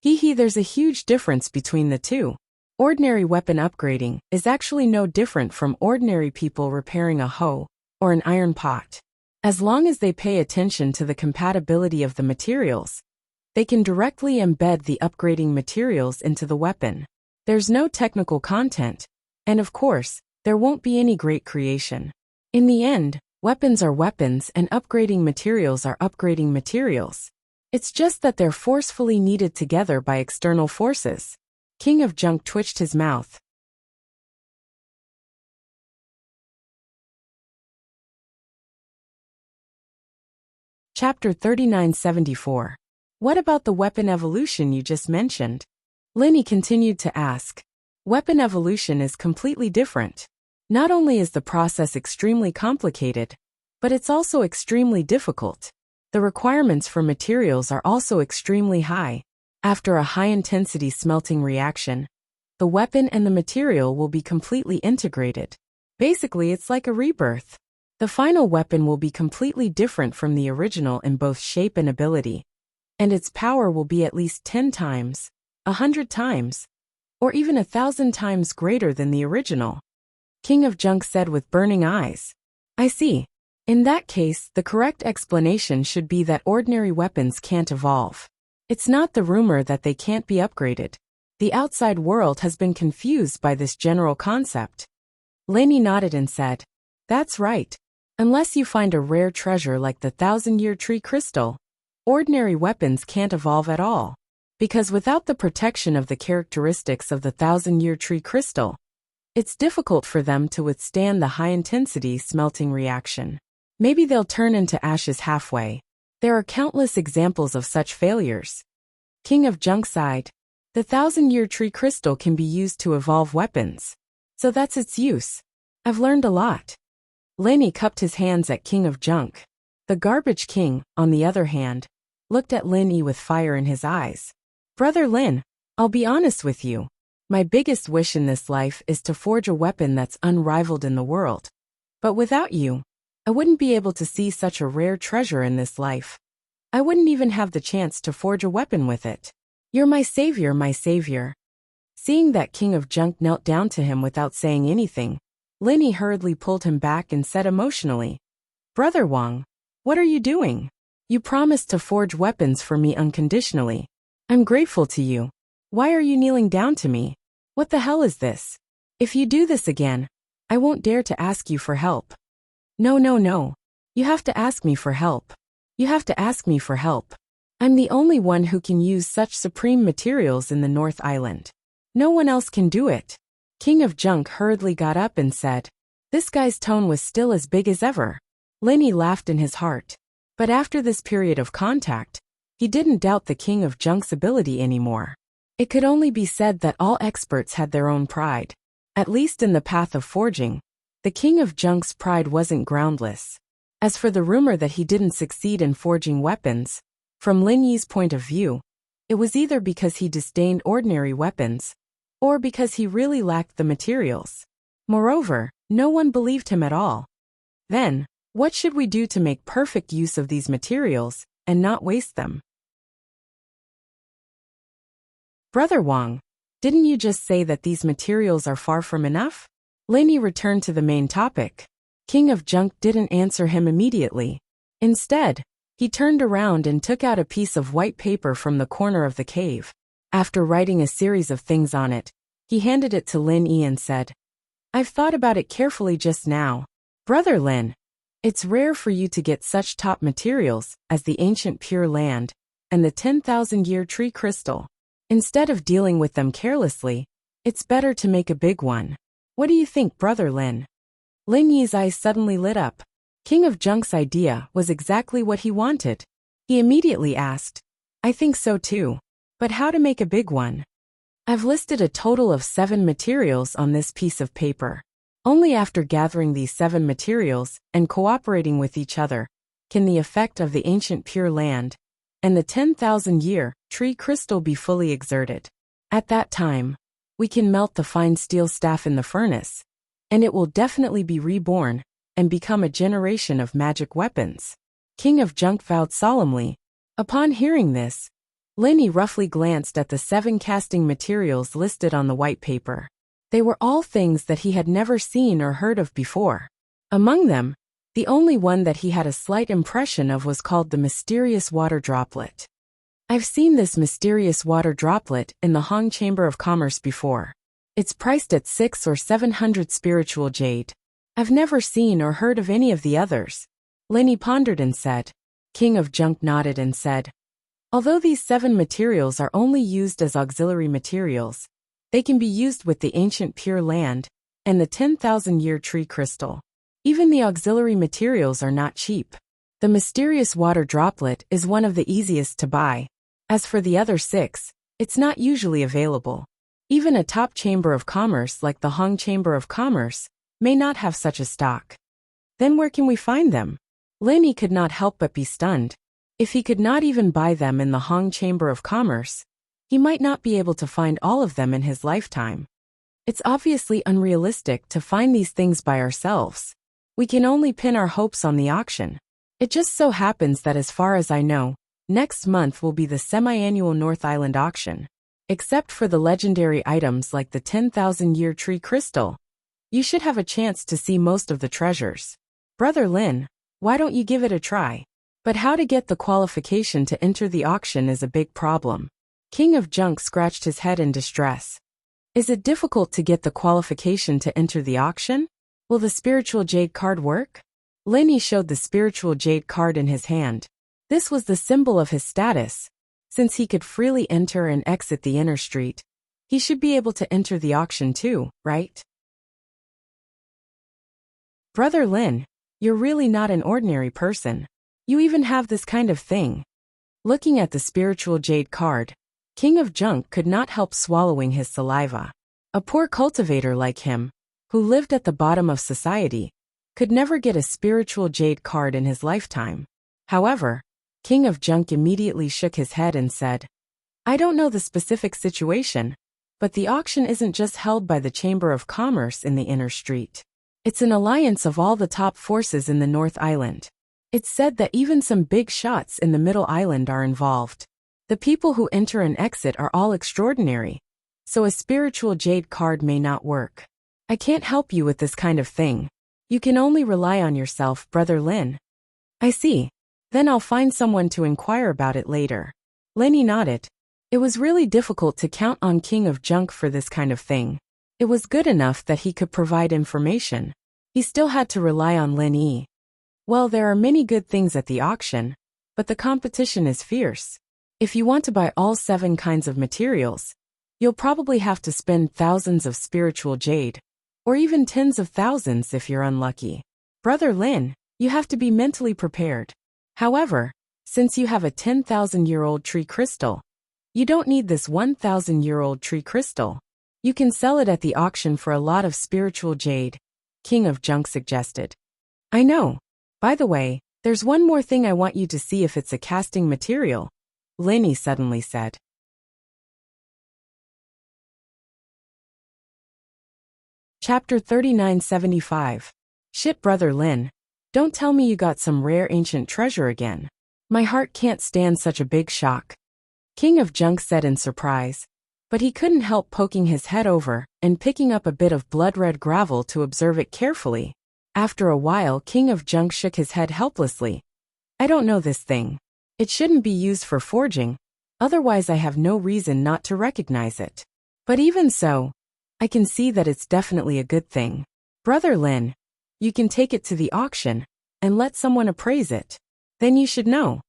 There's a huge difference between the two. Ordinary weapon upgrading is actually no different from ordinary people repairing a hoe or an iron pot. As long as they pay attention to the compatibility of the materials, they can directly embed the upgrading materials into the weapon. There's no technical content, and of course, there won't be any great creation. In the end, weapons are weapons and upgrading materials are upgrading materials. It's just that they're forcefully kneaded together by external forces. King of Junk twitched his mouth. Chapter 3974. What about the weapon evolution you just mentioned? Lenny continued to ask. Weapon evolution is completely different. Not only is the process extremely complicated, but it's also extremely difficult. The requirements for materials are also extremely high. After a high-intensity smelting reaction, the weapon and the material will be completely integrated. Basically, it's like a rebirth. The final weapon will be completely different from the original in both shape and ability, and its power will be at least 10 times, 100 times, or even 1,000 times greater than the original. King of Junk said with burning eyes. I see. In that case, the correct explanation should be that ordinary weapons can't evolve. It's not the rumor that they can't be upgraded. The outside world has been confused by this general concept. Lenny nodded and said, That's right. Unless you find a rare treasure like the 1,000-year tree crystal, ordinary weapons can't evolve at all. Because without the protection of the characteristics of the 1,000-year tree crystal, it's difficult for them to withstand the high-intensity smelting reaction. Maybe they'll turn into ashes halfway. There are countless examples of such failures. King of Junk sighed. The 1,000-year tree crystal can be used to evolve weapons. So that's its use. I've learned a lot. Lenny cupped his hands at King of Junk. The Garbage King, on the other hand, looked at Lenny with fire in his eyes. Brother Lin, I'll be honest with you. My biggest wish in this life is to forge a weapon that's unrivaled in the world. But without you, I wouldn't be able to see such a rare treasure in this life. I wouldn't even have the chance to forge a weapon with it. You're my savior, my savior. Seeing that King of Junk knelt down to him without saying anything, Lenny hurriedly pulled him back and said emotionally, Brother Wang, what are you doing? You promised to forge weapons for me unconditionally. I'm grateful to you. Why are you kneeling down to me? What the hell is this? If you do this again, I won't dare to ask you for help. No, no, no. You have to ask me for help. You have to ask me for help. I'm the only one who can use such supreme materials in the North Island. No one else can do it. King of Junk hurriedly got up and said. This guy's tone was still as big as ever. Lenny laughed in his heart. But after this period of contact, he didn't doubt the King of Junk's ability anymore. It could only be said that all experts had their own pride. At least in the path of forging, the King of Junk's pride wasn't groundless. As for the rumor that he didn't succeed in forging weapons, from Lin Yi's point of view, it was either because he disdained ordinary weapons, or because he really lacked the materials. Moreover, no one believed him at all. Then, what should we do to make perfect use of these materials and not waste them? Brother Wang, didn't you just say that these materials are far from enough? Lenny returned to the main topic. King of Junk didn't answer him immediately. Instead, he turned around and took out a piece of white paper from the corner of the cave. After writing a series of things on it, he handed it to Lin Yi and said, I've thought about it carefully just now. Brother Lin, it's rare for you to get such top materials as the ancient Pure Land and the 10,000-year tree crystal. Instead of dealing with them carelessly, it's better to make a big one. What do you think, Brother Lin? Lin Yi's eyes suddenly lit up. King of Junk's idea was exactly what he wanted. He immediately asked, I think so too. But how to make a big one? I've listed a total of 7 materials on this piece of paper. Only after gathering these 7 materials and cooperating with each other can the effect of the ancient Pure Land and the 10,000-year tree crystal be fully exerted. At that time, we can melt the fine steel staff in the furnace, and it will definitely be reborn and become a generation of magic weapons. King of Junk vowed solemnly. Upon hearing this, Lenny roughly glanced at the 7 casting materials listed on the white paper. They were all things that he had never seen or heard of before. Among them, the only one that he had a slight impression of was called the mysterious water droplet. I've seen this mysterious water droplet in the Hong Chamber of Commerce before. It's priced at 600 or 700 spiritual jade. I've never seen or heard of any of the others. Lenny pondered and said. King of Junk nodded and said, although these 7 materials are only used as auxiliary materials, they can be used with the ancient Pure Land and the 10,000-year tree crystal. Even the auxiliary materials are not cheap. The mysterious water droplet is one of the easiest to buy. As for the other 6, it's not usually available. Even a top chamber of commerce like the Hong Chamber of Commerce may not have such a stock. Then where can we find them? Lenny could not help but be stunned. If he could not even buy them in the Hong Chamber of Commerce, he might not be able to find all of them in his lifetime. It's obviously unrealistic to find these things by ourselves. We can only pin our hopes on the auction. It just so happens that as far as I know, next month will be the semi-annual North Island auction. Except for the legendary items like the 10,000-year tree crystal, you should have a chance to see most of the treasures. Brother Lin, why don't you give it a try? But how to get the qualification to enter the auction is a big problem. King of Junk scratched his head in distress. Is it difficult to get the qualification to enter the auction? Will the spiritual jade card work? Lenny showed the spiritual jade card in his hand. This was the symbol of his status. Since he could freely enter and exit the inner street, he should be able to enter the auction too, right? Brother Lin, you're really not an ordinary person. You even have this kind of thing. Looking at the spiritual jade card, King of Junk could not help swallowing his saliva. A poor cultivator like him, who lived at the bottom of society, could never get a spiritual jade card in his lifetime. However, King of Junk immediately shook his head and said, I don't know the specific situation, but the auction isn't just held by the Chamber of Commerce in the inner street. It's an alliance of all the top forces in the North Island. It's said that even some big shots in the Middle Island are involved. The people who enter and exit are all extraordinary, so a spiritual jade card may not work. I can't help you with this kind of thing. You can only rely on yourself, Brother Lin. I see. Then I'll find someone to inquire about it later. Lenny nodded. It was really difficult to count on King of Junk for this kind of thing. It was good enough that he could provide information. He still had to rely on Lin Yi. Well, there are many good things at the auction, but the competition is fierce. If you want to buy all 7 kinds of materials, you'll probably have to spend thousands of spiritual jade, or even tens of thousands if you're unlucky. Brother Lin, you have to be mentally prepared. However, since you have a 10,000-year-old tree crystal, you don't need this 1,000-year-old tree crystal. You can sell it at the auction for a lot of spiritual jade, King of Junk suggested. I know. By the way, there's one more thing I want you to see if it's a casting material, Lenny suddenly said. Chapter 3975. Shit, Brother Lin. Don't tell me you got some rare ancient treasure again. My heart can't stand such a big shock. King of Junk said in surprise, but he couldn't help poking his head over and picking up a bit of blood-red gravel to observe it carefully. After a while, King of Junk shook his head helplessly. I don't know this thing. It shouldn't be used for forging, otherwise I have no reason not to recognize it. But even so, I can see that it's definitely a good thing. Brother Lin, you can take it to the auction and let someone appraise it. Then you should know.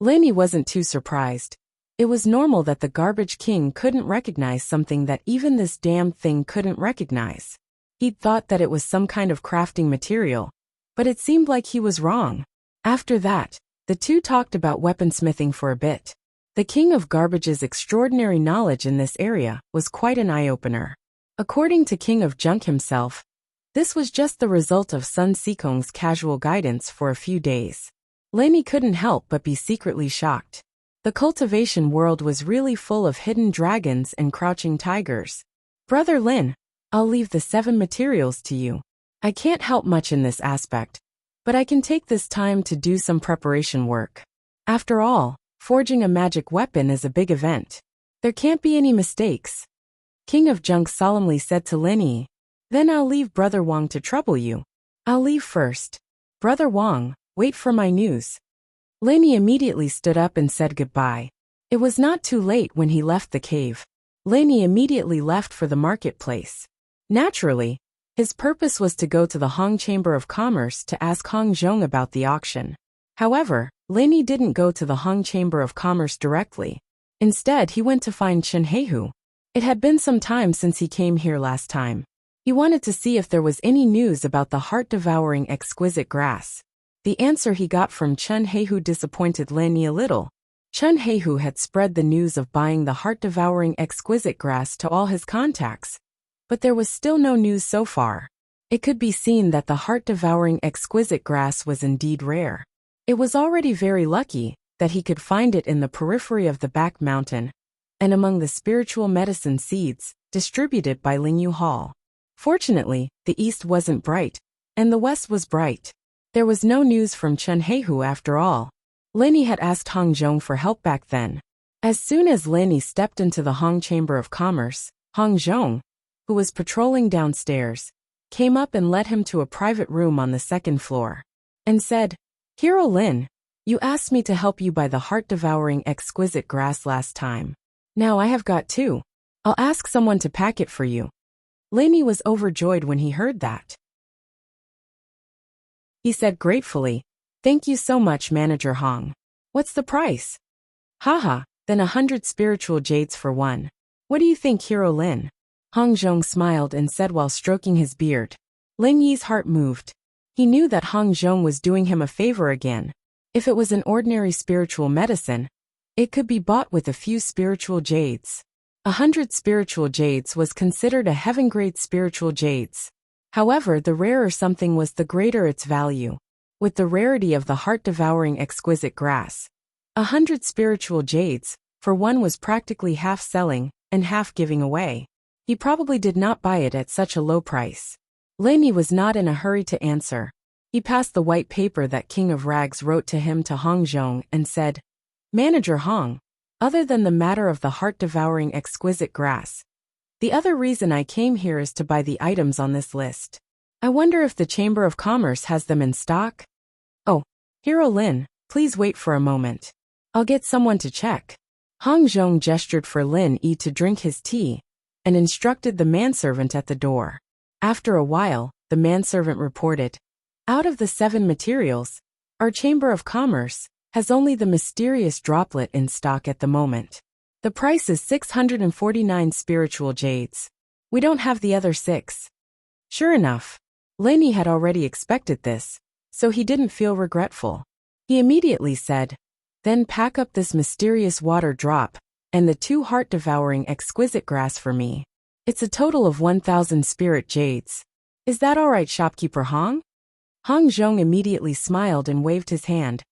Lenny wasn't too surprised. It was normal that the Garbage King couldn't recognize something that even this damn thing couldn't recognize. He'd thought that it was some kind of crafting material, but it seemed like he was wrong. After that, the two talked about weaponsmithing for a bit. The King of Garbage's extraordinary knowledge in this area was quite an eye-opener. According to King of Junk himself, this was just the result of Sun Sikong's casual guidance for a few days. Lenny couldn't help but be secretly shocked. The cultivation world was really full of hidden dragons and crouching tigers. Brother Lin, I'll leave the 7 materials to you. I can't help much in this aspect, but I can take this time to do some preparation work. After all, forging a magic weapon is a big event. There can't be any mistakes. King of Junk solemnly said to Lenny, then I'll leave Brother Wang to trouble you. I'll leave first. Brother Wang, wait for my news. Lenny immediately stood up and said goodbye. It was not too late when he left the cave. Lenny immediately left for the marketplace. Naturally, his purpose was to go to the Hong Chamber of Commerce to ask Hong Zhong about the auction. However, Lenny didn't go to the Hong Chamber of Commerce directly. Instead, he went to find Chen Heihu. It had been some time since he came here last time. He wanted to see if there was any news about the heart-devouring exquisite grass. The answer he got from Chen Heihu disappointed Lenny a little. Chen Heihu had spread the news of buying the heart-devouring exquisite grass to all his contacts, but there was still no news so far. It could be seen that the heart-devouring exquisite grass was indeed rare. It was already very lucky that he could find it in the periphery of the back mountain, and among the spiritual medicine seeds distributed by Lingyu Hall. Fortunately, the east wasn't bright, and the west was bright. There was no news from Chen Heihu after all. Lenny had asked Hong Zhong for help back then. As soon as Lenny stepped into the Hong Chamber of Commerce, Hong Zhong, who was patrolling downstairs, came up and led him to a private room on the 2nd floor, and said, Hero Lin, you asked me to help you buy the heart-devouring exquisite grass last time. Now I have got 2. I'll ask someone to pack it for you. Lenny was overjoyed when he heard that. He said gratefully, Thank you so much, Manager Hong. What's the price? Haha, Then 100 spiritual jades for one. What do you think, Hero Lin? Hong Zhong smiled and said while stroking his beard. Lin Yi's heart moved. He knew that Hong Zhong was doing him a favor again. If it was an ordinary spiritual medicine, it could be bought with a few spiritual jades. 100 spiritual jades was considered a heaven-grade spiritual jades. However, the rarer something was, the greater its value. With the rarity of the heart-devouring exquisite grass, 100 spiritual jades, for one, was practically half selling and half giving away. He probably did not buy it at such a low price. Lin Yi was not in a hurry to answer. He passed the white paper that King of Rags wrote to him to Hong Zhong and said, Manager Hong, other than the matter of the heart-devouring exquisite grass, the other reason I came here is to buy the items on this list. I wonder if the Chamber of Commerce has them in stock? Oh, Hero Lin, please wait for a moment. I'll get someone to check. Hong Zhong gestured for Lin Yi to drink his tea and instructed the manservant at the door. After a while, the manservant reported, out of the 7 materials, our Chamber of Commerce has only the mysterious droplet in stock at the moment. The price is 649 spiritual jades. We don't have the other 6. Sure enough, Lin Yi had already expected this, so he didn't feel regretful. He immediately said, then pack up this mysterious water drop and the 2 heart-devouring exquisite grass for me. It's a total of 1,000 spirit jades. Is that all right, shopkeeper Hong? Hong Zhong immediately smiled and waved his hand.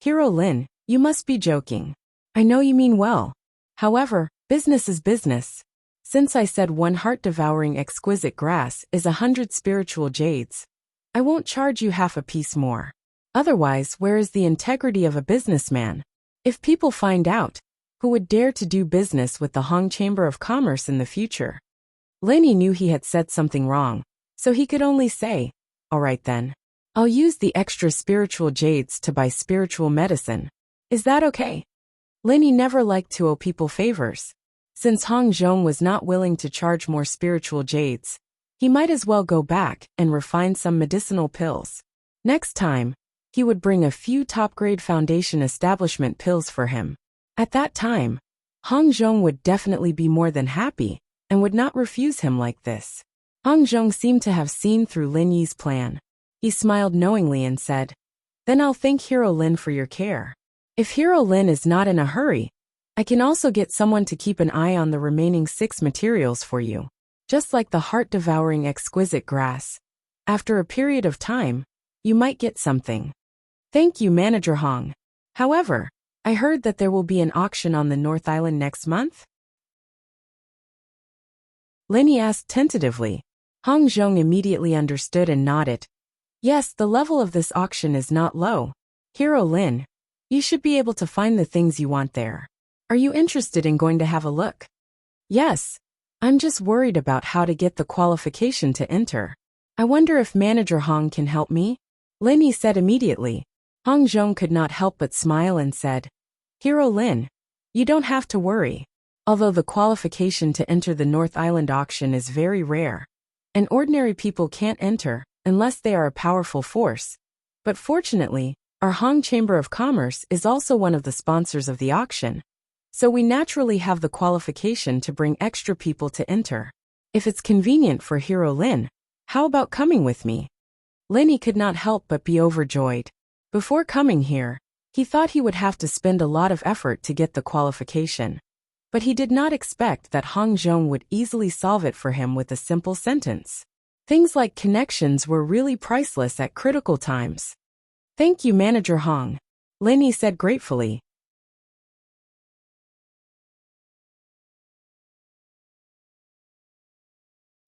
Hero Lin, you must be joking. I know you mean well. However, business is business. Since I said 1 heart-devouring exquisite grass is 100 spiritual jades, I won't charge you half a piece more. Otherwise, where is the integrity of a businessman? If people find out, who would dare to do business with the Hong Chamber of Commerce in the future? Lin Yi knew he had said something wrong, so he could only say, all right then. I'll use the extra spiritual jades to buy spiritual medicine. Is that okay? Lin Yi never liked to owe people favors. Since Hong Zhong was not willing to charge more spiritual jades, he might as well go back and refine some medicinal pills. Next time, he would bring a few top-grade foundation establishment pills for him. At that time, Hong Zhong would definitely be more than happy and would not refuse him like this. Hong Zhong seemed to have seen through Lin Yi's plan. He smiled knowingly and said, then I'll thank Hero Lin for your care. If Hero Lin is not in a hurry, I can also get someone to keep an eye on the remaining 6 materials for you. Just like the heart-devouring exquisite grass. After a period of time, you might get something. Thank you, Manager Hong. However, I heard that there will be an auction on the North Island next month? Lin Yi asked tentatively. Hong Zhong immediately understood and nodded. Yes, the level of this auction is not low. Hero Lin, you should be able to find the things you want there. Are you interested in going to have a look? Yes. I'm just worried about how to get the qualification to enter. I wonder if Manager Hong can help me? Lin Yi said immediately. Hong Zhong could not help but smile and said, Hero Lin, you don't have to worry. Although the qualification to enter the North Island auction is very rare, and ordinary people can't enter unless they are a powerful force. But fortunately, our Hong Chamber of Commerce is also one of the sponsors of the auction. So we naturally have the qualification to bring extra people to enter. If it's convenient for Hero Lin, how about coming with me? Lin Yi could not help but be overjoyed. Before coming here, he thought he would have to spend a lot of effort to get the qualification. But he did not expect that Hong Zhong would easily solve it for him with a simple sentence. Things like connections were really priceless at critical times. Thank you, Manager Hong, Lin Yi said gratefully.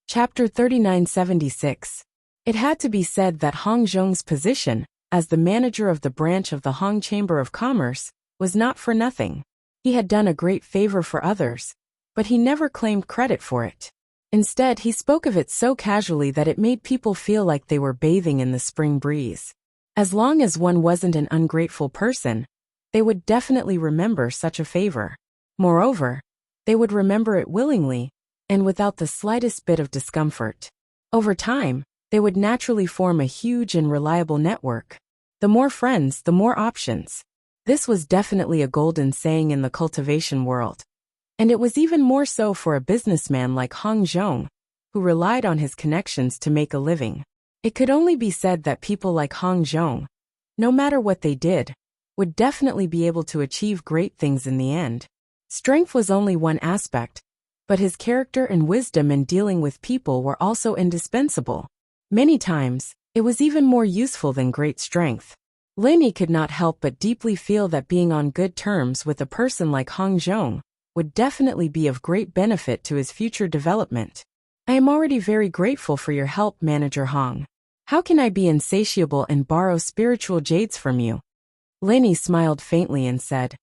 Chapter 3976. It had to be said that Hong Zhong's position, as the manager of the branch of the Hong Chamber of Commerce, was not for nothing. He had done a great favor for others, but he never claimed credit for it. Instead, he spoke of it so casually that it made people feel like they were bathing in the spring breeze. As long as one wasn't an ungrateful person, they would definitely remember such a favor. Moreover, they would remember it willingly, and without the slightest bit of discomfort. Over time, they would naturally form a huge and reliable network. The more friends, the more options. This was definitely a golden saying in the cultivation world. And it was even more so for a businessman like Hong Zhong, who relied on his connections to make a living. It could only be said that people like Hong Zhong, no matter what they did, would definitely be able to achieve great things in the end. Strength was only one aspect, but his character and wisdom in dealing with people were also indispensable. Many times, it was even more useful than great strength. Lin could not help but deeply feel that being on good terms with a person like Hong Zhong would definitely be of great benefit to his future development. I am already very grateful for your help, Manager Hong. How can I be insatiable and borrow spiritual jades from you? Lin smiled faintly and said,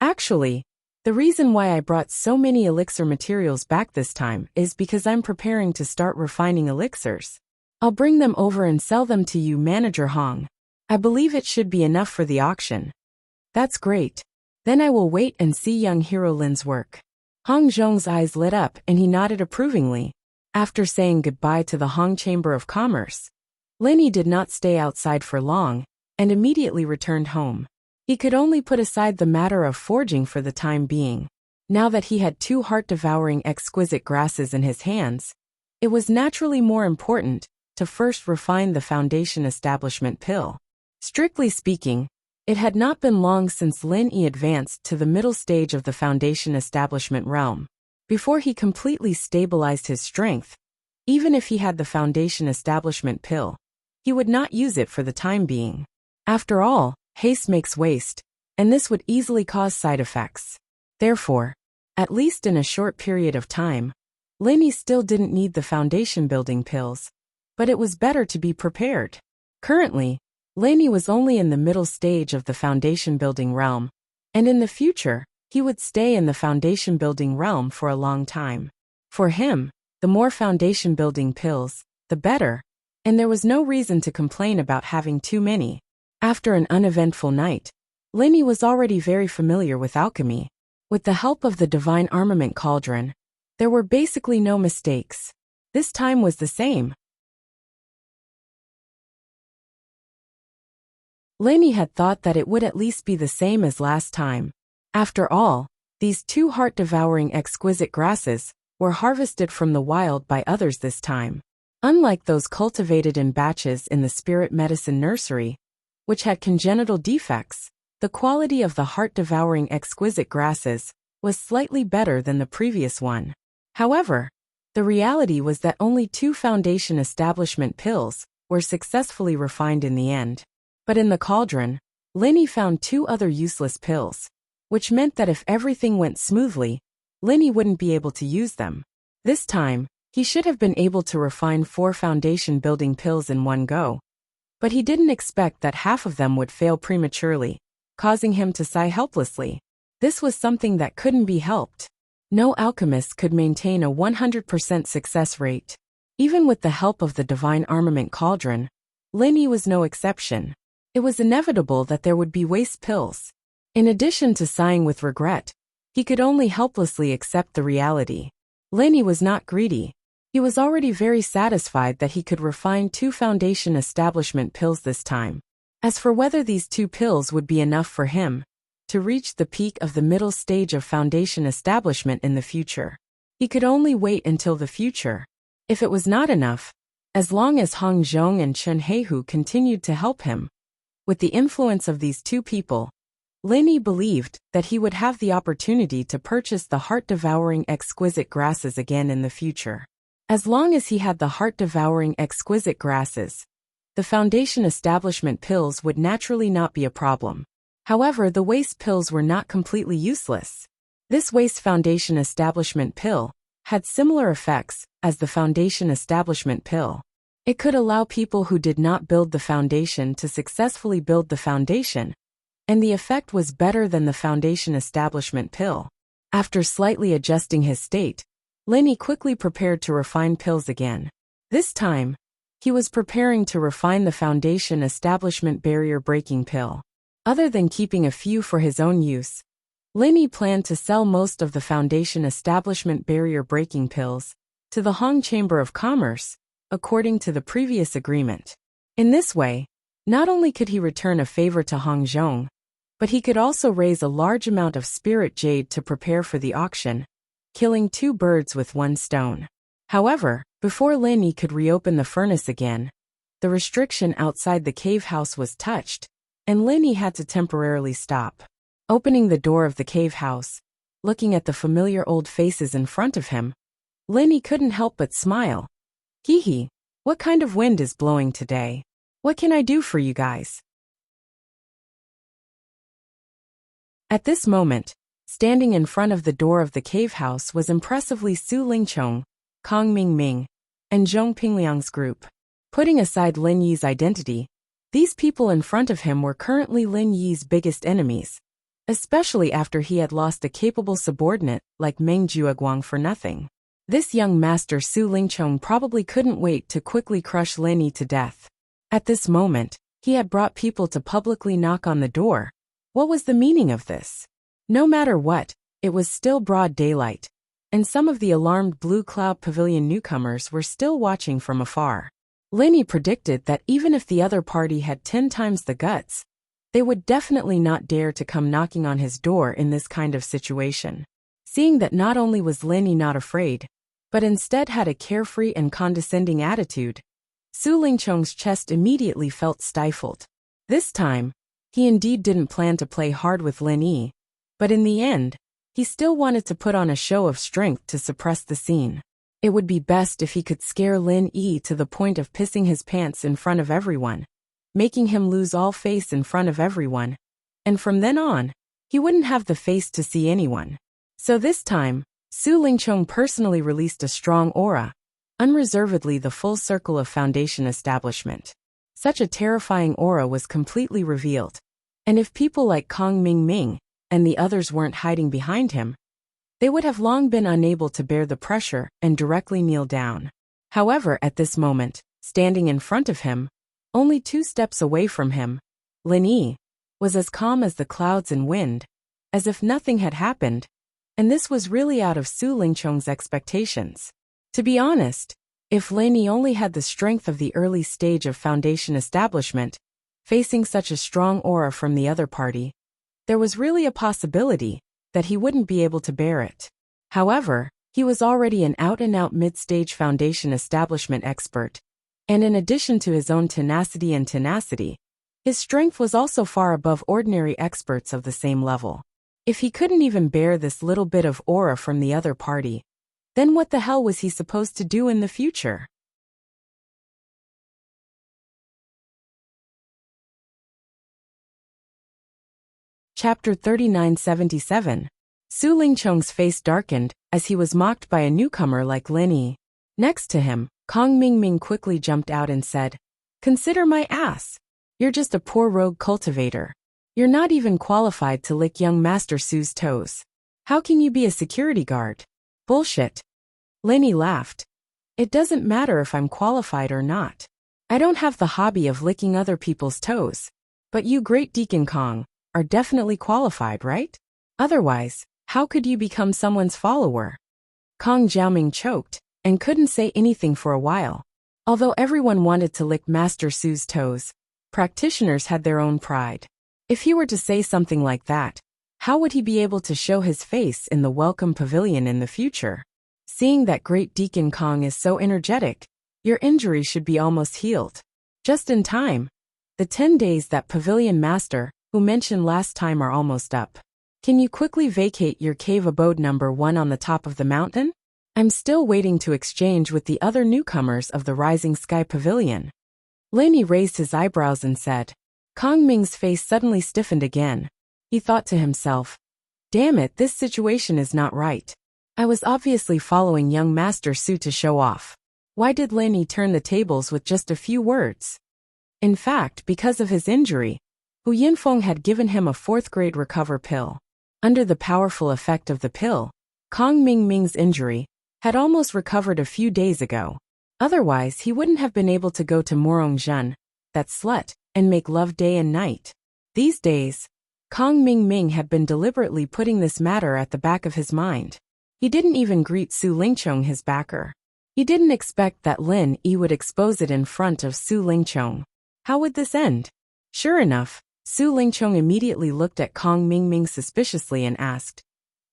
Actually, the reason why I brought so many elixir materials back this time is because I'm preparing to start refining elixirs. I'll bring them over and sell them to you, Manager Hong. I believe it should be enough for the auction. That's great. Then I will wait and see young hero Lin's work. Hong Zhong's eyes lit up and he nodded approvingly. After saying goodbye to the Hong Chamber of Commerce, Lin did not stay outside for long and immediately returned home. He could only put aside the matter of forging for the time being. Now that he had 2 heart-devouring exquisite grasses in his hands, it was naturally more important to first refine the foundation establishment pill. Strictly speaking, it had not been long since Lin advanced to the middle stage of the foundation establishment realm. Before he completely stabilized his strength, even if he had the foundation establishment pill, he would not use it for the time being. After all, haste makes waste, and this would easily cause side effects. Therefore, at least in a short period of time, Lin still didn't need the foundation building pills, but it was better to be prepared. Currently, Lin was only in the middle stage of the foundation building realm, and in the future, he would stay in the foundation building realm for a long time. For him, the more foundation building pills, the better, and there was no reason to complain about having too many. After an uneventful night, Lin was already very familiar with alchemy. With the help of the divine armament cauldron, there were basically no mistakes. This time was the same. Lin had thought that it would at least be the same as last time. After all, these 2 heart-devouring exquisite grasses were harvested from the wild by others this time. Unlike those cultivated in batches in the spirit medicine nursery, which had congenital defects, the quality of the heart-devouring exquisite grasses was slightly better than the previous one. However, the reality was that only 2 foundation establishment pills were successfully refined in the end. But in the cauldron, Lin found 2 other useless pills, which meant that if everything went smoothly, Lin wouldn't be able to use them. This time, he should have been able to refine 4 foundation building pills in one go, but he didn't expect that half of them would fail prematurely, causing him to sigh helplessly. This was something that couldn't be helped. No alchemist could maintain a 100% success rate. Even with the help of the divine armament cauldron, Lin was no exception. It was inevitable that there would be waste pills. In addition to sighing with regret, he could only helplessly accept the reality. Lin was not greedy. He was already very satisfied that he could refine 2 foundation establishment pills this time. As for whether these 2 pills would be enough for him to reach the peak of the middle stage of foundation establishment in the future, he could only wait until the future. If it was not enough, as long as Hong Zhong and Chen Heihu continued to help him, with the influence of these 2 people, Lin believed that he would have the opportunity to purchase the heart-devouring exquisite grasses again in the future. As long as he had the heart-devouring exquisite grasses, the foundation establishment pills would naturally not be a problem. However, the waste pills were not completely useless. This waste foundation establishment pill had similar effects as the foundation establishment pill. It could allow people who did not build the foundation to successfully build the foundation, and the effect was better than the foundation establishment pill. After slightly adjusting his state, Lin quickly prepared to refine pills again. This time, he was preparing to refine the foundation establishment barrier breaking pill. Other than keeping a few for his own use, Lin planned to sell most of the foundation establishment barrier breaking pills to the Hong Chamber of Commerce, according to the previous agreement. In this way, not only could he return a favor to Hong Zhong, But he could also raise a large amount of spirit jade to prepare for the auction, killing 2 birds with 1 stone. However, before Lin Yi could reopen the furnace again, the restriction outside the cave house was touched, and Lin Yi had to temporarily stop. Opening the door of the cave house, looking at the familiar old faces in front of him, Lin Yi couldn't help but smile. Hee hee, what kind of wind is blowing today? What can I do for you guys? At this moment, standing in front of the door of the cave house was impressively Su Lingchong, Kong Mingming, and Zhong Pingliang's group. Putting aside Lin Yi's identity, these people in front of him were currently Lin Yi's biggest enemies, especially after he had lost a capable subordinate like Meng Jueguang for nothing. This young master Su Lingchong probably couldn't wait to quickly crush Lin Yi to death. At this moment, he had brought people to publicly knock on the door. What was the meaning of this? No matter what, it was still broad daylight, and some of the alarmed Blue Cloud Pavilion newcomers were still watching from afar. Lin Yi predicted that even if the other party had 10 times the guts, they would definitely not dare to come knocking on his door in this kind of situation. Seeing that not only was Lin Yi not afraid, but instead had a carefree and condescending attitude, Su Lingchong's chest immediately felt stifled. This time, he indeed didn't plan to play hard with Lin Yi, but in the end, he still wanted to put on a show of strength to suppress the scene. It would be best if he could scare Lin Yi to the point of pissing his pants in front of everyone, making him lose all face in front of everyone, and from then on, he wouldn't have the face to see anyone. So this time, Su Lingchong personally released a strong aura, unreservedly the full circle of Foundation establishment. Such a terrifying aura was completely revealed, and if people like Kong Mingming and the others weren't hiding behind him, they would have long been unable to bear the pressure and directly kneel down. However, at this moment, standing in front of him, only 2 steps away from him, Lin Yi was as calm as the clouds and wind, as if nothing had happened, and this was really out of Su Lingchong's expectations. To be honest, if Lin Yi only had the strength of the early stage of Foundation establishment, facing such a strong aura from the other party, there was really a possibility that he wouldn't be able to bear it. However, he was already an out-and-out mid-stage Foundation establishment expert, and in addition to his own tenacity, his strength was also far above ordinary experts of the same level. If he couldn't even bear this little bit of aura from the other party, then what the hell was he supposed to do in the future? Chapter 3977. Su Lingchong's face darkened as he was mocked by a newcomer like Lin Yi. Next to him, Kong Mingming quickly jumped out and said, "Consider my ass. You're just a poor rogue cultivator. You're not even qualified to lick young Master Su's toes. How can you be a security guard?" "Bullshit." Lin Yi laughed. "It doesn't matter if I'm qualified or not. I don't have the hobby of licking other people's toes. But you, Great Deacon Kong, are definitely qualified, right? Otherwise, how could you become someone's follower?" Kong Jiaoming choked and couldn't say anything for a while. Although everyone wanted to lick Master Su's toes, practitioners had their own pride. If he were to say something like that, how would he be able to show his face in the Welcome Pavilion in the future? Seeing that Great Deacon Kong is so energetic, your injury should be almost healed. Just in time. The 10 days that Pavilion Master, who mentioned last time, are almost up. Can you quickly vacate your cave abode number 1 on the top of the mountain? I'm still waiting to exchange with the other newcomers of the Rising Sky Pavilion. Lin Yi raised his eyebrows and said. Kong Ming's face suddenly stiffened again. He thought to himself, "Damn it, this situation is not right. I was obviously following young Master Su to show off. Why did Lin Yi turn the tables with just a few words?" In fact, because of his injury, Hu Yinfeng had given him a 4th-grade recover pill. Under the powerful effect of the pill, Kong Mingming's injury had almost recovered a few days ago. Otherwise, he wouldn't have been able to go to Morongzhen, that slut, and make love day and night. These days, Kong Mingming had been deliberately putting this matter at the back of his mind. He didn't even greet Su Lingchong, his backer. He didn't expect that Lin Yi would expose it in front of Su Lingchong. How would this end? Sure enough, Su Lingchong immediately looked at Kong Mingming suspiciously and asked,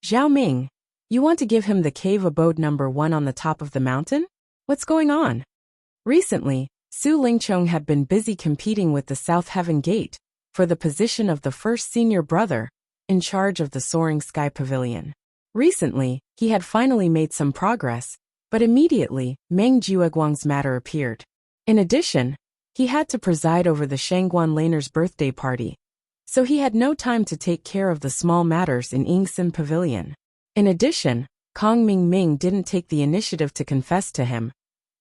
Zhao Ming, you want to give him the cave abode number 1 on the top of the mountain? What's going on? Recently, Su Lingchong had been busy competing with the South Heaven Gate for the position of the first senior brother in charge of the Soaring Sky Pavilion. Recently, he had finally made some progress, but immediately, Meng Jueguang's matter appeared. In addition, he had to preside over the Shangguan Laner's birthday party, so he had no time to take care of the small matters in Yingxin Pavilion. In addition, Kong Mingming didn't take the initiative to confess to him,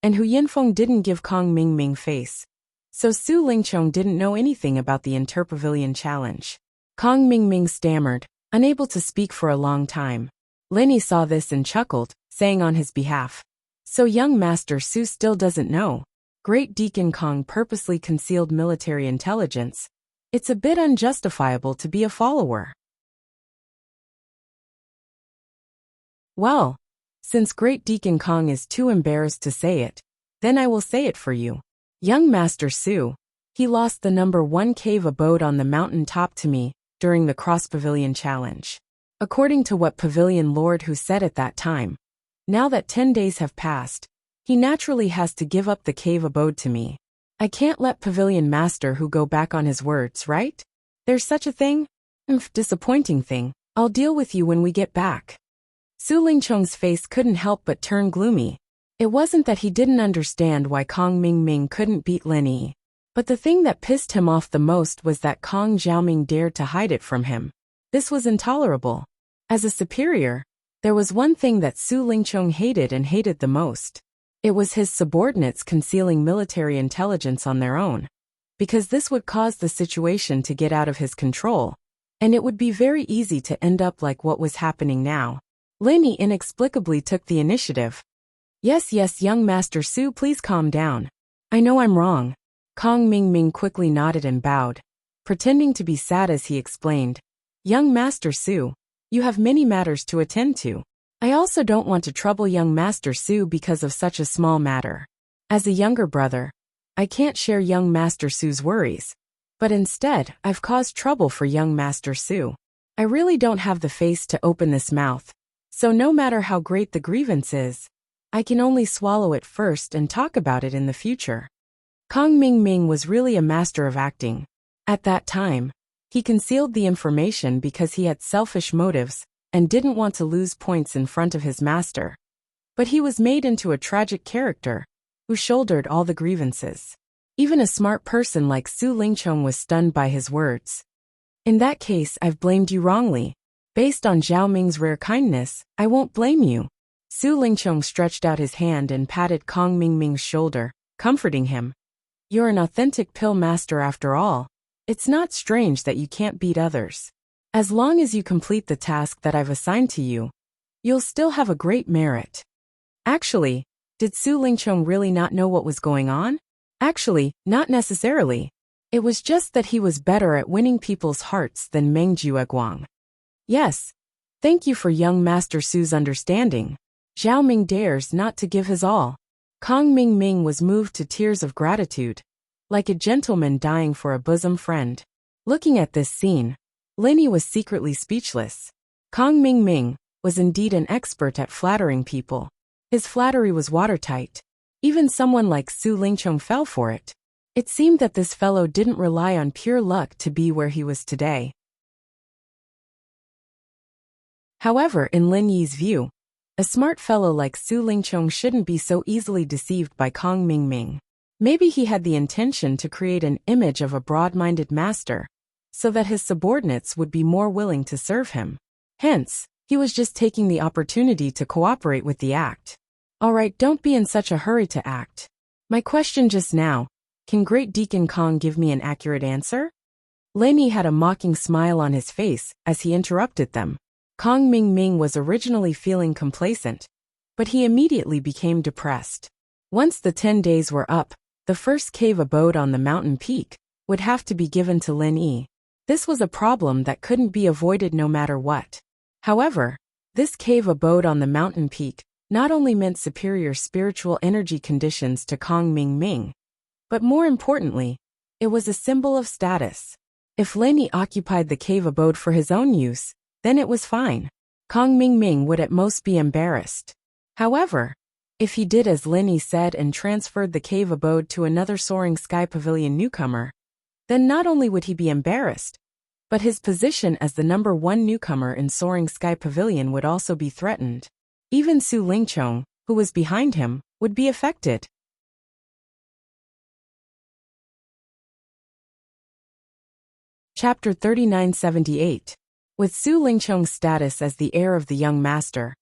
and Hu Yinfeng didn't give Kong Mingming face, so Su Lingchong didn't know anything about the Interpavilion challenge. Kong Mingming stammered, unable to speak for a long time. Lin Yi saw this and chuckled, saying on his behalf, So young Master Su still doesn't know. Great Deacon Kong purposely concealed military intelligence. It's a bit unjustifiable to be a follower. Well, since Great Deacon Kong is too embarrassed to say it, then I will say it for you. Young Master Su, he lost the number 1 cave abode on the mountain top to me during the Cross Pavilion Challenge. According to what Pavilion Lord Hu said at that time, now that 10 days have passed, he naturally has to give up the cave abode to me. I can't let Pavilion Master Hu go back on his words, right? There's such a thing? Disappointing thing. I'll deal with you when we get back. Su Lingchong's face couldn't help but turn gloomy. It wasn't that he didn't understand why Kong Mingming couldn't beat Lin Yi, but the thing that pissed him off the most was that Kong Xiaoming dared to hide it from him. This was intolerable. As a superior, there was one thing that Su Lingchong hated and hated the most. It was his subordinates concealing military intelligence on their own, because this would cause the situation to get out of his control, and it would be very easy to end up like what was happening now. Lin Yi inexplicably took the initiative. Yes, young Master Su, please calm down. I know I'm wrong. Kong Mingming quickly nodded and bowed, pretending to be sad as he explained. Young Master Su, you have many matters to attend to. I also don't want to trouble young Master Su because of such a small matter. As a younger brother, I can't share young Master Su's worries, but instead, I've caused trouble for young Master Su. I really don't have the face to open this mouth, so no matter how great the grievance is, I can only swallow it first and talk about it in the future. Kong Mingming was really a master of acting. At that time, he concealed the information because he had selfish motives and didn't want to lose points in front of his master. But he was made into a tragic character who shouldered all the grievances. Even a smart person like Su Lingchong was stunned by his words. In that case, I've blamed you wrongly. Based on Zhao Ming's rare kindness, I won't blame you. Su Lingchong stretched out his hand and patted Kong Mingming's shoulder, comforting him. You're an authentic pill master after all. It's not strange that you can't beat others. As long as you complete the task that I've assigned to you, you'll still have a great merit. Actually, did Su Lingchong really not know what was going on? Actually, not necessarily. It was just that he was better at winning people's hearts than Meng Jueguang. Yes, thank you for young Master Su's understanding. Zhao Ming dares not to give his all. Kong Mingming was moved to tears of gratitude, like a gentleman dying for a bosom friend. Looking at this scene, Lin Yi was secretly speechless. Kong Mingming was indeed an expert at flattering people. His flattery was watertight. Even someone like Su Lingchong fell for it. It seemed that this fellow didn't rely on pure luck to be where he was today. However, in Lin Yi's view, a smart fellow like Su Lingchong shouldn't be so easily deceived by Kong Mingming. Maybe he had the intention to create an image of a broad-minded master, so that his subordinates would be more willing to serve him. Hence, he was just taking the opportunity to cooperate with the act. Alright, don't be in such a hurry to act. My question just now, can Great Deacon Kong give me an accurate answer? Lin Yi had a mocking smile on his face as he interrupted them. Kong Mingming was originally feeling complacent, but he immediately became depressed. Once the 10 days were up, the first cave abode on the mountain peak would have to be given to Lin Yi. This was a problem that couldn't be avoided no matter what. However, this cave abode on the mountain peak not only meant superior spiritual energy conditions to Kong Mingming, but more importantly, it was a symbol of status. If Lin Yi occupied the cave abode for his own use, then it was fine. Kong Mingming would at most be embarrassed. However, if he did as Lin Yi said and transferred the cave abode to another Soaring Sky Pavilion newcomer, then not only would he be embarrassed, but his position as the #1 newcomer in Soaring Sky Pavilion would also be threatened. Even Su Lingchong, who was behind him, would be affected. Chapter 3978. With Su Lingchong's status as the heir of the young master,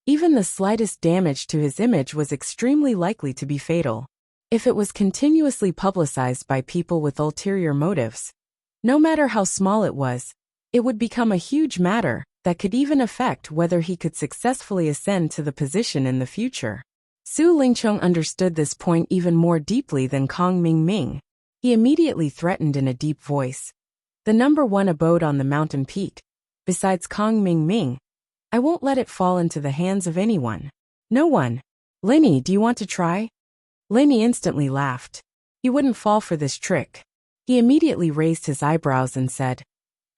even the slightest damage to his image was extremely likely to be fatal. If it was continuously publicized by people with ulterior motives, no matter how small it would become a huge matter that could even affect whether he could successfully ascend to the position in the future. Su Lingchong understood this point even more deeply than Kong Mingming. He immediately threatened in a deep voice. The #1 abode on the mountain peak. Besides Kong Mingming, I won't let it fall into the hands of anyone. No one. Lin Yi, do you want to try? Lin Yi instantly laughed. He wouldn't fall for this trick. He immediately raised his eyebrows and said,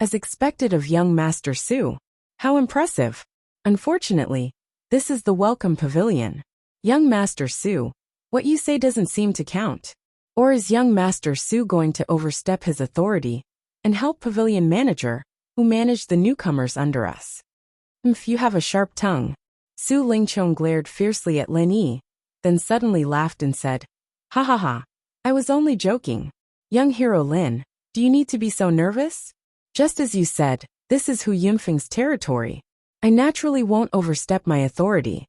"As expected of young Master Su. How impressive. Unfortunately, this is the welcome pavilion. Young Master Su, what you say doesn't seem to count. Or is young Master Su going to overstep his authority and help pavilion manager, who manage the newcomers under us? If you have a sharp tongue." Su Lingchong glared fiercely at Lin Yi, then suddenly laughed and said, "Ha ha ha. I was only joking. Young hero Lin, do you need to be so nervous? Just as you said, this is Hu Yunfeng's territory. I naturally won't overstep my authority."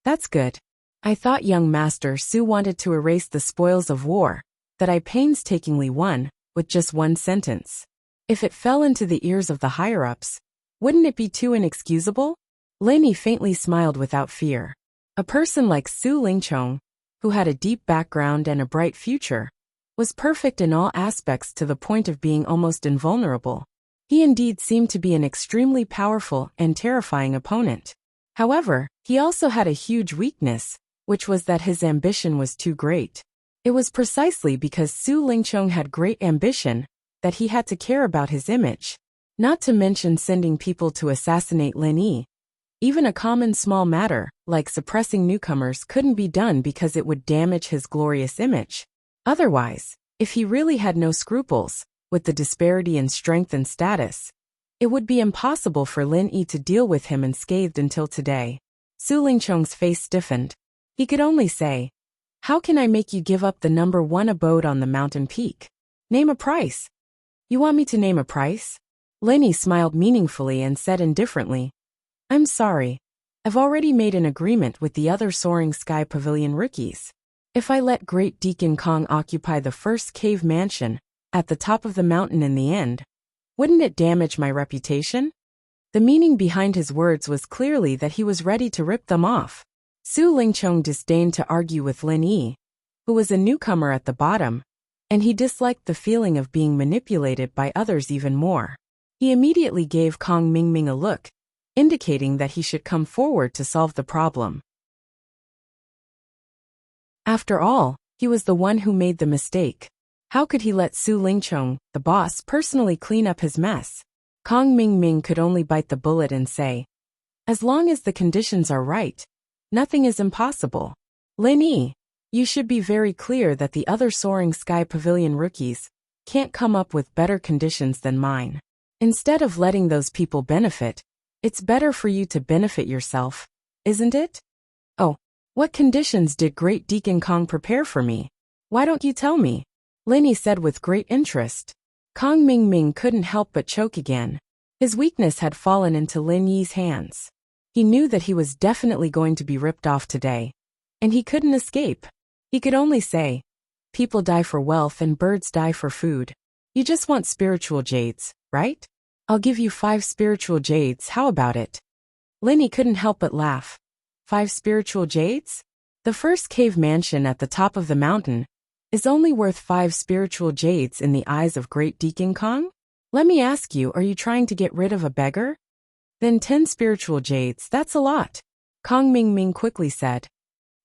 "That's good. I thought young Master Su wanted to erase the spoils of war that I painstakingly won with just one sentence. If it fell into the ears of the higher-ups, wouldn't it be too inexcusable?" Lin Yi faintly smiled without fear. A person like Su Lingchong, who had a deep background and a bright future, was perfect in all aspects to the point of being almost invulnerable. He indeed seemed to be an extremely powerful and terrifying opponent. However, he also had a huge weakness, which was that his ambition was too great. It was precisely because Su Lingchong had great ambition that he had to care about his image, not to mention sending people to assassinate Lin Yi. Even a common small matter, like suppressing newcomers, couldn't be done because it would damage his glorious image. Otherwise, if he really had no scruples, with the disparity in strength and status, it would be impossible for Lin Yi to deal with him unscathed until today. Su Lingchong's face stiffened. He could only say, "How can I make you give up the #1 abode on the mountain peak? Name a price." "You want me to name a price?" Lin Yi smiled meaningfully and said indifferently, "I'm sorry. I've already made an agreement with the other Soaring Sky Pavilion rookies. If I let Great Deacon Kong occupy the first cave mansion at the top of the mountain in the end, wouldn't it damage my reputation?" The meaning behind his words was clearly that he was ready to rip them off. Su Lingchong disdained to argue with Lin Yi, who was a newcomer at the bottom, and he disliked the feeling of being manipulated by others even more. He immediately gave Kong Mingming a look, indicating that he should come forward to solve the problem. After all, he was the one who made the mistake. How could he let Su Lingchong, the boss, personally clean up his mess? Kong Mingming could only bite the bullet and say, "As long as the conditions are right, nothing is impossible. Lin Yi, you should be very clear that the other Soaring Sky Pavilion rookies can't come up with better conditions than mine. Instead of letting those people benefit, it's better for you to benefit yourself, isn't it?" "Oh, what conditions did Great Deacon Kong prepare for me? Why don't you tell me?" Lin Yi said with great interest. Kong Mingming couldn't help but choke again. His weakness had fallen into Lin Yi's hands. He knew that he was definitely going to be ripped off today, and he couldn't escape. He could only say, "People die for wealth and birds die for food. You just want spiritual jades, right? I'll give you 5 spiritual jades, how about it?" Lin Yi couldn't help but laugh. 5 spiritual jades? The first cave mansion at the top of the mountain is only worth 5 spiritual jades in the eyes of Great Deacon Kong? Let me ask you, are you trying to get rid of a beggar? Then 10 spiritual jades, that's a lot. Kong Mingming quickly said.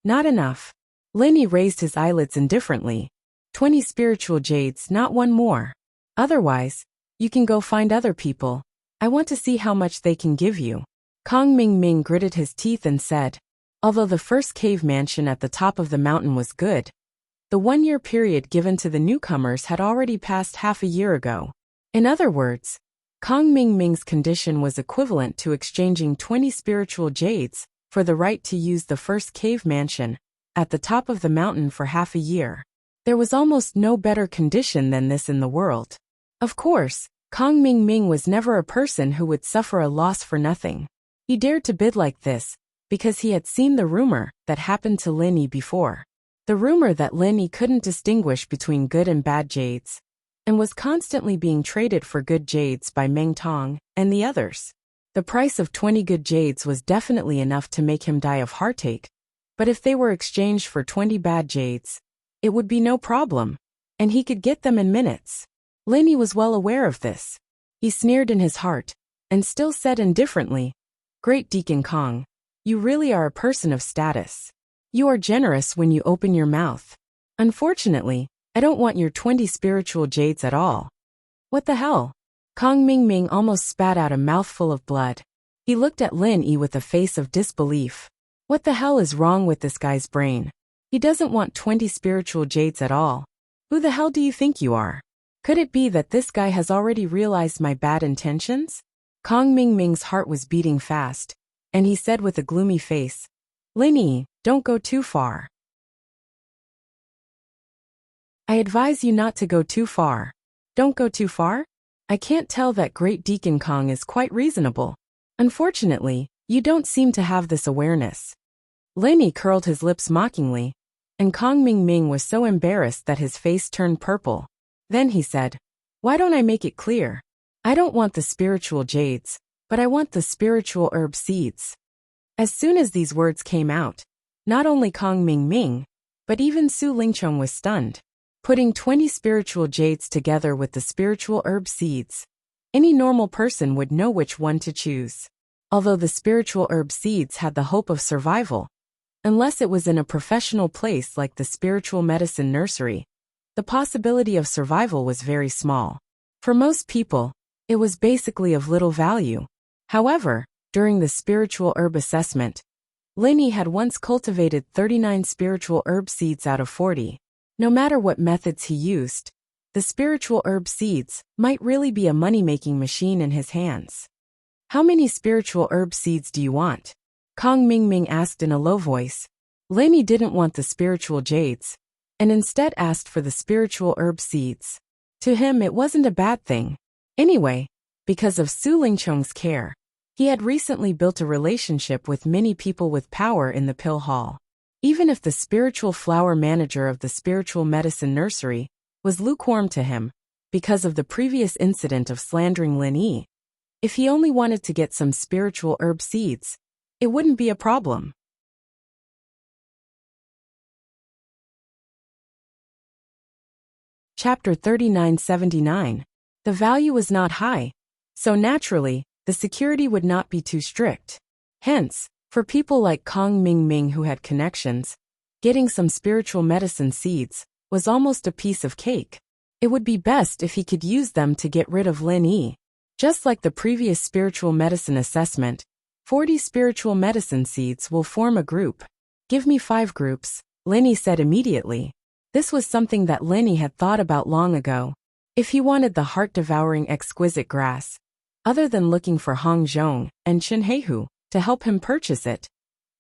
Not enough. Lin Yi raised his eyelids indifferently. 20 spiritual jades, not one more. Otherwise, You can go find other people. I want to see how much they can give you. Kong Ming Ming gritted his teeth and said, although the first cave mansion at the top of the mountain was good, the 1-year period given to the newcomers had already passed half a year ago. In other words, Kong Ming Ming's condition was equivalent to exchanging 20 spiritual jades for the right to use the first cave mansion at the top of the mountain for half a year. There was almost no better condition than this in the world. Of course, Kong Ming Ming was never a person who would suffer a loss for nothing. He dared to bid like this because he had seen the rumor that happened to Lin Yi before. The rumor that Lin Yi couldn't distinguish between good and bad jades, and was constantly being traded for good jades by Meng Tong and the others. The price of 20 good jades was definitely enough to make him die of heartache, but if they were exchanged for 20 bad jades, it would be no problem, and he could get them in minutes. Lin Yi was well aware of this. He sneered in his heart, and still said indifferently, Great Deacon Kong, you really are a person of status. You are generous when you open your mouth. Unfortunately, I don't want your 20 spiritual jades at all. What the hell? Kong Ming Ming almost spat out a mouthful of blood. He looked at Lin Yi with a face of disbelief. What the hell is wrong with this guy's brain? He doesn't want 20 spiritual jades at all. Who the hell do you think you are? Could it be that this guy has already realized my bad intentions? Kong Ming Ming's heart was beating fast, and he said with a gloomy face, Lin Yi, don't go too far. I advise you not to go too far. Don't go too far? I can't tell that Great Deacon Kong is quite reasonable. Unfortunately, you don't seem to have this awareness. Lin Yi curled his lips mockingly, and Kong Ming Ming was so embarrassed that his face turned purple. Then he said, Why don't I make it clear? I don't want the spiritual jades, but I want the spiritual herb seeds. As soon as these words came out, not only Kong Ming Ming, but even Su Lingchong was stunned. Putting 20 spiritual jades together with the spiritual herb seeds, any normal person would know which one to choose. Although the spiritual herb seeds had the hope of survival, unless it was in a professional place like the spiritual medicine nursery, the possibility of survival was very small. For most people, it was basically of little value. However, during the spiritual herb assessment, Lin Yi had once cultivated 39 spiritual herb seeds out of 40. No matter what methods he used, the spiritual herb seeds might really be a money-making machine in his hands. How many spiritual herb seeds do you want? Kong Ming Ming asked in a low voice. Lin Yi didn't want the spiritual jades, and instead asked for the spiritual herb seeds. To him it wasn't a bad thing. Anyway, because of Su Lingchong's care, he had recently built a relationship with many people with power in the pill hall. Even if the spiritual flower manager of the spiritual medicine nursery was lukewarm to him because of the previous incident of slandering Lin Yi, if he only wanted to get some spiritual herb seeds, it wouldn't be a problem. Chapter 3979. The value was not high, so naturally, the security would not be too strict. Hence, for people like Kong Ming Ming who had connections, getting some spiritual medicine seeds was almost a piece of cake. It would be best if he could use them to get rid of Lin Yi. Just like the previous spiritual medicine assessment, 40 spiritual medicine seeds will form a group. Give me 5 groups, Lin Yi said immediately. This was something that Lin Yi had thought about long ago. If he wanted the heart-devouring exquisite grass, other than looking for Hong Zhong and Chen Heihu to help him purchase it,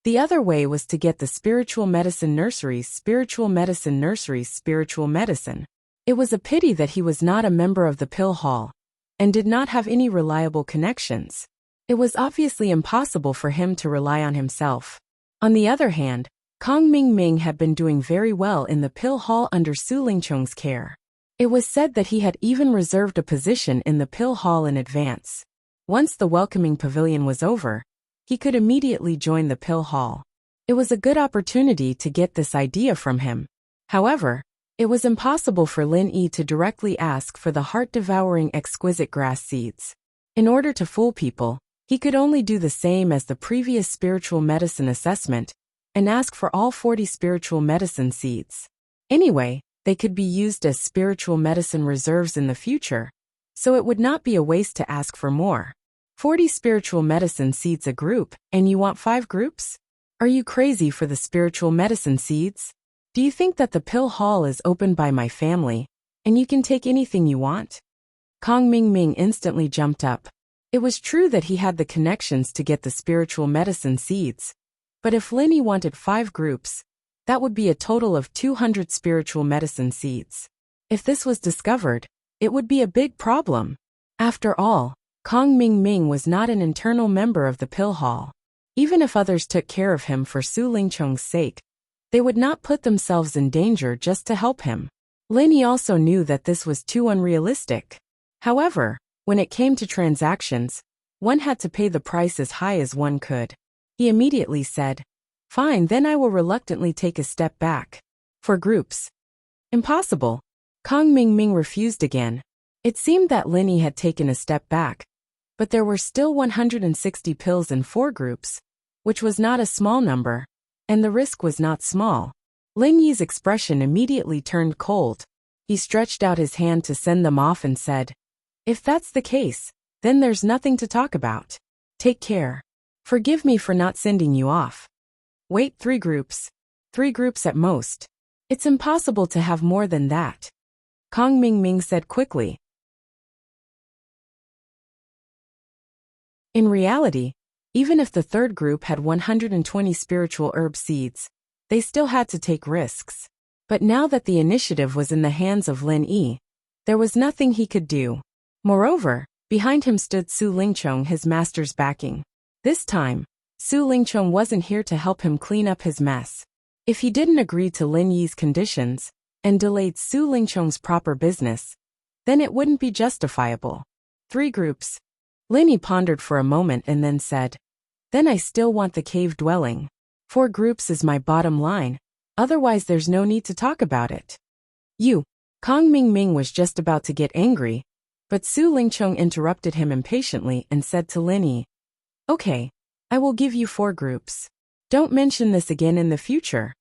the other way was to get the spiritual medicine nursery's spiritual medicine. It was a pity that he was not a member of the pill hall and did not have any reliable connections. It was obviously impossible for him to rely on himself. On the other hand, Kong Ming Ming had been doing very well in the pill hall under Su Lingchong's care. It was said that he had even reserved a position in the pill hall in advance. Once the welcoming pavilion was over, he could immediately join the pill hall. It was a good opportunity to get this idea from him. However, it was impossible for Lin Yi to directly ask for the heart-devouring exquisite grass seeds. In order to fool people, he could only do the same as the previous spiritual medicine assessment and ask for all 40 spiritual medicine seeds. Anyway, they could be used as spiritual medicine reserves in the future, so it would not be a waste to ask for more. 40 spiritual medicine seeds a group, and you want 5 groups? Are you crazy for the spiritual medicine seeds? Do you think that the pill hall is opened by my family, and you can take anything you want? Kong Ming Ming instantly jumped up. It was true that he had the connections to get the spiritual medicine seeds, but if Linny wanted 5 groups, that would be a total of 200 spiritual medicine seeds. If this was discovered, it would be a big problem. After all, Kong Ming Ming was not an internal member of the pill hall. Even if others took care of him for Su Lingcheng's sake, they would not put themselves in danger just to help him. Linny also knew that this was too unrealistic. However, when it came to transactions, one had to pay the price as high as one could. He immediately said, "Fine, then I will reluctantly take a step back. For groups." "Impossible." Kong Ming Ming refused again. It seemed that Linny had taken a step back, but there were still 160 pills in 4 groups, which was not a small number, and the risk was not small. Lin Yi's expression immediately turned cold. He stretched out his hand to send them off and said, "If that's the case, then there's nothing to talk about. Take care. Forgive me for not sending you off. Wait, 3 groups. 3 groups at most. It's impossible to have more than that," Kong Ming Ming said quickly. In reality, even if the 3rd group had 120 spiritual herb seeds, they still had to take risks. But now that the initiative was in the hands of Lin Yi, there was nothing he could do. Moreover, behind him stood Su Lingcheng, his master's backing. This time, Su Lingcheng wasn't here to help him clean up his mess. If he didn't agree to Lin Yi's conditions and delayed Su Lingcheng's proper business, then it wouldn't be justifiable. 3 groups. Lin Yi pondered for a moment and then said, "Then I still want the cave dwelling. 4 groups is my bottom line, otherwise there's no need to talk about it." Kong Ming Ming was just about to get angry, but Su Lingcheng interrupted him impatiently and said to Lin Yi, "Okay, I will give you 4 groups. Don't mention this again in the future."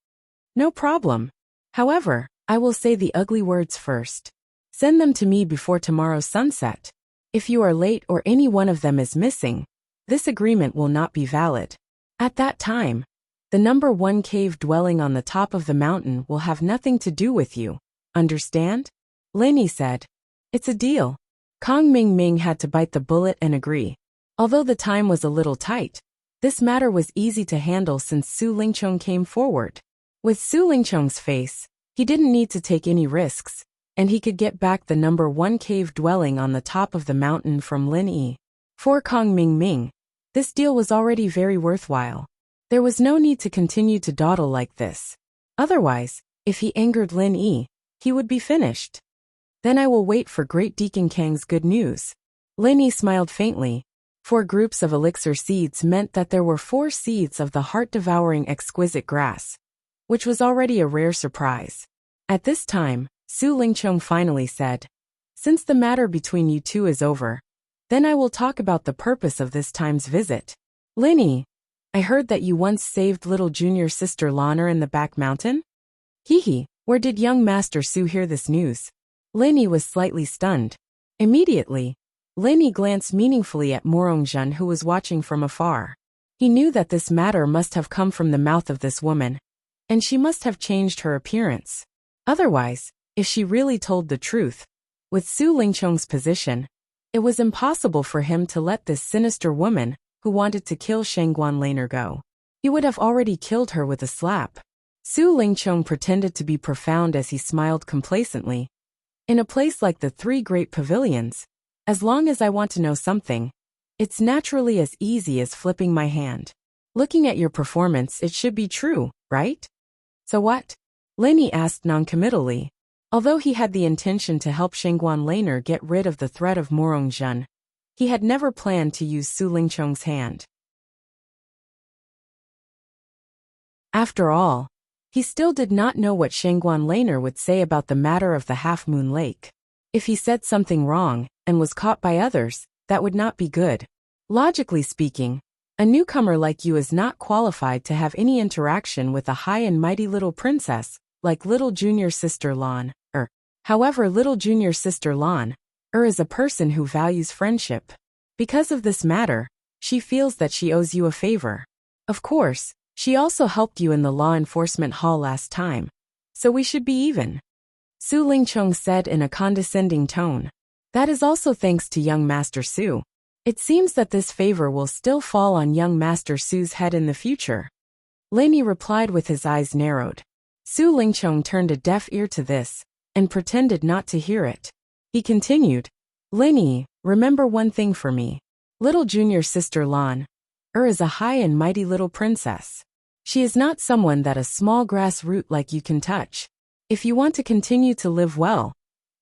"No problem. However, I will say the ugly words first. Send them to me before tomorrow's sunset. If you are late or any one of them is missing, this agreement will not be valid. At that time, the number 1 cave dwelling on the top of the mountain will have nothing to do with you. Understand?" Lin Yi said, "It's a deal." Kong Ming Ming had to bite the bullet and agree. Although the time was a little tight, this matter was easy to handle since Su Lingcheng came forward. With Su Lingcheng's face, he didn't need to take any risks, and he could get back the number 1 cave dwelling on the top of the mountain from Lin Yi. For Kong Ming Ming, this deal was already very worthwhile. There was no need to continue to dawdle like this. Otherwise, if he angered Lin Yi, he would be finished. "Then I will wait for Great Deacon Kang's good news." Lin Yi smiled faintly. 4 groups of elixir seeds meant that there were 4 seeds of the heart-devouring exquisite grass, which was already a rare surprise. At this time, Su Lingcheng finally said, "Since the matter between you two is over, then I will talk about the purpose of this time's visit. Lin Yi, I heard that you once saved little junior sister Lana in the back mountain?" Where did young Master Su hear this news? Lin Yi was slightly stunned. Immediately, Lin Yi glanced meaningfully at Morongjun, who was watching from afar. He knew that this matter must have come from the mouth of this woman, and she must have changed her appearance. Otherwise, if she really told the truth, with Su Lingcheng's position, it was impossible for him to let this sinister woman, who wanted to kill Shangguan Laner, go. He would have already killed her with a slap. Su Lingcheng pretended to be profound as he smiled complacently. "In a place like the 3 Great Pavilions, as long as I want to know something, it's naturally as easy as flipping my hand. Looking at your performance, it should be true, right?" "So what?" Lin Yi asked noncommittally. Although he had the intention to help Shangguan Laner get rid of the threat of Morongjun, he had never planned to use Su Lingcheng's hand. After all, he still did not know what Shangguan Laner would say about the matter of the Half Moon Lake. If he said something wrong and was caught by others, that would not be good. Logically speaking, a newcomer like you is not qualified to have any interaction with a high and mighty little princess like little junior sister Lan. However, little junior sister Lan, Is a person who values friendship. Because of this matter, she feels that she owes you a favor. Of course, she also helped you in the law enforcement hall last time, so we should be even. Su Lingchong said in a condescending tone. That is also thanks to young Master Su. It seems that this favor will still fall on young Master Su's head in the future. Lin Yi replied with his eyes narrowed. Su Lingchong turned a deaf ear to this, and pretended not to hear it. He continued, Lin Yi, remember one thing for me. Little junior sister Lan is a high and mighty little princess. She is not someone that a small grass root like you can touch. If you want to continue to live well,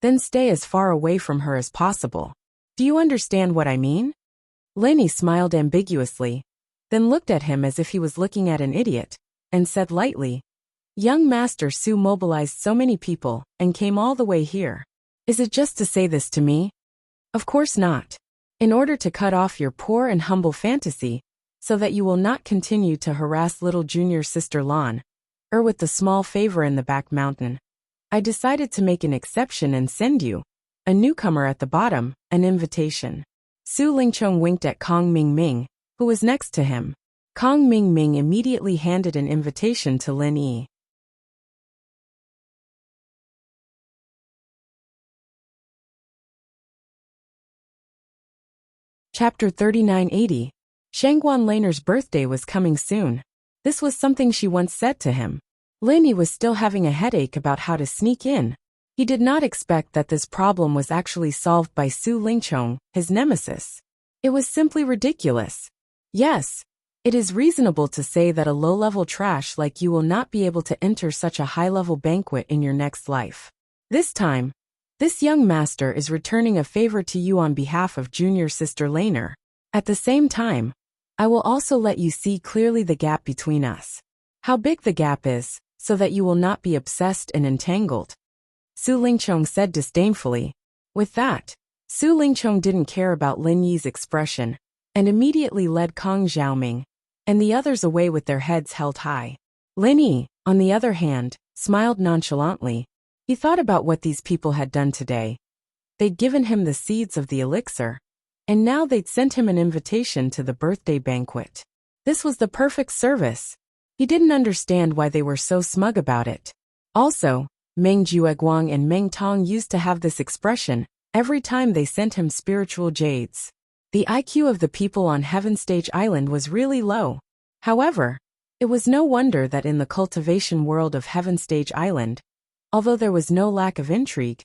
then stay as far away from her as possible. Do you understand what I mean? Lin Yi smiled ambiguously, then looked at him as if he was looking at an idiot, and said lightly, Young Master Su mobilized so many people and came all the way here. Is it just to say this to me? Of course not. In order to cut off your poor and humble fantasy, so that you will not continue to harass little junior sister Lan, with the small favor in the back mountain, I decided to make an exception and send you, a newcomer at the bottom, an invitation. Su Lingchong winked at Kong Mingming, who was next to him. Kong Mingming immediately handed an invitation to Lin Yi. Chapter 3980. Shangguan Laner's birthday was coming soon. This was something she once said to him. Lin Yi was still having a headache about how to sneak in. He did not expect that this problem was actually solved by Su Lingchong, his nemesis. It was simply ridiculous. Yes, it is reasonable to say that a low-level trash like you will not be able to enter such a high-level banquet in your next life. This time, this young master is returning a favor to you on behalf of junior sister Laner. At the same time, I will also let you see clearly the gap between us. How big the gap is, so that you will not be obsessed and entangled. Su Lingchong said disdainfully. With that, Su Lingchong didn't care about Lin Yi's expression, and immediately led Kong Xiaoming and the others away with their heads held high. Lin Yi, on the other hand, smiled nonchalantly. He thought about what these people had done today. They'd given him the seeds of the elixir, and now they'd sent him an invitation to the birthday banquet. This was the perfect service. He didn't understand why they were so smug about it. Also, Meng Jueguang and Meng Tong used to have this expression every time they sent him spiritual jades. The IQ of the people on Heaven Stage Island was really low. However, it was no wonder that in the cultivation world of Heaven Stage Island, although there was no lack of intrigue,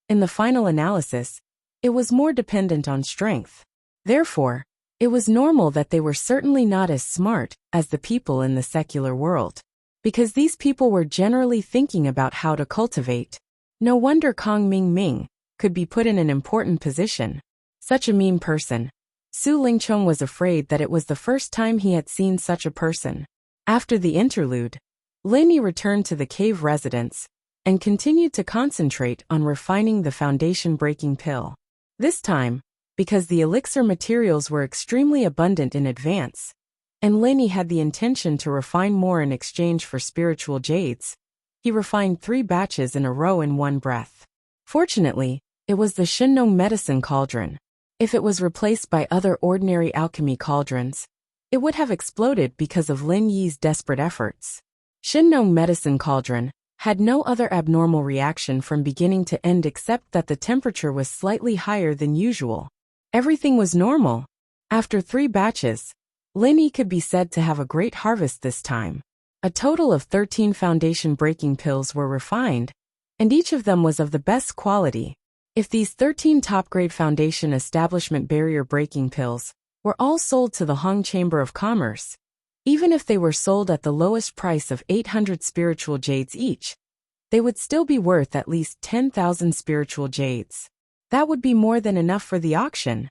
in the final analysis, it was more dependent on strength. Therefore, it was normal that they were certainly not as smart as the people in the secular world. Because these people were generally thinking about how to cultivate. No wonder Kong Mingming could be put in an important position. Such a mean person. Su Lingchong was afraid that it was the first time he had seen such a person. After the interlude, Lin Yi returned to the cave residence and continued to concentrate on refining the foundation-breaking pill. This time, because the elixir materials were extremely abundant in advance, and Lin Yi had the intention to refine more in exchange for spiritual jades, he refined 3 batches in a row in one breath. Fortunately, it was the Shinnong medicine cauldron. If it was replaced by other ordinary alchemy cauldrons, it would have exploded because of Lin Yi's desperate efforts. Shinnong medicine cauldron had no other abnormal reaction from beginning to end except that the temperature was slightly higher than usual. Everything was normal. After 3 batches, Lin Yi could be said to have a great harvest this time. A total of 13 foundation-breaking pills were refined, and each of them was of the best quality. If these 13 top-grade foundation establishment barrier-breaking pills were all sold to the Hong Chamber of Commerce, even if they were sold at the lowest price of 800 spiritual jades each, they would still be worth at least 10,000 spiritual jades. That would be more than enough for the auction.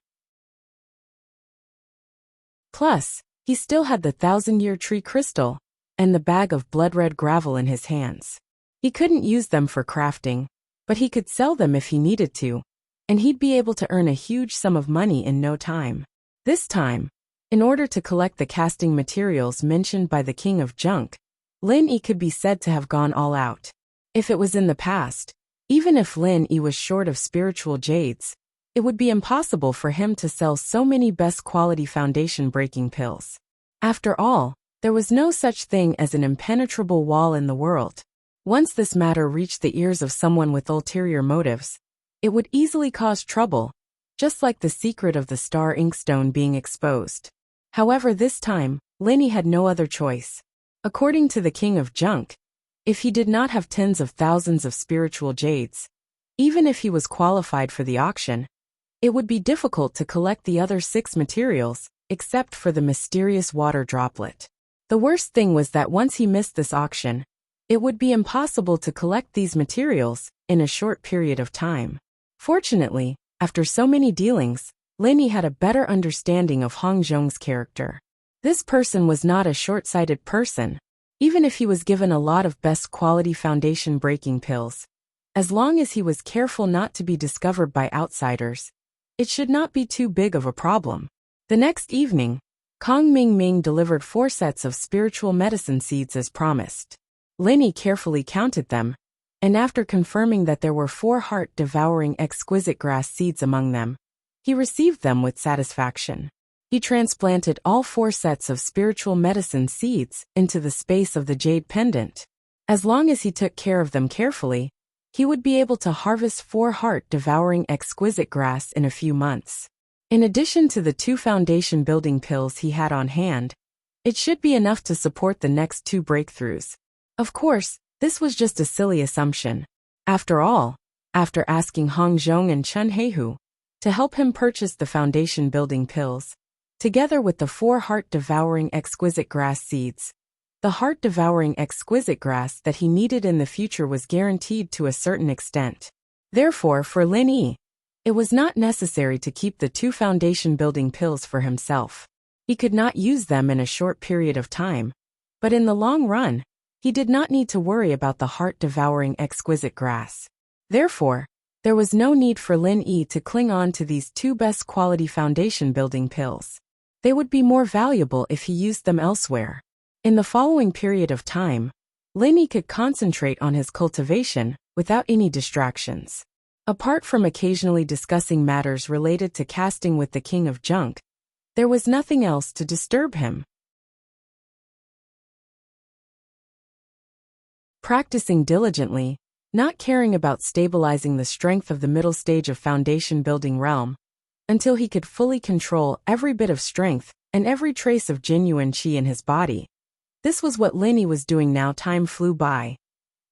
Plus, he still had the 1,000-year tree crystal and the bag of blood-red gravel in his hands. He couldn't use them for crafting, but he could sell them if he needed to, and he'd be able to earn a huge sum of money in no time. This time, in order to collect the casting materials mentioned by the King of Junk, Lin Yi could be said to have gone all out. If it was in the past, even if Lin Yi was short of spiritual jades, it would be impossible for him to sell so many best-quality foundation-breaking pills. After all, there was no such thing as an impenetrable wall in the world. Once this matter reached the ears of someone with ulterior motives, it would easily cause trouble, just like the secret of the star inkstone being exposed. However, this time, Linny had no other choice. According to the king of junk, if he did not have tens of thousands of spiritual jades, even if he was qualified for the auction, it would be difficult to collect the other 6 materials, except for the mysterious water droplet. The worst thing was that once he missed this auction, it would be impossible to collect these materials in a short period of time. Fortunately, after so many dealings, Linny had a better understanding of Hong Zhong's character. This person was not a short-sighted person, even if he was given a lot of best-quality foundation-breaking pills. As long as he was careful not to be discovered by outsiders, it should not be too big of a problem. The next evening, Kong Ming delivered 4 sets of spiritual medicine seeds as promised. Linny carefully counted them, and after confirming that there were 4 heart-devouring exquisite grass seeds among them, he received them with satisfaction. He transplanted all 4 sets of spiritual medicine seeds into the space of the jade pendant. As long as he took care of them carefully, he would be able to harvest 4 heart-devouring exquisite grass in a few months. In addition to the 2 foundation-building pills he had on hand, it should be enough to support the next 2 breakthroughs. Of course, this was just a silly assumption. After all, after asking Hong Zhong and Chun Heihu to help him purchase the foundation-building pills, together with the 4 heart-devouring exquisite grass seeds, the heart-devouring exquisite grass that he needed in the future was guaranteed to a certain extent. Therefore, for Lin Yi, it was not necessary to keep the 2 foundation-building pills for himself. He could not use them in a short period of time, but in the long run, he did not need to worry about the heart-devouring exquisite grass. Therefore, there was no need for Lin Yi to cling on to these 2 best-quality foundation-building pills. They would be more valuable if he used them elsewhere. In the following period of time, Lin Yi could concentrate on his cultivation without any distractions. Apart from occasionally discussing matters related to casting with the king of junk, there was nothing else to disturb him. Practicing diligently, not caring about stabilizing the strength of the middle stage of foundation-building realm, until he could fully control every bit of strength and every trace of genuine qi in his body. This was what Lin Yi was doing now. Time flew by,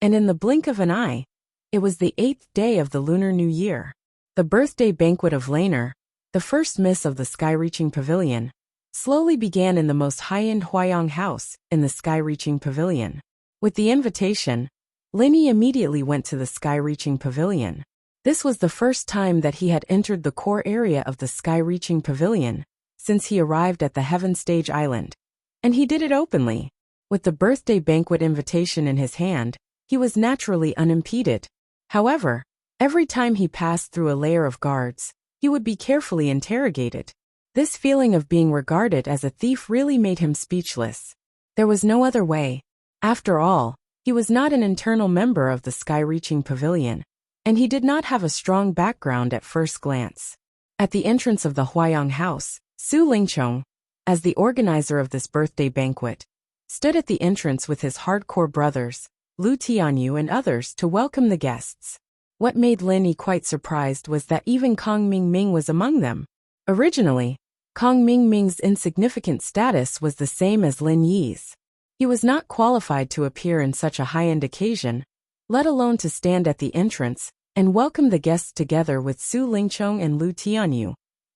and in the blink of an eye, it was the 8th day of the Lunar New Year. The birthday banquet of Laner, the first miss of the Sky-Reaching Pavilion, slowly began in the most high-end Huayang house in the Sky-Reaching Pavilion. With the invitation, Lin Yi immediately went to the Sky-Reaching Pavilion. This was the first time that he had entered the core area of the Sky-Reaching Pavilion since he arrived at the Heaven Stage Island, and he did it openly. With the birthday banquet invitation in his hand, he was naturally unimpeded. However, every time he passed through a layer of guards, he would be carefully interrogated. This feeling of being regarded as a thief really made him speechless. There was no other way. After all, he was not an internal member of the Sky-Reaching Pavilion, and he did not have a strong background at first glance. At the entrance of the Huayang house, Su Lingchong, as the organizer of this birthday banquet, stood at the entrance with his hardcore brothers, Lu Tianyu and others, to welcome the guests. What made Lin Yi quite surprised was that even Kong Ming was among them. Originally, Kong Ming's insignificant status was the same as Lin Yi's. He was not qualified to appear in such a high-end occasion, let alone to stand at the entrance and welcome the guests together with Su Lingchong and Lu Tianyu,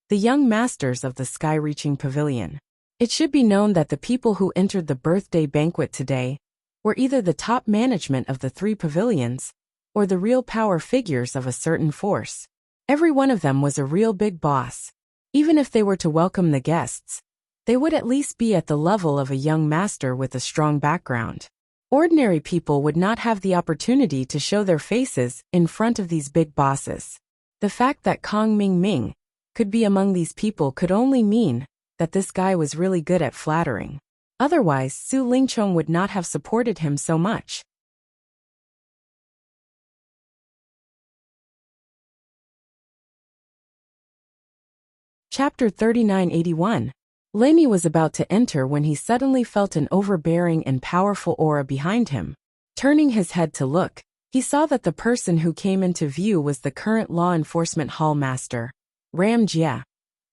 the young masters of the Sky-Reaching Pavilion. It should be known that the people who entered the birthday banquet today were either the top management of the 3 pavilions or the real power figures of a certain force. Every one of them was a real big boss. Even if they were to welcome the guests, they would at least be at the level of a young master with a strong background. Ordinary people would not have the opportunity to show their faces in front of these big bosses. The fact that Kong Ming could be among these people could only mean that this guy was really good at flattering. Otherwise, Su Lingchong would not have supported him so much. Chapter 3981. Lin Yi was about to enter when he suddenly felt an overbearing and powerful aura behind him. Turning his head to look, he saw that the person who came into view was the current law enforcement hall master, Ram Jia,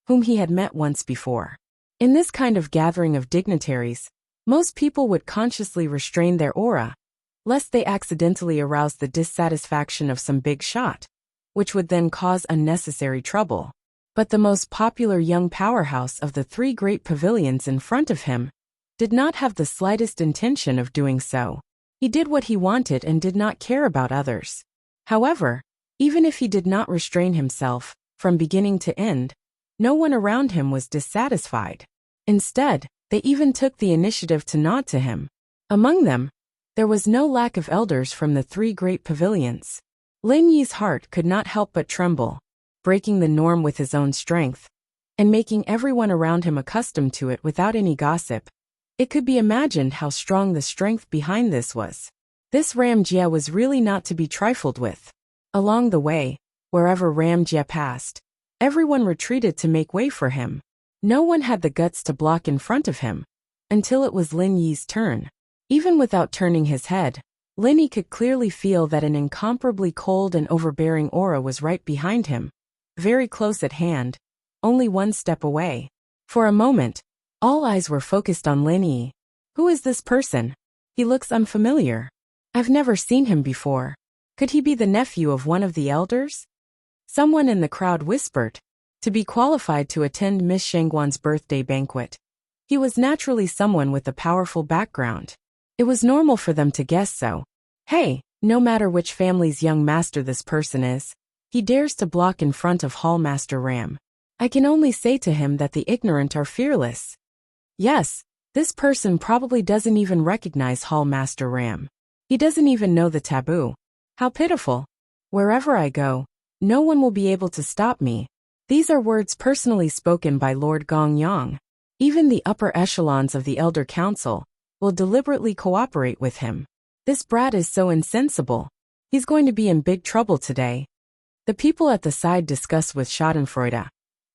whom he had met once before. In this kind of gathering of dignitaries, most people would consciously restrain their aura, lest they accidentally arouse the dissatisfaction of some big shot, which would then cause unnecessary trouble. But the most popular young powerhouse of the three great pavilions in front of him did not have the slightest intention of doing so. He did what he wanted and did not care about others. However, even if he did not restrain himself, from beginning to end, no one around him was dissatisfied. Instead, they even took the initiative to nod to him. Among them, there was no lack of elders from the three great pavilions. Lin Yi's heart could not help but tremble, breaking the norm with his own strength, and making everyone around him accustomed to it without any gossip. It could be imagined how strong the strength behind this was. This Ram Jia was really not to be trifled with. Along the way, wherever Ram Jia passed, everyone retreated to make way for him. No one had the guts to block in front of him, until it was Lin Yi's turn. Even without turning his head, Lin Yi could clearly feel that an incomparably cold and overbearing aura was right behind him, very close at hand, only one step away. For a moment, all eyes were focused on Lin Yi. Who is this person? He looks unfamiliar. I've never seen him before. Could he be the nephew of one of the elders? Someone in the crowd whispered. To be qualified to attend Miss Shangguan's birthday banquet, he was naturally someone with a powerful background. It was normal for them to guess so. Hey, no matter which family's young master this person is, he dares to block in front of Hall Master Ram. I can only say to him that the ignorant are fearless. Yes, this person probably doesn't even recognize Hall Master Ram. He doesn't even know the taboo. How pitiful. Wherever I go, no one will be able to stop me. These are words personally spoken by Lord Gong Yang. Even the upper echelons of the Elder Council will deliberately cooperate with him. This brat is so insensible. He's going to be in big trouble today. The people at the side discussed with Schadenfreude,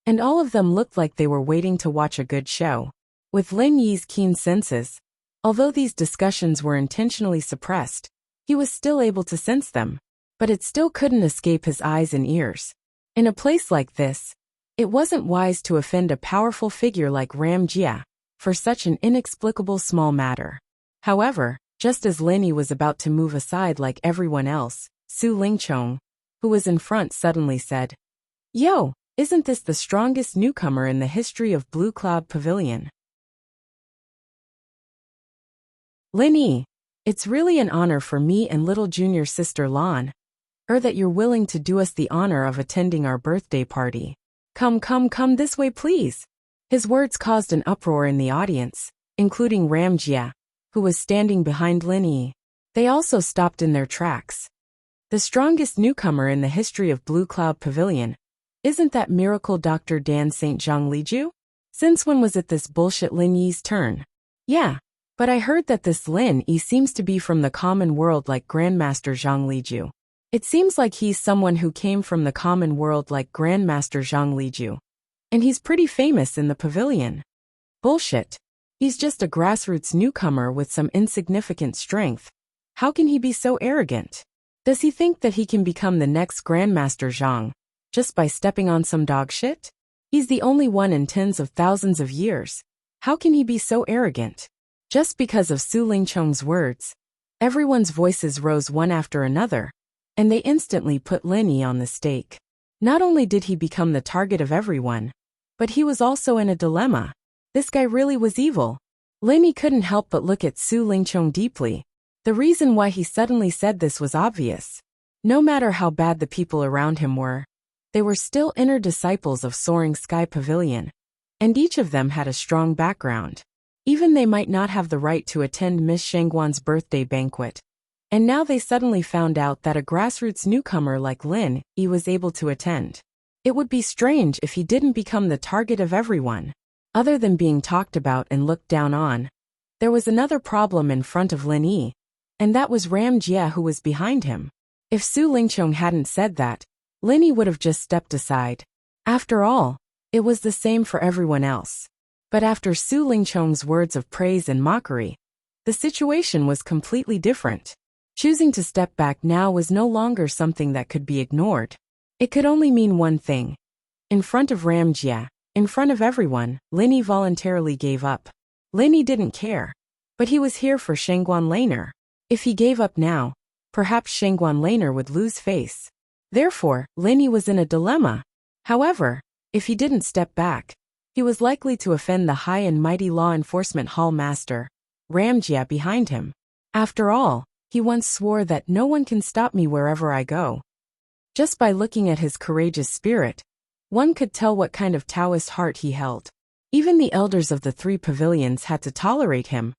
and all of them looked like they were waiting to watch a good show. With Lin Yi's keen senses, although these discussions were intentionally suppressed, he was still able to sense them, but it still couldn't escape his eyes and ears. In a place like this, it wasn't wise to offend a powerful figure like Ram Jia for such an inexplicable small matter. However, just as Lin Yi was about to move aside like everyone else, Su Lingchong, who was in front, suddenly said, "Yo, isn't this the strongest newcomer in the history of Blue Cloud Pavilion?" Lin Yi, it's really an honor for me and little junior sister Lan, that you're willing to do us the honor of attending our birthday party. Come this way please. His words caused an uproar in the audience, including Ram Jia, who was standing behind Lin Yi. They also stopped in their tracks. The strongest newcomer in the history of Blue Cloud Pavilion. Isn't that miracle Dr. Dan St. Zhang Liju? Since when was it this bullshit Lin Yi's turn? Yeah, but I heard that this Lin Yi seems to be from the common world like Grandmaster Zhang Liju. It seems like he's someone who came from the common world like Grandmaster Zhang Liju. And he's pretty famous in the pavilion. Bullshit. He's just a grassroots newcomer with some insignificant strength. How can he be so arrogant? Does he think that he can become the next Grandmaster Zhang just by stepping on some dog shit? He's the only one in tens of thousands of years. How can he be so arrogant? Just because of Su Lingchong's words, everyone's voices rose one after another, and they instantly put Lin Yi on the stake. Not only did he become the target of everyone, but he was also in a dilemma. This guy really was evil. Lin Yi couldn't help but look at Su Lingchong deeply. The reason why he suddenly said this was obvious. No matter how bad the people around him were, they were still inner disciples of Soaring Sky Pavilion, and each of them had a strong background. Even they might not have the right to attend Miss Shangguan's birthday banquet. And now they suddenly found out that a grassroots newcomer like Lin Yi was able to attend. It would be strange if he didn't become the target of everyone. Other than being talked about and looked down on, there was another problem in front of Lin Yi, and that was Ram Jia who was behind him. If Su Lingchong hadn't said that, Lin Yi would have just stepped aside. After all, It was the same for everyone else. But after Su Lingchong's words of praise and mockery, the situation was completely different. Choosing to step back now was no longer something that could be ignored. It could only mean one thing. In front of Ramjia, in front of everyone, Lin Yi voluntarily gave up. Lin Yi didn't care. But he was here for Shengguan Laner. If he gave up now, perhaps Shengguan Laner would lose face. Therefore, Lin Yi was in a dilemma. However, if he didn't step back, he was likely to offend the high and mighty law enforcement hall master, Ramjia, behind him. After all, he once swore that no one can stop me wherever I go. Just by looking at his courageous spirit, one could tell what kind of Taoist heart he held. Even the elders of the three pavilions had to tolerate him,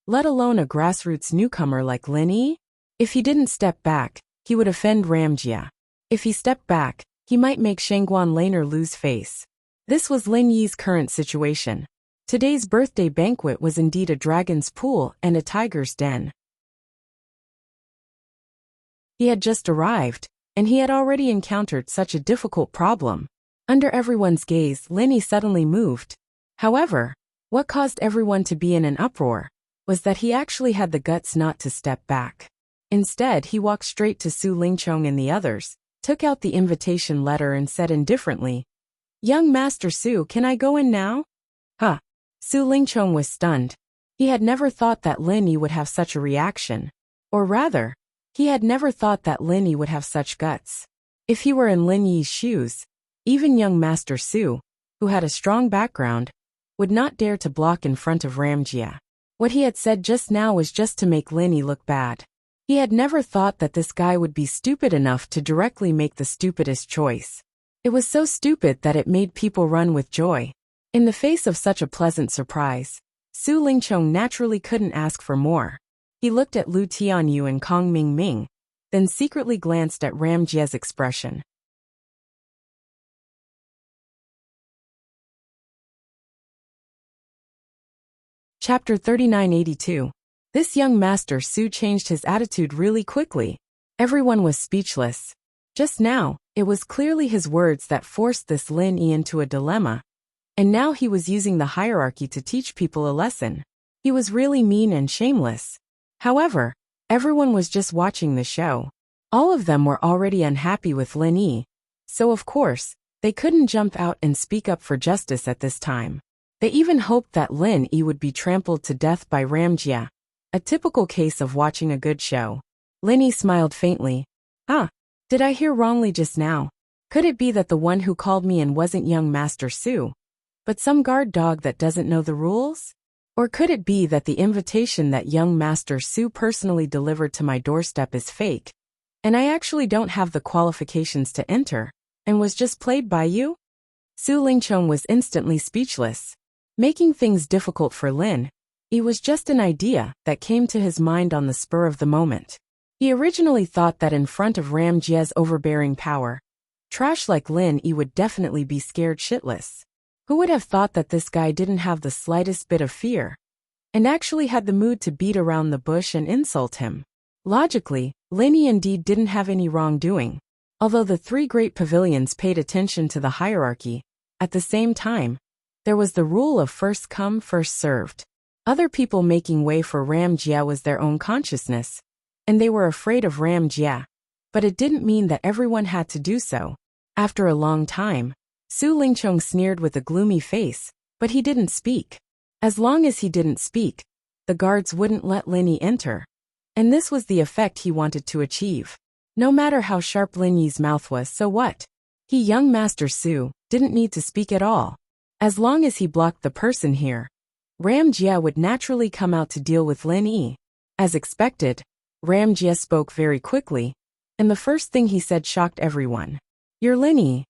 let alone a grassroots newcomer like Lin Yi. If he didn't step back, he would offend Ramjia. If he stepped back, he might make Shengguan Laner lose face. This was Lin Yi's current situation. Today's birthday banquet was indeed a dragon's pool and a tiger's den. He had just arrived, and he had already encountered such a difficult problem. Under everyone's gaze, Lin Yi suddenly moved. However, what caused everyone to be in an uproar was that he actually had the guts not to step back. Instead, he walked straight to Su Lingchong and the others, took out the invitation letter and said indifferently, "Young Master Su, can I go in now?" Huh. Su Lingchong was stunned. He had never thought that Lin Yi would have such a reaction. Or rather, he had never thought that Lin Yi would have such guts. If he were in Lin Yi's shoes, even young Master Su, who had a strong background, would not dare to block in front of Ramjia. What he had said just now was just to make Lin Yi look bad. He had never thought that this guy would be stupid enough to directly make the stupidest choice. It was so stupid that it made people run with joy. In the face of such a pleasant surprise, Su Lingchong naturally couldn't ask for more. He looked at Lu Tianyu and Kong Mingming, then secretly glanced at Ramjia's expression. Chapter 3982. This young Master Su changed his attitude really quickly. Everyone was speechless. Just now, it was clearly his words that forced this Lin Yi into a dilemma. And now he was using the hierarchy to teach people a lesson. He was really mean and shameless. However, everyone was just watching the show. All of them were already unhappy with Lin Yi. So of course, they couldn't jump out and speak up for justice at this time. They even hoped that Lin Yi would be trampled to death by Ramjia. A typical case of watching a good show. Lin Yi smiled faintly. Did I hear wrongly just now? Could it be that the one who called me in wasn't young Master Su, but some guard dog that doesn't know the rules? Or could it be that the invitation that young Master Su personally delivered to my doorstep is fake, and I actually don't have the qualifications to enter, and was just played by you? Su Lingchong was instantly speechless. Making things difficult for Lin Yi was just an idea that came to his mind on the spur of the moment. He originally thought that in front of Ramjia's overbearing power, trash like Lin Yi would definitely be scared shitless. Who would have thought that this guy didn't have the slightest bit of fear, and actually had the mood to beat around the bush and insult him? Logically, Lin Yi indeed didn't have any wrongdoing. Although the three great pavilions paid attention to the hierarchy, at the same time, there was the rule of first come, first served. Other people making way for Ramjia was their own consciousness, and they were afraid of Ramjia. But it didn't mean that everyone had to do so. After a long time, Su Lingchong sneered with a gloomy face, but he didn't speak. As long as he didn't speak, the guards wouldn't let Lin Yi enter. And this was the effect he wanted to achieve. No matter how sharp Lin Yi's mouth was, so what? He, young Master Su, didn't need to speak at all. As long as he blocked the person here, Ramjia would naturally come out to deal with Lin Yi. As expected, Ramjia spoke very quickly, and the first thing he said shocked everyone. "You're Lin Yi."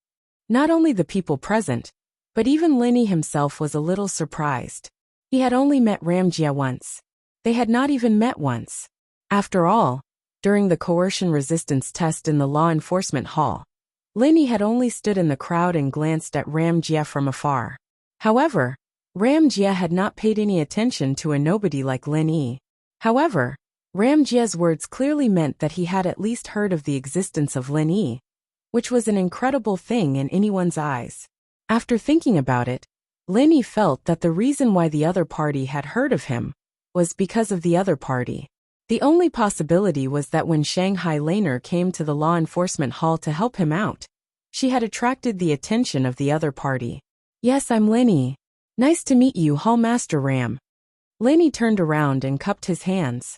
Not only the people present, but even Lin Yi himself was a little surprised. He had only met Ramjia once. They had not even met once. After all, during the coercion resistance test in the law enforcement hall, Lin Yi had only stood in the crowd and glanced at Ramjia from afar. However, Ramjia had not paid any attention to a nobody like Lin Yi. However, Ramjia's words clearly meant that he had at least heard of the existence of Lin Yi, which was an incredible thing in anyone's eyes. After thinking about it, Lin Yi felt that the reason why the other party had heard of him was because of the other party. The only possibility was that when Shanghai Laner came to the law enforcement hall to help him out, she had attracted the attention of the other party. Yes, I'm Lin Yi. Nice to meet you, Hall Master Ram. Lin Yi turned around and cupped his hands.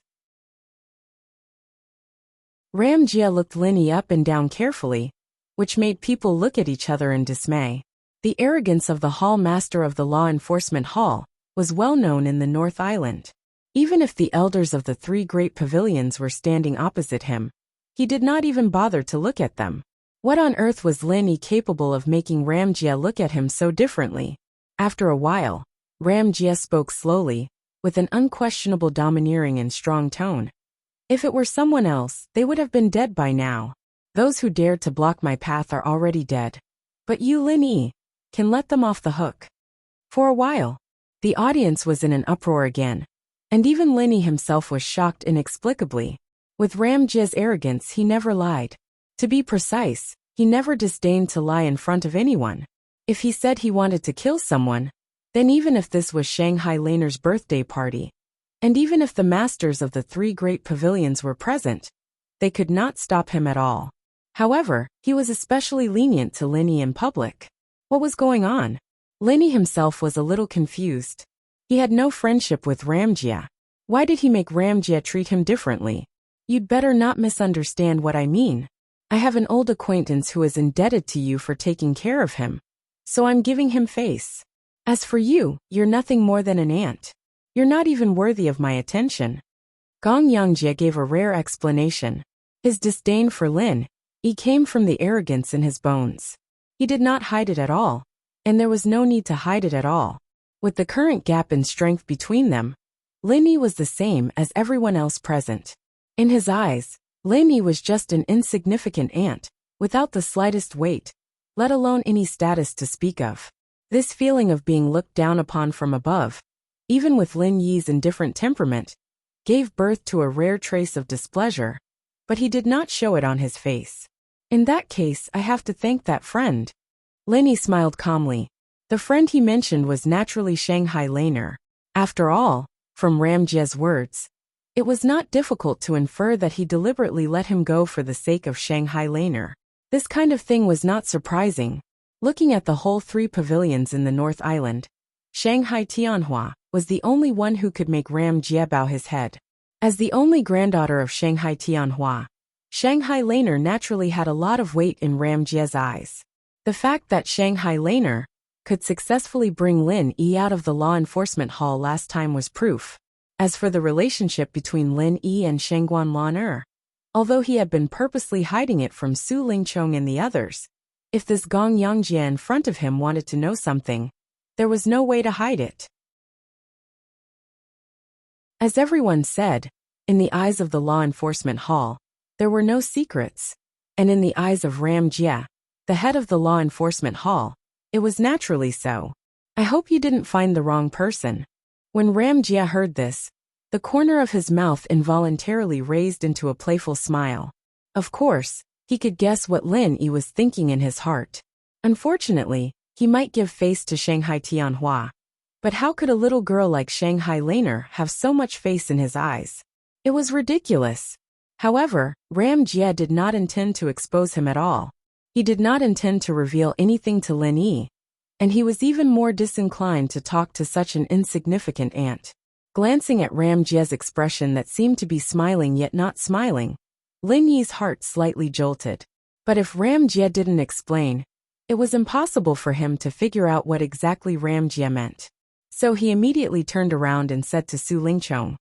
Ram Jia looked Lin Yi up and down carefully, which made people look at each other in dismay. The arrogance of the Hall Master of the Law Enforcement Hall was well known in the North Island. Even if the elders of the three great pavilions were standing opposite him, he did not even bother to look at them. What on earth was Lin Yi capable of making Ram Jia look at him so differently? After a while, Ram Jia spoke slowly, with an unquestionable domineering and strong tone. If it were someone else, they would have been dead by now. Those who dared to block my path are already dead. But you, Lin Yi, can let them off the hook. For a while, the audience was in an uproar again, and even Lin Yi himself was shocked inexplicably. With Ram Jia's arrogance, he never lied. To be precise, he never disdained to lie in front of anyone. If he said he wanted to kill someone, then even if this was Shanghai Laner's birthday party, and even if the masters of the three great pavilions were present, they could not stop him at all. However, he was especially lenient to Lin Yi in public. What was going on? Lin Yi himself was a little confused. He had no friendship with Ram Jia. Why did he make Ram Jia treat him differently? You'd better not misunderstand what I mean. I have an old acquaintance who is indebted to you for taking care of him, so I'm giving him face. As for you, you're nothing more than an ant. You're not even worthy of my attention. Gong Yangjie gave a rare explanation. His disdain for Lin Yi came from the arrogance in his bones. He did not hide it at all, and there was no need to hide it at all. With the current gap in strength between them, Lin Yi was the same as everyone else present. In his eyes, Lin Yi was just an insignificant ant, without the slightest weight, let alone any status to speak of. This feeling of being looked down upon from above, even with Lin Yi's indifferent temperament, gave birth to a rare trace of displeasure, but he did not show it on his face. In that case, I have to thank that friend. Lin Yi smiled calmly. The friend he mentioned was naturally Shanghai Laner. After all, from Ram Jia's words, it was not difficult to infer that he deliberately let him go for the sake of Shanghai Laner. This kind of thing was not surprising. Looking at the whole three pavilions in the North Island, Shanghai Tianhua was the only one who could make Ram Jia bow his head. As the only granddaughter of Shanghai Tianhua, Shanghai Laner naturally had a lot of weight in Ram Jia's eyes. The fact that Shanghai Laner could successfully bring Lin Yi out of the law enforcement hall last time was proof. As for the relationship between Lin Yi and Shengguan Lan, although he had been purposely hiding it from Su Lingchong and the others, if this Gong Yangjie in front of him wanted to know something, there was no way to hide it. As everyone said, in the eyes of the law enforcement hall, there were no secrets, and in the eyes of Ram Jia, the head of the law enforcement hall, it was naturally so. I hope you didn't find the wrong person. When Ram Jia heard this, the corner of his mouth involuntarily raised into a playful smile. Of course, he could guess what Lin Yi was thinking in his heart. Unfortunately, he might give face to Shanghai Tianhua. But how could a little girl like Shanghai Laner have so much face in his eyes? It was ridiculous. However, Ram Jia did not intend to expose him at all. He did not intend to reveal anything to Lin Yi, and he was even more disinclined to talk to such an insignificant ant. Glancing at Ram Jia's expression that seemed to be smiling yet not smiling, Lin Yi's heart slightly jolted. But if Ram Jia didn't explain, it was impossible for him to figure out what exactly Ram Jia meant. So he immediately turned around and said to Su Lingchong,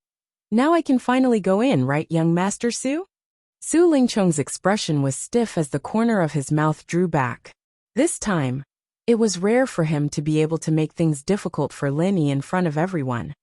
"Now I can finally go in, right, young Master Su?" Su Lingchong's expression was stiff as the corner of his mouth drew back. This time, it was rare for him to be able to make things difficult for Lin Yi in front of everyone.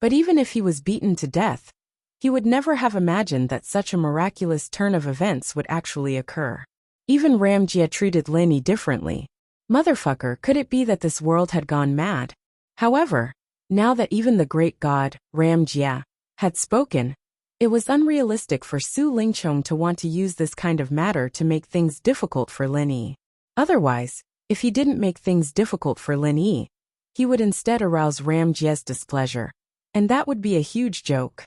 But even if he was beaten to death, he would never have imagined that such a miraculous turn of events would actually occur. Even Ram Jia treated Lin Yi differently. Motherfucker, could it be that this world had gone mad? However, now that even the great god, Ram Jia, had spoken, it was unrealistic for Su Lingchong to want to use this kind of matter to make things difficult for Lin Yi. Otherwise, If he didn't make things difficult for Lin Yi, he would instead arouse Ram Jie's displeasure. And that would be a huge joke.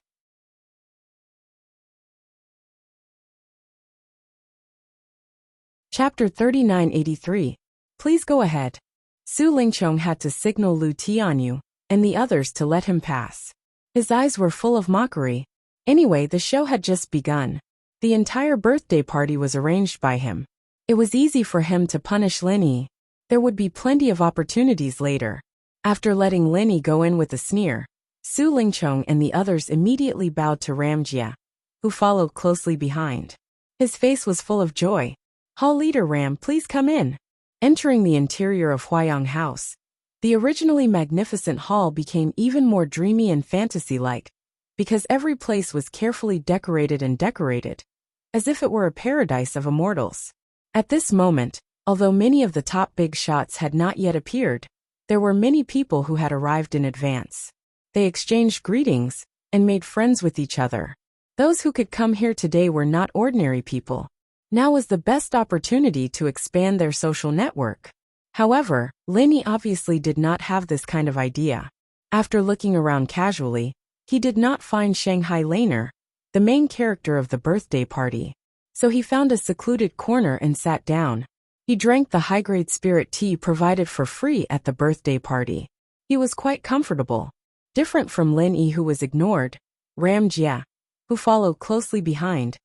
Chapter 3983. Please go ahead. Su Lingchong had to signal Lu Tianyu and the others to let him pass. His eyes were full of mockery. Anyway, the show had just begun. The entire birthday party was arranged by him. It was easy for him to punish Lin Yi. There would be plenty of opportunities later. After letting Lin Yi go in with a sneer, Su Lingchong and the others immediately bowed to Ram Jie, who followed closely behind. His face was full of joy. Hall leader Ram, please come in. Entering the interior of Huayang House, the originally magnificent hall became even more dreamy and fantasy-like, because every place was carefully decorated, as if it were a paradise of immortals. At this moment, although many of the top big shots had not yet appeared, there were many people who had arrived in advance. They exchanged greetings and made friends with each other. Those who could come here today were not ordinary people. Now was the best opportunity to expand their social network. However, Lin Yi obviously did not have this kind of idea. After looking around casually, he did not find Shanghai Laner, the main character of the birthday party. So he found a secluded corner and sat down. He drank the high-grade spirit tea provided for free at the birthday party. He was quite comfortable. Different from Lin Yi, who was ignored, Ram Jie, who followed closely behind,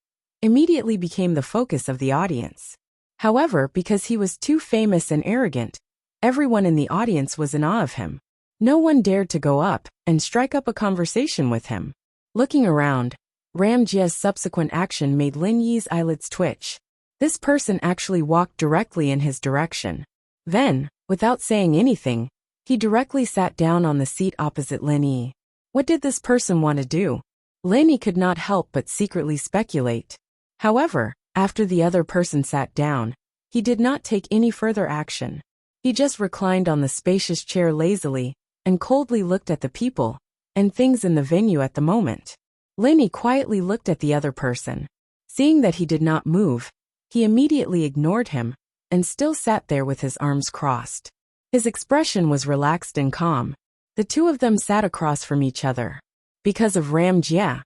immediately became the focus of the audience. However, because he was too famous and arrogant, everyone in the audience was in awe of him. No one dared to go up and strike up a conversation with him. Looking around, Ram Jie's subsequent action made Lin Yi's eyelids twitch. This person actually walked directly in his direction. Then, without saying anything, he directly sat down on the seat opposite Lin Yi. What did this person want to do? Lin Yi could not help but secretly speculate. However, after the other person sat down, he did not take any further action. He just reclined on the spacious chair lazily and coldly looked at the people and things in the venue at the moment. Lin Yi quietly looked at the other person. Seeing that he did not move, he immediately ignored him and still sat there with his arms crossed. His expression was relaxed and calm. The two of them sat across from each other. Because of Ram Jie,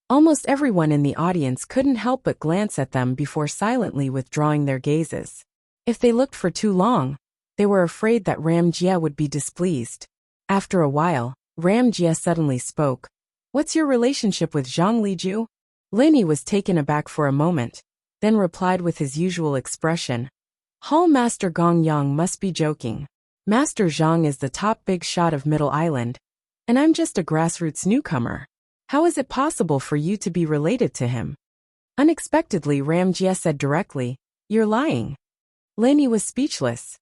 almost everyone in the audience couldn't help but glance at them before silently withdrawing their gazes. If they looked for too long, they were afraid that Ram Jie would be displeased. After a while, Ram Jie suddenly spoke. What's your relationship with Zhang Liju? Lin Yi was taken aback for a moment, then replied with his usual expression. Hall Master Gong Yang must be joking. Master Zhang is the top big shot of Middle Island, and I'm just a grassroots newcomer. How is it possible for you to be related to him? Unexpectedly, Ram Jie said directly, You're lying. Lin Yi was speechless.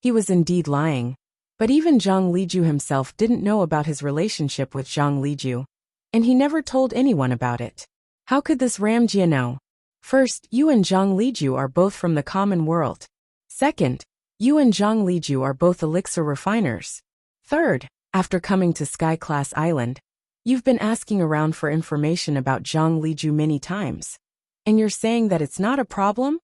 He was indeed lying, but even Zhang Liju himself didn't know about his relationship with Zhang Liju, and he never told anyone about it. How could this Ram Jie know? First, you and Zhang Liju are both from the common world. Second, you and Zhang Liju are both elixir refiners. Third, after coming to Sky Class Island, you've been asking around for information about Zhang Liju many times. And you're saying that it's not a problem?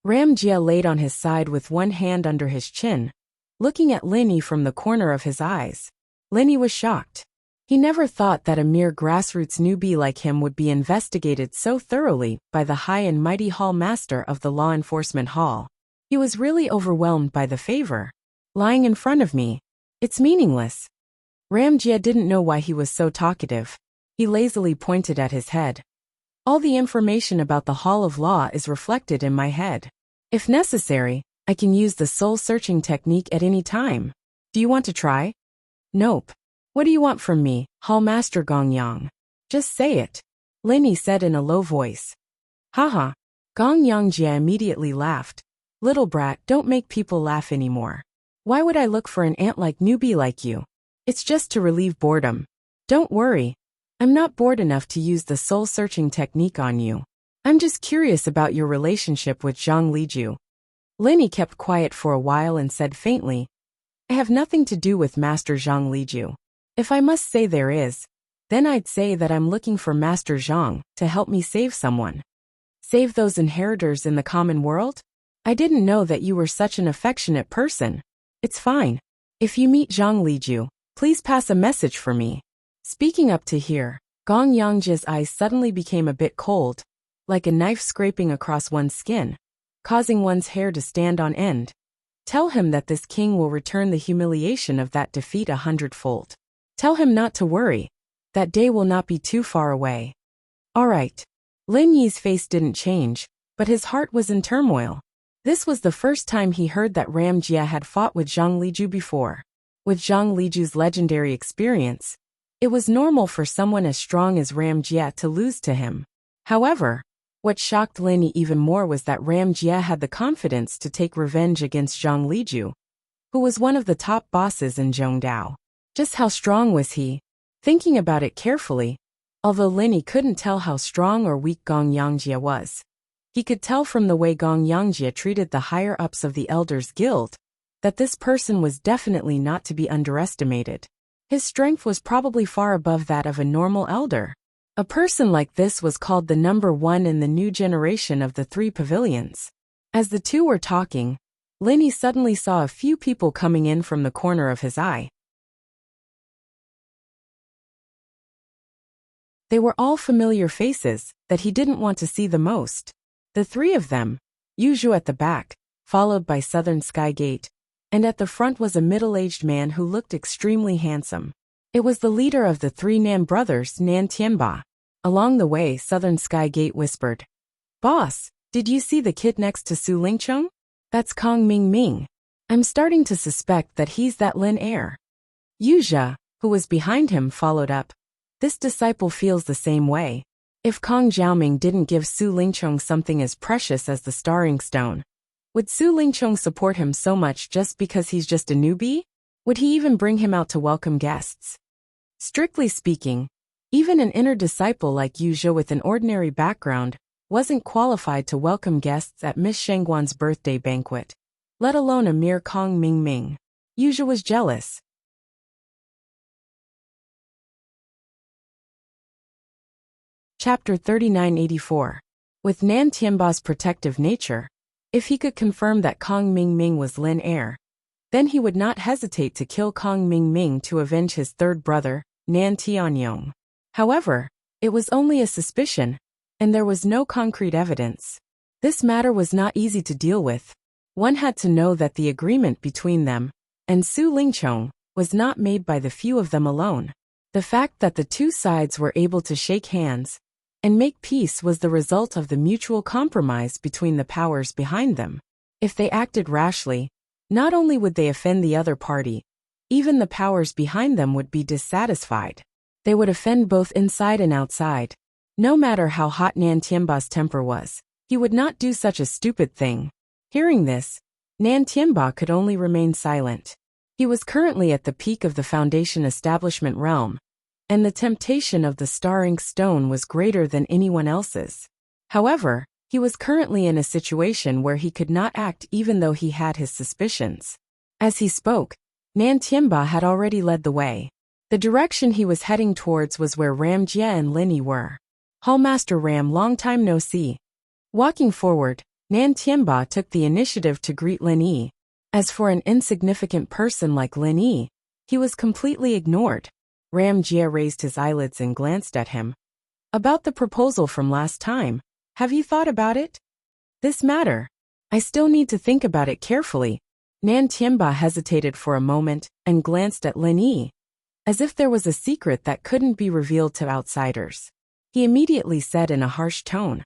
Ram Jie laid on his side with one hand under his chin, looking at Lin Yi from the corner of his eyes. Lin Yi was shocked. He never thought that a mere grassroots newbie like him would be investigated so thoroughly by the high and mighty Hall Master of the Law Enforcement Hall. He was really overwhelmed by the favor. Lying in front of me. It's meaningless. Ram Jie didn't know why he was so talkative. He lazily pointed at his head. All the information about the Hall of Law is reflected in my head. If necessary, I can use the soul-searching technique at any time. Do you want to try? Nope. What do you want from me, Hall Master Gong Yang? Just say it. Lin Yi said in a low voice. Haha. Gong Yang Jie immediately laughed. Little brat, don't make people laugh anymore. Why would I look for an ant-like newbie like you? It's just to relieve boredom. Don't worry. I'm not bored enough to use the soul-searching technique on you. I'm just curious about your relationship with Zhang Liju. Lin Yi kept quiet for a while and said faintly, I have nothing to do with Master Zhang Liju. If I must say there is, then I'd say that I'm looking for Master Zhang to help me save someone. Save those inheritors in the common world? I didn't know that you were such an affectionate person. It's fine. If you meet Zhang Liju, please pass a message for me. Speaking up to here, Gong Yangjia's eyes suddenly became a bit cold, like a knife scraping across one's skin, causing one's hair to stand on end. Tell him that this king will return the humiliation of that defeat 100-fold. Tell him not to worry. That day will not be too far away. All right. Lin Yi's face didn't change, but his heart was in turmoil. This was the first time he heard that Ram Jia had fought with Zhang Liju before. With Zhang Liju's legendary experience, it was normal for someone as strong as Ram Jia to lose to him. However, what shocked Lin Yi even more was that Ram Jia had the confidence to take revenge against Zhang Liju, who was one of the top bosses in Zhongdao. Just how strong was he? Thinking about it carefully, although Lin Yi couldn't tell how strong or weak Gong Yangjia was, he could tell from the way Gong Yangjia treated the higher-ups of the Elders Guild that this person was definitely not to be underestimated. His strength was probably far above that of a normal elder. A person like this was called the number one in the new generation of the three pavilions. As the two were talking, Lin Yi suddenly saw a few people coming in from the corner of his eye. They were all familiar faces that he didn't want to see the most. The three of them, Yuzhu at the back, followed by Southern Sky Gate, and at the front was a middle-aged man who looked extremely handsome. It was the leader of the three Nan brothers, Nan Tianba. Along the way, Southern Sky Gate whispered, "Boss, did you see the kid next to Su Lingcheng? That's Kong Mingming. I'm starting to suspect that he's that Lin heir." Yuzha, who was behind him, followed up, "This disciple feels the same way. If Kong Zhaoming didn't give Su Lingcheng something as precious as the Starring Stone, would Su Lingcheng support him so much just because he's just a newbie? Would he even bring him out to welcome guests?" Strictly speaking, even an inner disciple like Yuzhe with an ordinary background wasn't qualified to welcome guests at Miss Shengguan's birthday banquet, let alone a mere Kong Mingming. Yuzhe was jealous. Chapter 3984. With Nan Tianba's protective nature, if he could confirm that Kong Mingming was Lin heir, then he would not hesitate to kill Kong Mingming to avenge his third brother, Nan Tianyong. However, it was only a suspicion, and there was no concrete evidence. This matter was not easy to deal with. One had to know that the agreement between them and Su Lingcheng was not made by the few of them alone. The fact that the two sides were able to shake hands and make peace was the result of the mutual compromise between the powers behind them. If they acted rashly, not only would they offend the other party, even the powers behind them would be dissatisfied. They would offend both inside and outside. No matter how hot Nan Tianba's temper was, he would not do such a stupid thing. Hearing this, Nan Tianba could only remain silent. He was currently at the peak of the Foundation establishment realm, and the temptation of the Starring Stone was greater than anyone else's. However, he was currently in a situation where he could not act even though he had his suspicions. As he spoke, Nan Tianba had already led the way. The direction he was heading towards was where Ram Jia and Lin Yi were. "Hallmaster Ram, long time no see." Walking forward, Nan Tianba took the initiative to greet Lin Yi. As for an insignificant person like Lin Yi, he was completely ignored. Ram Jia raised his eyelids and glanced at him. "About the proposal from last time, have you thought about it?" "This matter? I still need to think about it carefully." Nan Tianba hesitated for a moment and glanced at Lin Yi, as if there was a secret that couldn't be revealed to outsiders. He immediately said in a harsh tone,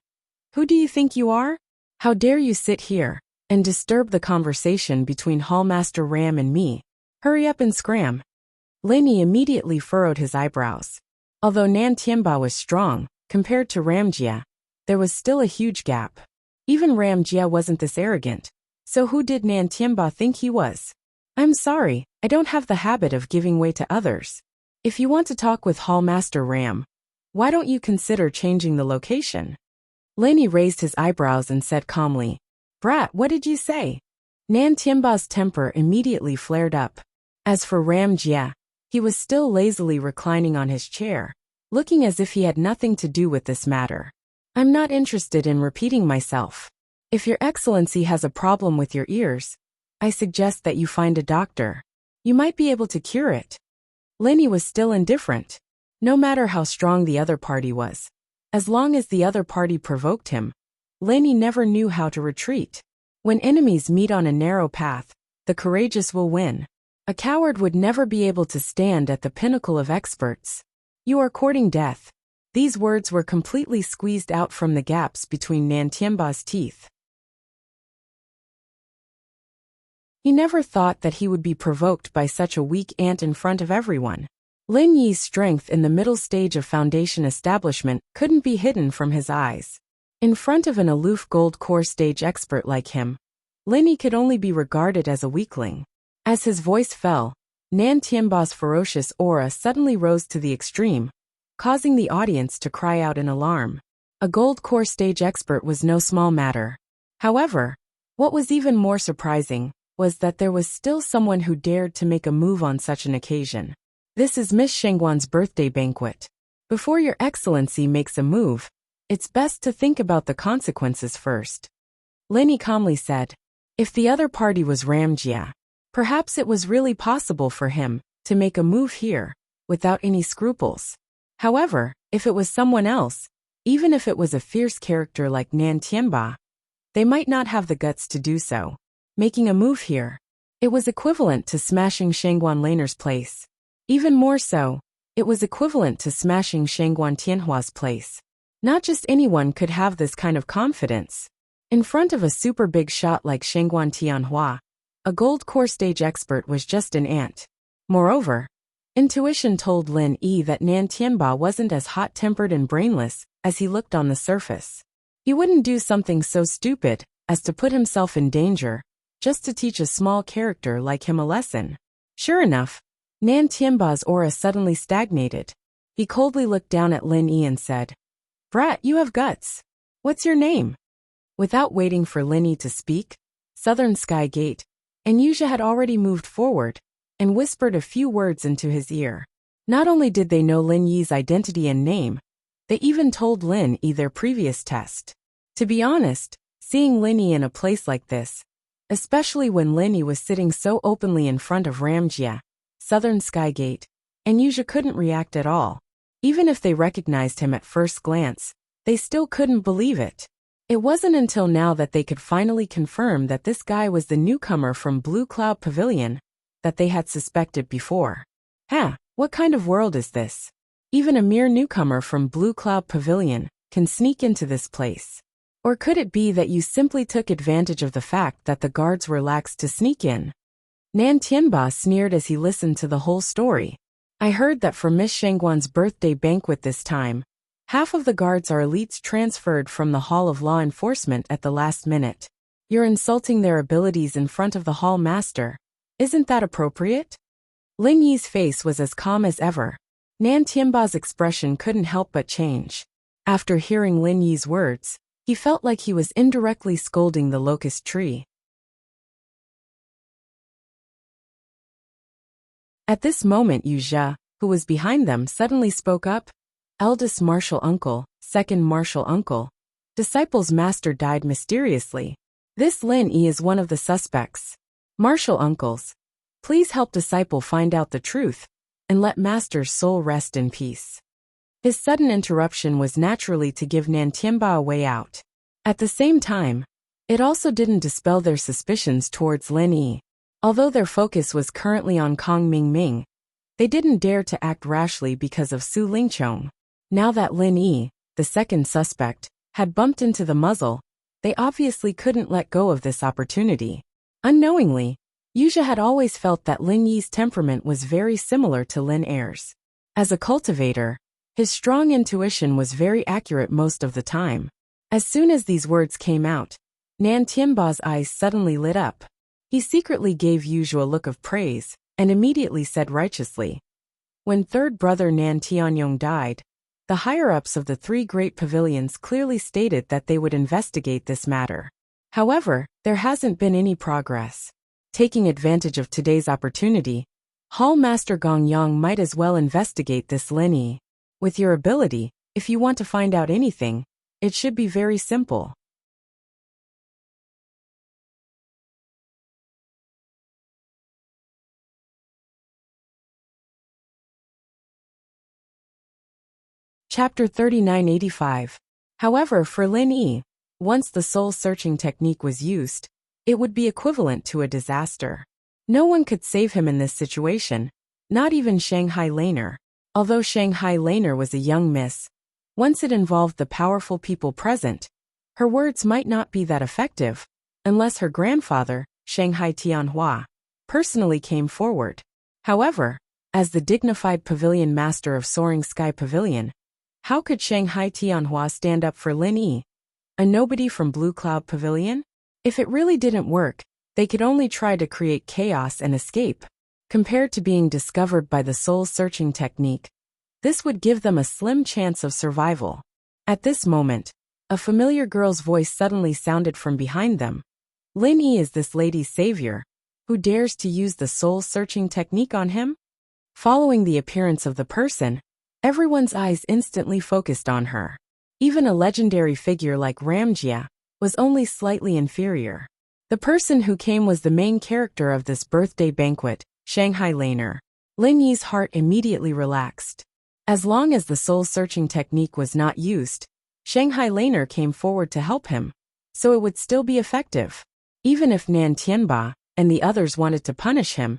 "Who do you think you are? How dare you sit here and disturb the conversation between Hallmaster Ram and me? Hurry up and scram." Lin Yi immediately furrowed his eyebrows. Although Nan Tianba was strong, compared to Ram Jia, there was still a huge gap. Even Ram Jia wasn't this arrogant, so who did Nan Tianba think he was? "I'm sorry, I don't have the habit of giving way to others. If you want to talk with Hallmaster Ram, why don't you consider changing the location?" Lin Yi raised his eyebrows and said calmly, "Brat, what did you say?" Nan Tianba's temper immediately flared up. As for Ram Jia, he was still lazily reclining on his chair, looking as if he had nothing to do with this matter. I'm not interested in repeating myself. If Your Excellency has a problem with your ears, I suggest that you find a doctor. You might be able to cure it. Linny was still indifferent. No matter how strong the other party was, as long as the other party provoked him, Linny never knew how to retreat. When enemies meet on a narrow path, the courageous will win. A coward would never be able to stand at the pinnacle of experts. You are courting death. These words were completely squeezed out from the gaps between Nan Tianba's teeth. He never thought that he would be provoked by such a weak ant in front of everyone. Lin Yi's strength in the middle stage of foundation establishment couldn't be hidden from his eyes. In front of an aloof gold core stage expert like him, Lin Yi could only be regarded as a weakling. As his voice fell, Nan Tianba's ferocious aura suddenly rose to the extreme, causing the audience to cry out in alarm. A gold core stage expert was no small matter. However, what was even more surprising was that there was still someone who dared to make a move on such an occasion. This is Miss Shengguan's birthday banquet. Before Your Excellency makes a move, it's best to think about the consequences first. Lin Yi calmly said. If the other party was Ramjia, perhaps it was really possible for him to make a move here, without any scruples. However, if it was someone else, even if it was a fierce character like Nan Tianba, they might not have the guts to do so. Making a move here, it was equivalent to smashing Shengguan Laner's place. Even more so, it was equivalent to smashing Shengguan Tianhua's place. Not just anyone could have this kind of confidence. In front of a super big shot like Shengguan Tianhua, a gold core stage expert was just an ant. Moreover, intuition told Lin Yi that Nan Tianba wasn't as hot-tempered and brainless as he looked on the surface. He wouldn't do something so stupid as to put himself in danger just to teach a small character like him a lesson. Sure enough, Nan Tianba's aura suddenly stagnated. He coldly looked down at Lin Yi and said, "Brat, you have guts. What's your name?" Without waiting for Lin Yi to speak, Southern Sky Gate and Yuzha had already moved forward and whispered a few words into his ear. Not only did they know Lin Yi's identity and name, they even told Lin Yi their previous test. To be honest, seeing Lin Yi in a place like this, especially when Lin Yi was sitting so openly in front of Ramjia, Southern Sky Gate, and Yuzha couldn't react at all. Even if they recognized him at first glance, they still couldn't believe it. It wasn't until now that they could finally confirm that this guy was the newcomer from Blue Cloud Pavilion that they had suspected before. What kind of world is this? Even a mere newcomer from Blue Cloud Pavilion can sneak into this place. Or could it be that you simply took advantage of the fact that the guards were lax to sneak in? Nan Tianba sneered as he listened to the whole story. I heard that for Miss Shengguan's birthday banquet this time, half of the guards are elites transferred from the Hall of Law Enforcement at the last minute. You're insulting their abilities in front of the Hall Master. Isn't that appropriate? Lin Yi's face was as calm as ever. Nan Tianba's expression couldn't help but change. After hearing Lin Yi's words, he felt like he was indirectly scolding the locust tree. At this moment Yuzha, who was behind them, suddenly spoke up. Eldest martial uncle, second martial uncle. Disciple's master died mysteriously. This Lin Yi is one of the suspects. Martial uncles, please help disciple find out the truth, and let master's soul rest in peace. His sudden interruption was naturally to give Nan Tianba a way out. At the same time, it also didn't dispel their suspicions towards Lin Yi. Although their focus was currently on Kong Mingming, they didn't dare to act rashly because of Su Lingchong. Now that Lin Yi, the second suspect, had bumped into the muzzle, they obviously couldn't let go of this opportunity. Unknowingly, Yuzha had always felt that Lin Yi's temperament was very similar to Lin Er's. As a cultivator, his strong intuition was very accurate most of the time. As soon as these words came out, Nan Tianba's eyes suddenly lit up. He secretly gave Yuzha a look of praise, and immediately said righteously. When third brother Nan Tianyong died, the higher-ups of the three great pavilions clearly stated that they would investigate this matter. However, there hasn't been any progress. Taking advantage of today's opportunity, Hall Master Gong Yang might as well investigate this Lin Yi. With your ability, if you want to find out anything, It should be very simple. Chapter 3985. However, for Lin Yi, once the soul-searching technique was used, it would be equivalent to a disaster. No one could save him in this situation, not even Shanghai Laner. Although Shanghai Laner was a young miss, once it involved the powerful people present, her words might not be that effective, unless her grandfather, Shanghai Tianhua, personally came forward. However, as the dignified pavilion master of Soaring Sky Pavilion, how could Shanghai Tianhua stand up for Lin Yi, a nobody from Blue Cloud Pavilion? If it really didn't work, they could only try to create chaos and escape. Compared to being discovered by the soul-searching technique, this would give them a slim chance of survival. At this moment, a familiar girl's voice suddenly sounded from behind them. Lin Yi is this lady's savior, who dares to use the soul-searching technique on him? Following the appearance of the person, everyone's eyes instantly focused on her. Even a legendary figure like Ramjia was only slightly inferior. The person who came was the main character of this birthday banquet, Shanghai Laner. Lin Yi's heart immediately relaxed. As long as the soul-searching technique was not used, Shanghai Laner came forward to help him, so it would still be effective. Even if Nan Tianba and the others wanted to punish him,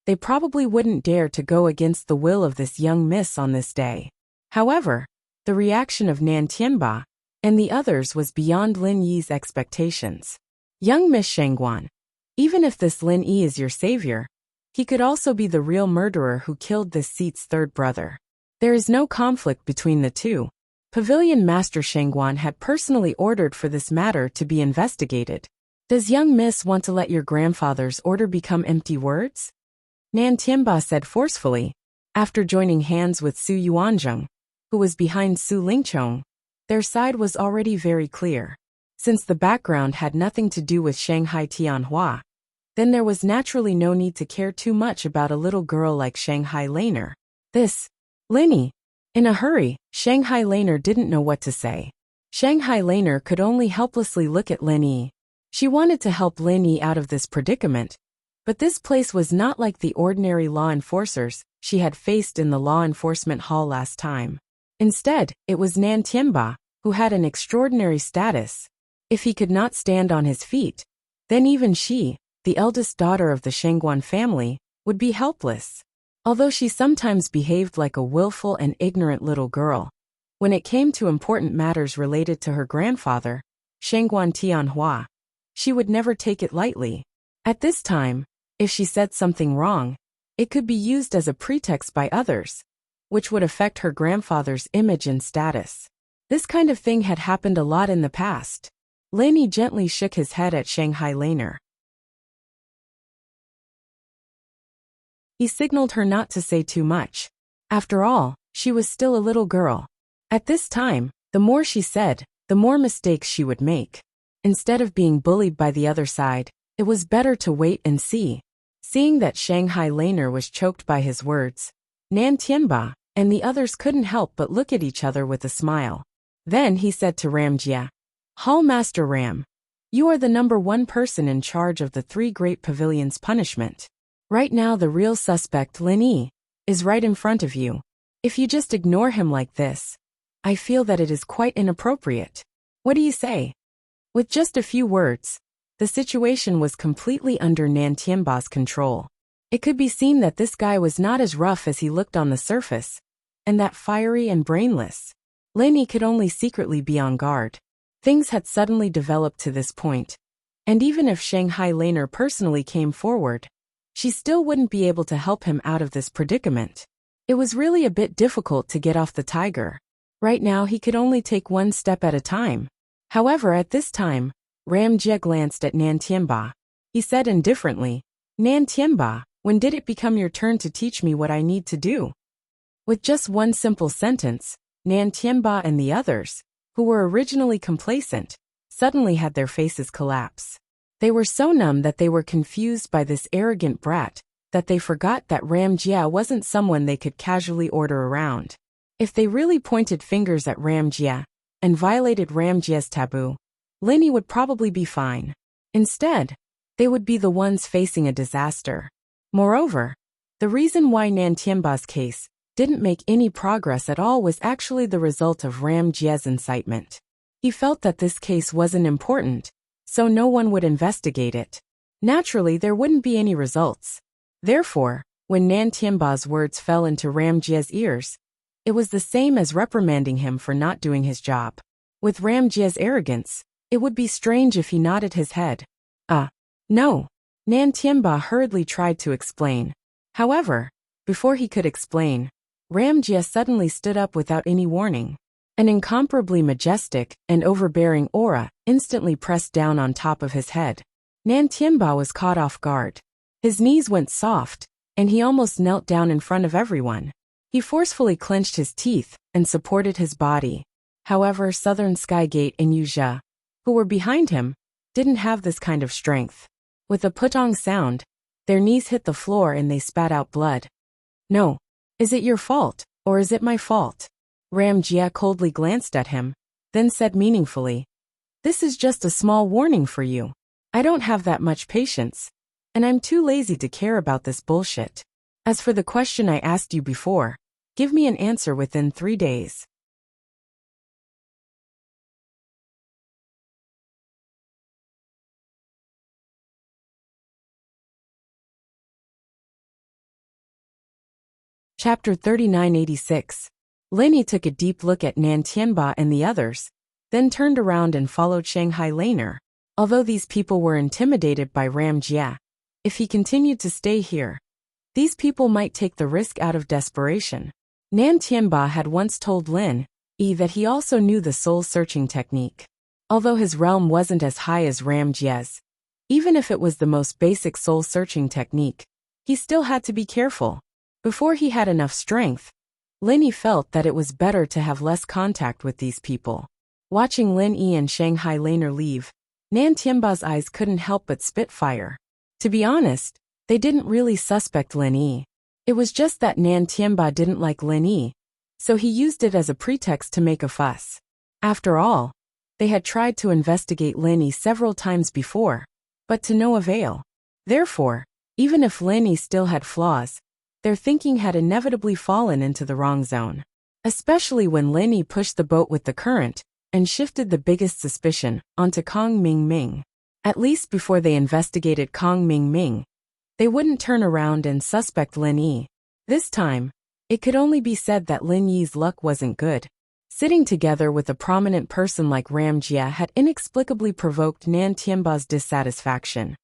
they probably wouldn't dare to go against the will of this young miss on this day. However, the reaction of Nan Tianba and the others was beyond Lin Yi's expectations. Young Miss Shangguan, even if this Lin Yi is your savior, he could also be the real murderer who killed this seat's third brother. There is no conflict between the two. Pavilion Master Shangguan had personally ordered for this matter to be investigated. Does young miss want to let your grandfather's order become empty words? Nan Tianba said forcefully, after joining hands with Su Yuanzheng, who was behind Su Lingchong. Their side was already very clear. Since the background had nothing to do with Shanghai Tianhua, then there was naturally no need to care too much about a little girl like Shanghai Laner. This, Lin Yi. In a hurry, Shanghai Laner didn't know what to say. Shanghai Laner could only helplessly look at Lin Yi. She wanted to help Lin Yi out of this predicament, but this place was not like the ordinary law enforcers she had faced in the law enforcement hall last time. Instead, it was Nan Tianba, who had an extraordinary status. If he could not stand on his feet, then even she, the eldest daughter of the Shangguan family, would be helpless. Although she sometimes behaved like a willful and ignorant little girl, when it came to important matters related to her grandfather, Shangguan Tianhua, she would never take it lightly. At this time, if she said something wrong, it could be used as a pretext by others, which would affect her grandfather's image and status. This kind of thing had happened a lot in the past. Lin Yi gently shook his head at Shanghai Laner. He signaled her not to say too much. After all, she was still a little girl. At this time, the more she said, the more mistakes she would make. Instead of being bullied by the other side, it was better to wait and see. Seeing that Shanghai Laner was choked by his words, Nan Tianba and the others couldn't help but look at each other with a smile. Then he said to Ramjia, "Hall Master Ram, you are the #1 person in charge of the 3 Great Pavilions' punishment. Right now the real suspect, Lin Yi, is right in front of you. If you just ignore him like this, I feel that it is quite inappropriate. What do you say?" With just a few words, the situation was completely under Nan Tianba's control. It could be seen that this guy was not as rough as he looked on the surface, and that fiery and brainless. Lin Yi could only secretly be on guard. Things had suddenly developed to this point, and even if Shanghai Laner personally came forward, she still wouldn't be able to help him out of this predicament. It was really a bit difficult to get off the tiger. Right now he could only take one step at a time. However, at this time, Ram Jie glanced at Nan Tianba. He said indifferently, "Nan Tianba, when did it become your turn to teach me what I need to do?" With just one simple sentence, Nan Tianba and the others, who were originally complacent, suddenly had their faces collapse. They were so numb that they were confused by this arrogant brat that they forgot that Ram Jia wasn't someone they could casually order around. If they really pointed fingers at Ram Jia, and violated Ramjia's taboo, Linny would probably be fine. Instead, they would be the ones facing a disaster. Moreover, the reason why Nantianba's case didn't make any progress at all was actually the result of Ramjia's incitement. He felt that this case wasn't important, so no one would investigate it. Naturally, there wouldn't be any results. Therefore, when Nantianba's words fell into Ramjia's ears, it was the same as reprimanding him for not doing his job. With Ramjia's arrogance, it would be strange if he nodded his head. No. Nantianba hurriedly tried to explain. However, before he could explain, Ramjia suddenly stood up without any warning. An incomparably majestic and overbearing aura instantly pressed down on top of his head. Nantianba was caught off guard. His knees went soft, and he almost knelt down in front of everyone. He forcefully clenched his teeth and supported his body. However, Southern Skygate and Yuzha, who were behind him, didn't have this kind of strength. With a putong sound, their knees hit the floor and they spat out blood. No. Is it your fault, or is it my fault? Ramjia coldly glanced at him, then said meaningfully, "This is just a small warning for you. I don't have that much patience, and I'm too lazy to care about this bullshit. As for the question I asked you before, give me an answer within 3 days." Chapter 3986. Linny took a deep look at Nantianba and the others, then turned around and followed Shanghai Laner. Although these people were intimidated by Ramjia, if he continued to stay here, these people might take the risk out of desperation. Nantianba had once told Lin Yi that he also knew the soul-searching technique. Although his realm wasn't as high as Ramjia's, even if it was the most basic soul-searching technique, he still had to be careful. Before he had enough strength, Lin Yi felt that it was better to have less contact with these people. Watching Lin Yi and Shanghai Laner leave, Nantianba's eyes couldn't help but spit fire. To be honest, they didn't really suspect Lin Yi. It was just that Nantianba didn't like Lin Yi, so he used it as a pretext to make a fuss. After all, they had tried to investigate Lin Yi several times before, but to no avail. Therefore, even if Lin Yi still had flaws, their thinking had inevitably fallen into the wrong zone. Especially when Lin Yi pushed the boat with the current and shifted the biggest suspicion onto Kong Ming. At least before they investigated Kong Ming, they wouldn't turn around and suspect Lin Yi. This time, it could only be said that Lin Yi's luck wasn't good. Sitting together with a prominent person like Ramjia had inexplicably provoked Nantianba's dissatisfaction,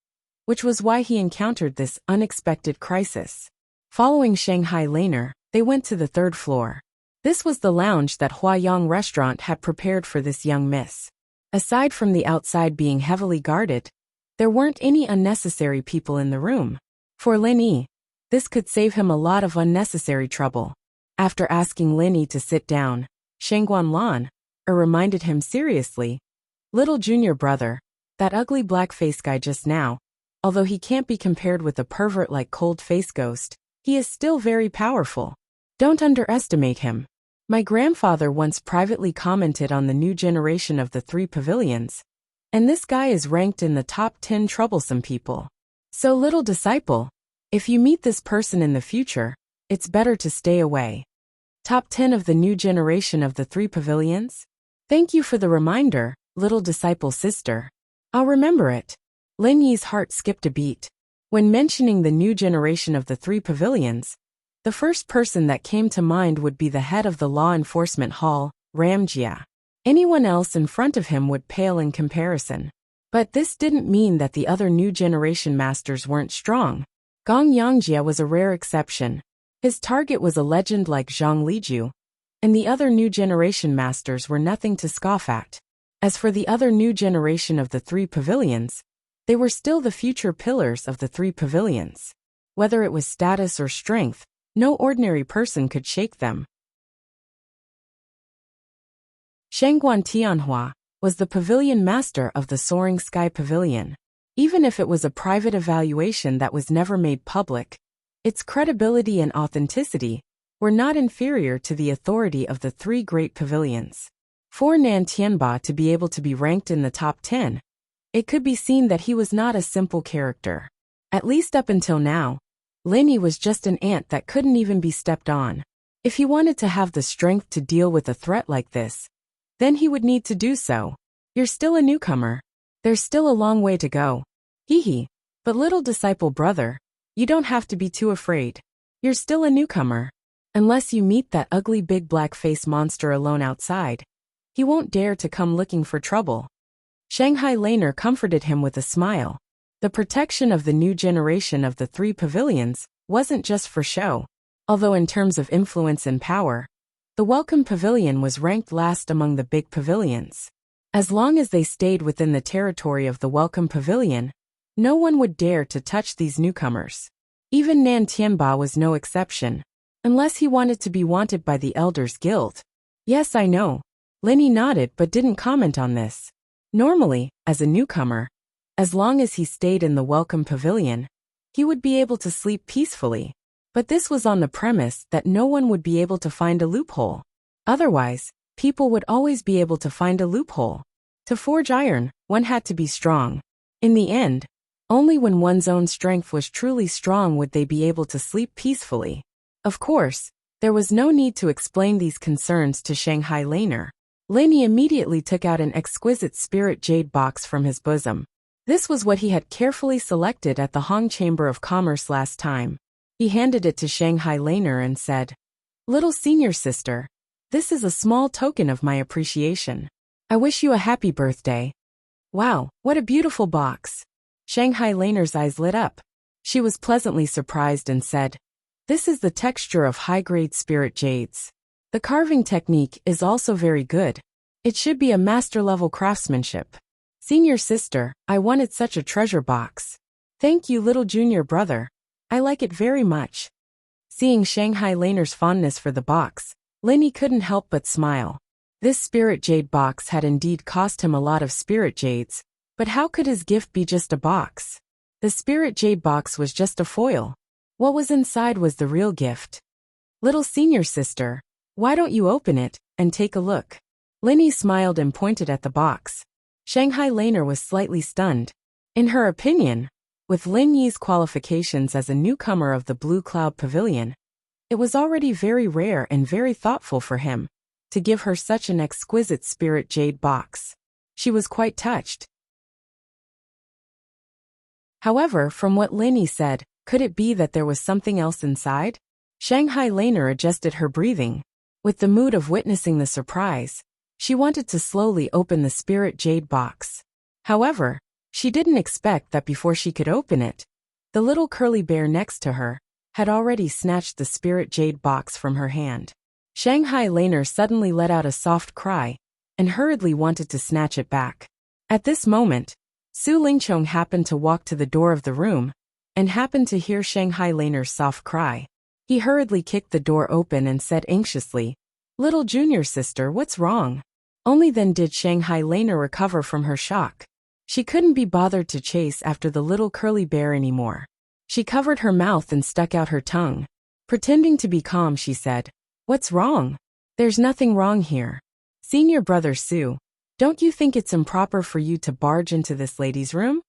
which was why he encountered this unexpected crisis. Following Shanghai Laner, they went to the 3rd floor. This was the lounge that Huayang Restaurant had prepared for this young miss. Aside from the outside being heavily guarded, there weren't any unnecessary people in the room. For Lin Yi, this could save him a lot of unnecessary trouble. After asking Lin Yi to sit down, Shangguan Lan reminded him seriously, "Little junior brother, that ugly black-faced guy just now, although he can't be compared with a pervert like Cold-Face Ghost, he is still very powerful. Don't underestimate him. My grandfather once privately commented on the new generation of the 3 pavilions, and this guy is ranked in the top 10 troublesome people. So little disciple, if you meet this person in the future, it's better to stay away." Top 10 of the new generation of the 3 pavilions? Thank you for the reminder, little disciple sister. I'll remember it. Lin Yi's heart skipped a beat. When mentioning the new generation of the 3 pavilions, the first person that came to mind would be the head of the law enforcement hall, Ramjia. Anyone else in front of him would pale in comparison. But this didn't mean that the other new generation masters weren't strong. Gong Yangjia was a rare exception. His target was a legend like Zhang Liju, and the other new generation masters were nothing to scoff at. As for the other new generation of the 3 pavilions, they were still the future pillars of the 3 pavilions. Whether it was status or strength, no ordinary person could shake them. Shangguan Tianhua was the pavilion master of the Soaring Sky Pavilion. Even if it was a private evaluation that was never made public, its credibility and authenticity were not inferior to the authority of the 3 great pavilions. For Nan Tianba to be able to be ranked in the top 10, it could be seen that he was not a simple character. At least up until now, Linny was just an ant that couldn't even be stepped on. If he wanted to have the strength to deal with a threat like this, then he would need to do so. You're still a newcomer. There's still a long way to go. Hee. But little disciple brother, you don't have to be too afraid. You're still a newcomer. Unless you meet that ugly big black-faced monster alone outside, he won't dare to come looking for trouble. Shanghai Laner comforted him with a smile. The protection of the new generation of the 3 pavilions wasn't just for show. Although in terms of influence and power, the Welcome Pavilion was ranked last among the big pavilions. As long as they stayed within the territory of the Welcome Pavilion, no one would dare to touch these newcomers. Even Nan Tianba was no exception, unless he wanted to be wanted by the Elders Guild. Yes, I know. Linny nodded but didn't comment on this. Normally, as a newcomer, as long as he stayed in the Welcome Pavilion, he would be able to sleep peacefully. But this was on the premise that no one would be able to find a loophole. Otherwise, people would always be able to find a loophole. To forge iron, one had to be strong. In the end, only when one's own strength was truly strong would they be able to sleep peacefully. Of course, there was no need to explain these concerns to Shanghai Laner. Linny immediately took out an exquisite spirit jade box from his bosom. This was what he had carefully selected at the Hong Chamber of Commerce last time. He handed it to Shanghai Laner and said, "Little senior sister, this is a small token of my appreciation. I wish you a happy birthday." Wow, what a beautiful box. Shanghai Laner's eyes lit up. She was pleasantly surprised and said, "This is the texture of high-grade spirit jades. The carving technique is also very good. It should be a master-level craftsmanship. Senior sister, I wanted such a treasure box. Thank you, little junior brother. I like it very much." Seeing Shanghai Laner's fondness for the box, Linny couldn't help but smile. This spirit jade box had indeed cost him a lot of spirit jades, but how could his gift be just a box? The spirit jade box was just a foil. What was inside was the real gift. "Little senior sister, why don't you open it and take a look?" Linny smiled and pointed at the box. Shanghai Laner was slightly stunned. In her opinion, with Lin Yi's qualifications as a newcomer of the Blue Cloud Pavilion, it was already very rare and very thoughtful for him to give her such an exquisite spirit jade box. She was quite touched. However, from what Linny said, could it be that there was something else inside? Shanghai Laner adjusted her breathing. With the mood of witnessing the surprise, she wanted to slowly open the spirit jade box. However, she didn't expect that before she could open it, the little curly bear next to her had already snatched the spirit jade box from her hand. Shanghai Laner suddenly let out a soft cry and hurriedly wanted to snatch it back. At this moment, Su Lingchong happened to walk to the door of the room and happened to hear Shanghai Laner's soft cry. He hurriedly kicked the door open and said anxiously, "Little junior sister, what's wrong?" Only then did Shanghai Laner recover from her shock. She couldn't be bothered to chase after the little curly bear anymore. She covered her mouth and stuck out her tongue. Pretending to be calm, she said, "What's wrong?" "There's nothing wrong here. Senior brother Su, don't you think it's improper for you to barge into this lady's room?"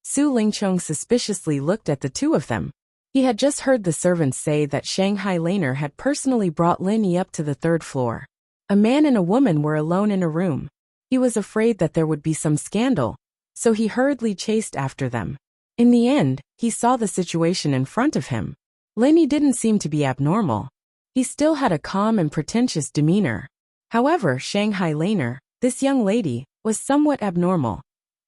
Su Lingchong suspiciously looked at the two of them. He had just heard the servants say that Shanghai Laner had personally brought Linny up to the 3rd floor. A man and a woman were alone in a room. He was afraid that there would be some scandal, so he hurriedly chased after them. In the end, he saw the situation in front of him. Linny didn't seem to be abnormal. He still had a calm and pretentious demeanor. However, Shanghai Laner, this young lady, was somewhat abnormal.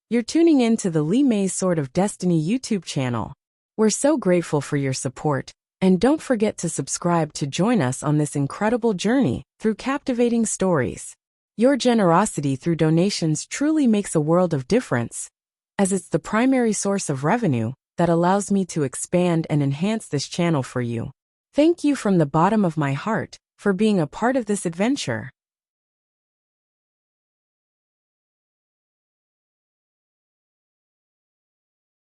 You're tuning in to the Li Mei's Sword of Destiny YouTube channel. We're so grateful for your support, and don't forget to subscribe to join us on this incredible journey through captivating stories. Your generosity through donations truly makes a world of difference, as it's the primary source of revenue that allows me to expand and enhance this channel for you. Thank you from the bottom of my heart for being a part of this adventure.